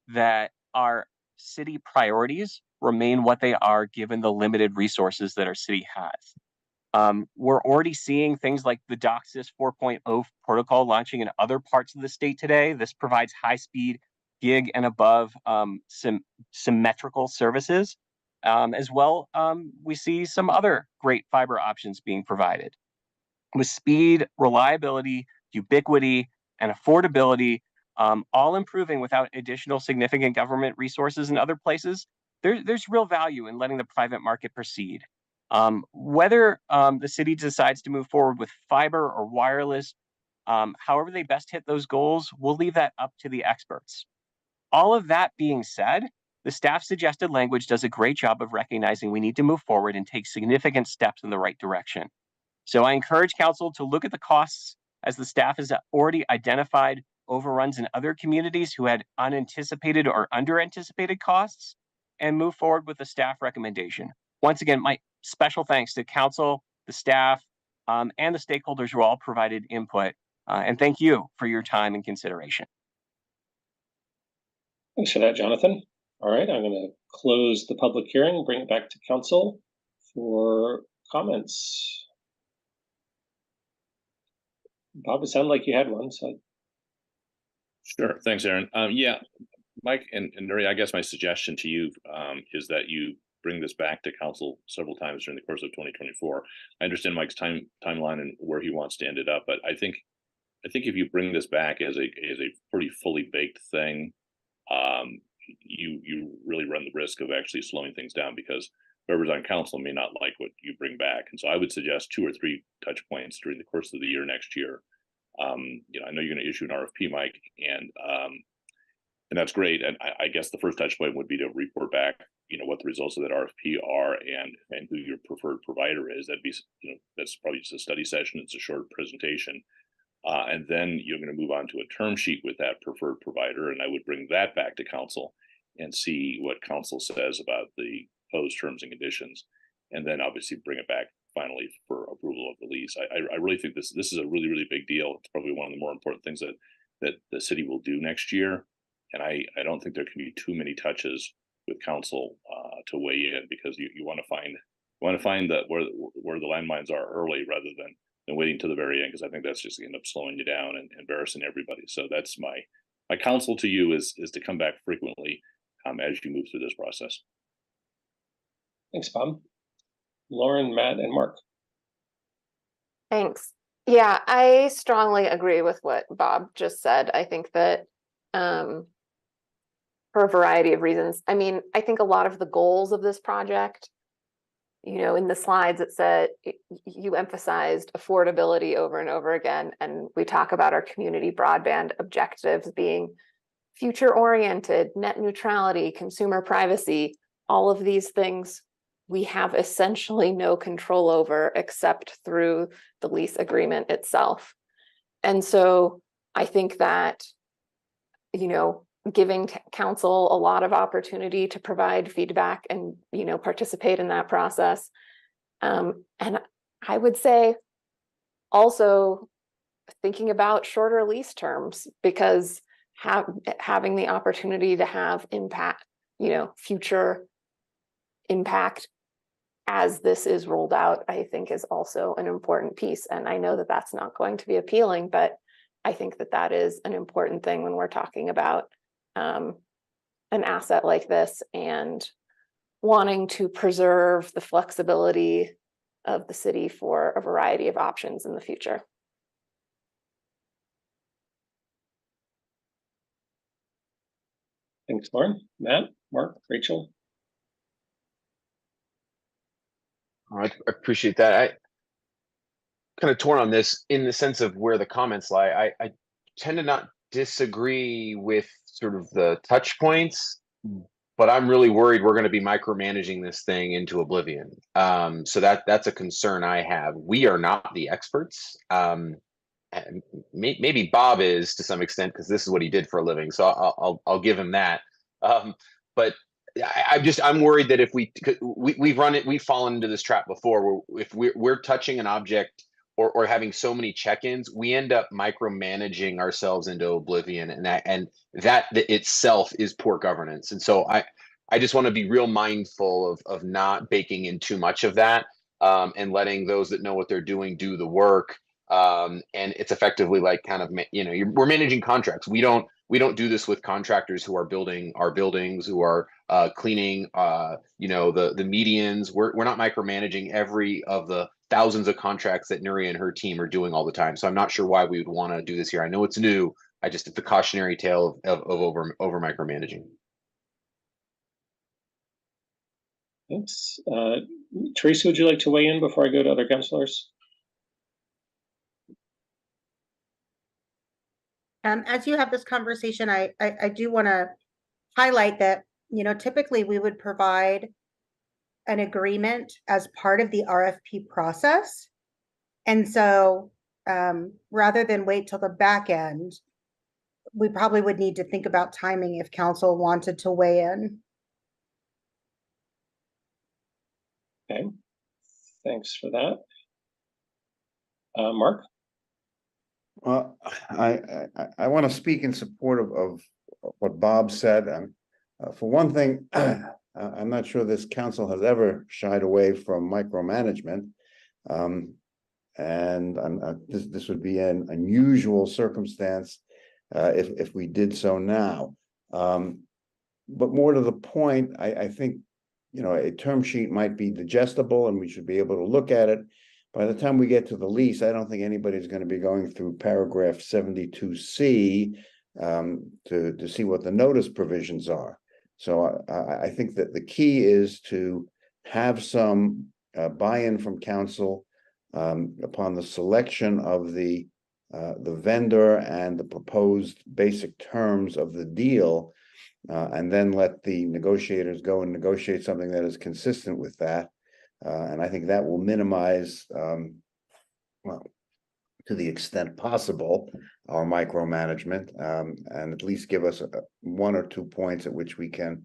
that our city priorities remain what they are given the limited resources that our city has. We're already seeing things like the DOCSIS 4.0 protocol launching in other parts of the state today. This provides high-speed gig and above symmetrical services. As well, we see some other great fiber options being provided. With speed, reliability, ubiquity, and affordability, all improving without additional significant government resources in other places, there's real value in letting the private market proceed. Whether the city decides to move forward with fiber or wireless, however they best hit those goals, we'll leave that up to the experts. All of that being said, the staff suggested language does a great job of recognizing we need to move forward and take significant steps in the right direction. So I encourage council to look at the costs, as the staff has already identified overruns in other communities who had unanticipated or underanticipated costs, and move forward with the staff recommendation. Once again, my special thanks to council, the staff, and the stakeholders who all provided input. And thank you for your time and consideration. Thanks for that, Jonathan. All right, I'm going to close the public hearing, bring it back to council for comments. Bob, it sounded like you had one. So. Sure. Thanks, Aaron. Yeah, Mike and Nuri, I guess my suggestion to you is that you bring this back to council several times during the course of 2024. I understand Mike's timeline and where he wants to end it up, but I think if you bring this back as a pretty fully baked thing, you really run the risk of actually slowing things down, because whoever's on council may not like what you bring back. And so I would suggest 2 or 3 touch points during the course of the year next year. I know you're going to issue an RFP, Mike, and that's great. And I guess the first touch point would be to report back, what the results of that RFP are and who your preferred provider is. That'd be, that's probably just a study session. It's a short presentation. And then you're going to move on to a term sheet with that preferred provider. And I would bring that back to council and see what council says about the proposed terms and conditions. And then obviously bring it back finally for approval of the lease. I really think this is a really, really big deal. It's probably one of the more important things that the city will do next year. And I don't think there can be too many touches with council to weigh in, because you want to find that where the landmines are early rather than waiting to the very end, because I think that's just going to end up slowing you down and embarrassing everybody. So that's my counsel to you is to come back frequently as you move through this process. Thanks, Bob. Lauren, Matt, and Mark. Thanks. Yeah, I strongly agree with what Bob just said. I think that for a variety of reasons. I mean, I think a lot of the goals of this project, in the slides it said, you emphasized affordability over and over again. And we talk about our community broadband objectives being future oriented, net neutrality, consumer privacy, all of these things we have essentially no control over except through the lease agreement itself. And so I think that, giving council a lot of opportunity to provide feedback and, participate in that process. And I would say also thinking about shorter lease terms, because having the opportunity to have impact, future impact as this is rolled out, I think is also an important piece. And I know that that's not going to be appealing, but I think that that is an important thing when we're talking about an asset like this and wanting to preserve the flexibility of the city for a variety of options in the future. Thanks, Lauren. Matt, Mark, Rachel. I appreciate that. I kind of torn on this in the sense of where the comments lie. I tend to not disagree with sort of the touch points, but I'm really worried we're going to be micromanaging this thing into oblivion. So that's a concern I have. We are not the experts. And maybe Bob is to some extent because this is what he did for a living. So I'll give him that. But I'm worried that if we've fallen into this trap before, where if we're touching an object or having so many check-ins, we end up micromanaging ourselves into oblivion, and that itself is poor governance. And so I just want to be real mindful of not baking in too much of that, and letting those that know what they're doing do the work. And it's effectively like kind of, we're managing contracts. We don't do this with contractors who are building our buildings, who are cleaning, the medians. We're not micromanaging every of the thousands of contracts that Nuria and her team are doing all the time. So I'm not sure why we would want to do this here. I know it's new. It's the cautionary tale of over micromanaging. Thanks. Teresa, would you like to weigh in before I go to other councilors? As you have this conversation, I do want to highlight that, typically we would provide an agreement as part of the RFP process. And so rather than wait till the back end, we probably would need to think about timing if council wanted to weigh in. Okay, thanks for that. Mark? Well, I want to speak in support of what Bob said. For one thing, I'm not sure this council has ever shied away from micromanagement. And this would be an unusual circumstance if we did so now. But more to the point, I think, a term sheet might be digestible and we should be able to look at it. By the time we get to the lease, I don't think anybody's going to be going through paragraph 72C to see what the notice provisions are. So I think that the key is to have some buy-in from council upon the selection of the vendor and the proposed basic terms of the deal, and then let the negotiators go and negotiate something that is consistent with that. And I think that will minimize, well, to the extent possible, our micromanagement, and at least give us one or 2 points at which we can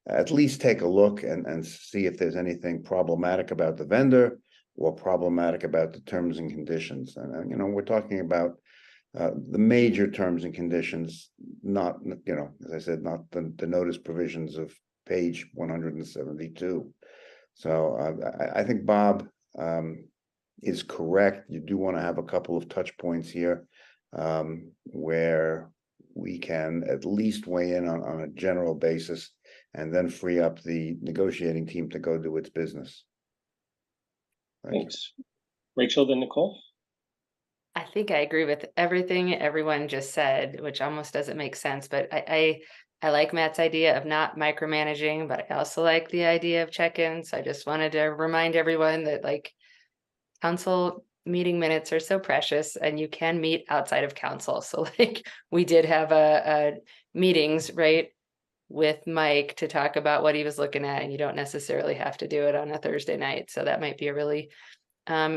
at least take a look and see if there's anything problematic about the vendor or problematic about the terms and conditions. And, we're talking about the major terms and conditions, not, as I said, not the notice provisions of page 172. So I think Bob is correct. You do want to have a couple of touch points here where we can at least weigh in on a general basis and then free up the negotiating team to go do its business. Thanks. Rachel, then Nicole? I think I agree with everything everyone just said, which almost doesn't make sense, but I like Matt's idea of not micromanaging, but I also like the idea of check-ins. I just wanted to remind everyone that council meeting minutes are so precious and you can meet outside of council. So we did have a meetings, right, with Mike to talk about what he was looking at, and you don't necessarily have to do it on a Thursday night. So that might be a really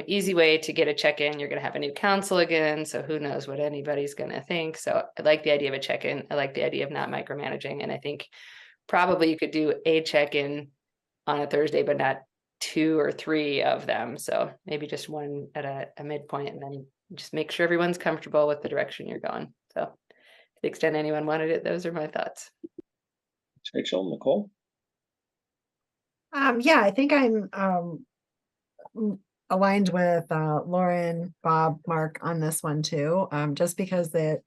easy way to get a check-in. You're going to have a new council again, so who knows what anybody's going to think. So I like the idea of a check-in. I like the idea of not micromanaging, and I think probably you could do a check-in on a Thursday, but not 2 or 3 of them. So maybe just one at a midpoint, and then just make sure everyone's comfortable with the direction you're going. So to the extent anyone wanted it, those are my thoughts. Rachel, Nicole? Yeah, I think I'm aligned with Lauren, Bob, Mark on this one too. Just because this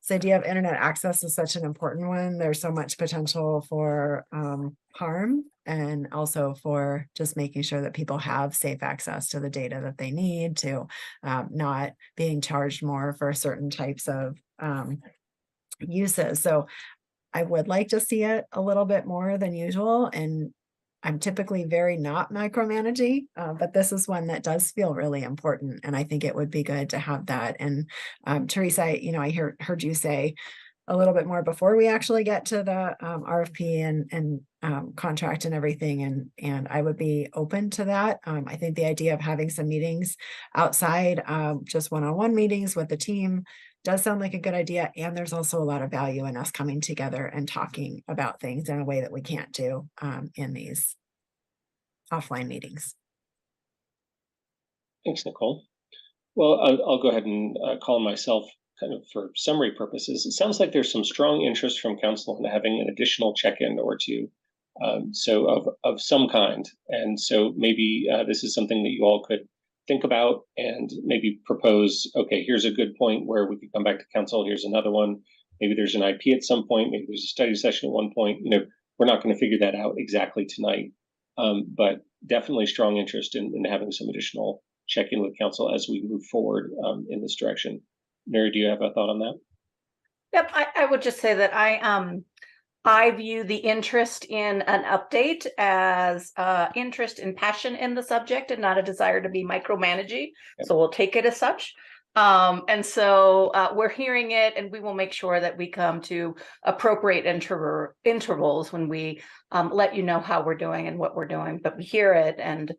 idea of internet access is such an important one. There's so much potential for harm and also for just making sure that people have safe access to the data that they need, to not being charged more for certain types of uses. So I would like to see it a little bit more than usual, and I'm typically very not micromanaging, but this is one that does feel really important, and I think it would be good to have that. And Teresa, I heard you say a little bit more before we actually get to the RFP and contract and everything, and I would be open to that. I think the idea of having some meetings outside, just one-on-one meetings with the team, does sound like a good idea. And there's also a lot of value in us coming together and talking about things in a way that we can't do in these offline meetings. Thanks, Nicole. Well, I'll go ahead and call myself kind of for summary purposes. It sounds like there's some strong interest from council in having an additional check-in or two, so of some kind. And so maybe this is something that you all could think about and maybe propose, okay, here's a good point where we could come back to council. Here's another one. Maybe there's an IP at some point. Maybe there's a study session at one point. We're not going to figure that out exactly tonight, but definitely strong interest in having some additional check-in with council as we move forward in this direction. Mary, do you have a thought on that? Yep, I would just say that I view the interest in an update as interest and passion in the subject and not a desire to be micromanaging. Yep. So we'll take it as such. And so we're hearing it, and we will make sure that we come to appropriate intervals when we let you know how we're doing and what we're doing. But we hear it, and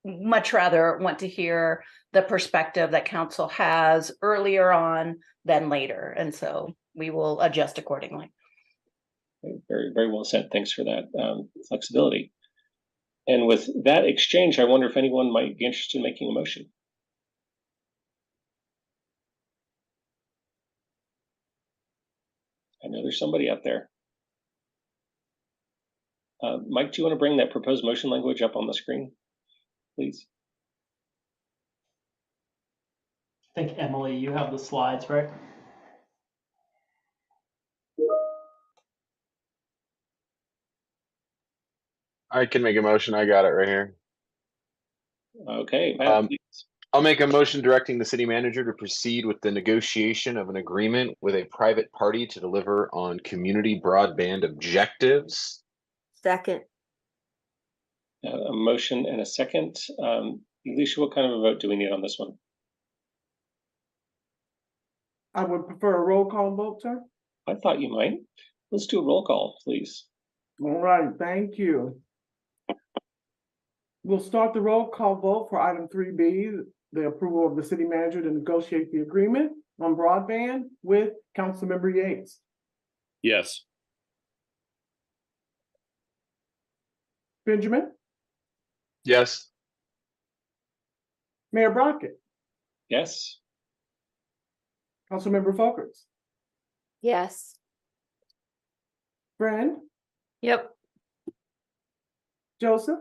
much rather want to hear the perspective that council has earlier on than later. And so we will adjust accordingly. Very, very well said. Thanks for that flexibility. And with that exchange, I wonder if anyone might be interested in making a motion. I know there's somebody out there. Mike, do you want to bring that proposed motion language up on the screen, please? I think, Emily, you have the slides, right? I can make a motion. I got it right here. Okay, Matt, please. I'll make a motion directing the city manager to proceed with the negotiation of an agreement with a private party to deliver on community broadband objectives. Second. A motion and a second. Alicia, what kind of a vote do we need on this one? I would prefer a roll call vote, sir. I thought you might. Let's do a roll call, please. All right, thank you. We'll start the roll call vote for item 3B, the approval of the city manager to negotiate the agreement on broadband with Councilmember Yates. Yes. Benjamin? Yes. Mayor Brockett? Yes. Councilmember Folkerts? Yes. Friend? Yep. Joseph?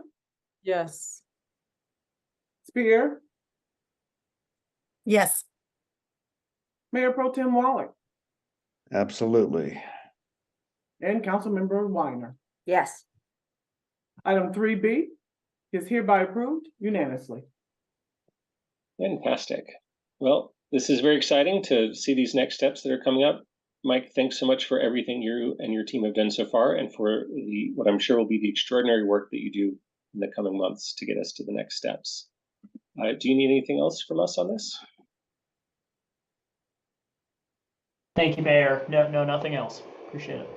Yes. Spear? Yes. Mayor Pro Tem Wallach? Absolutely. And Councilmember Weiner. Yes. Item 3B is hereby approved unanimously. Fantastic. Well, this is very exciting to see these next steps that are coming up. Mike, thanks so much for everything you and your team have done so far, and for what I'm sure will be the extraordinary work that you do in the coming months to get us to the next steps. Do you need anything else from us on this? Thank you, Mayor. No, nothing else. Appreciate it.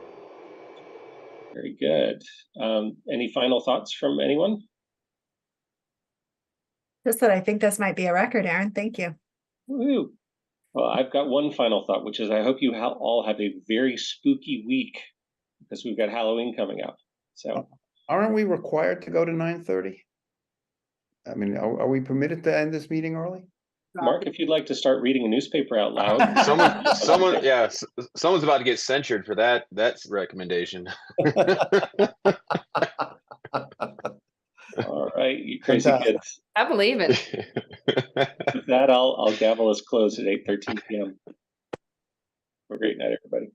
Very good. Any final thoughts from anyone? Just that I think this might be a record, Aaron. Thank you. Woo. Well, I've got one final thought, which is I hope you all have a very spooky week, because we've got Halloween coming up. So, Aren't we required to go to 9:30? I mean, are we permitted to end this meeting early? Mark, if you'd like to start reading a newspaper out loud. Someone's about to get censured for that recommendation. All right, you crazy kids. I believe it. With that, I'll gavel us closed at 8:13 p.m. Have a great night, everybody.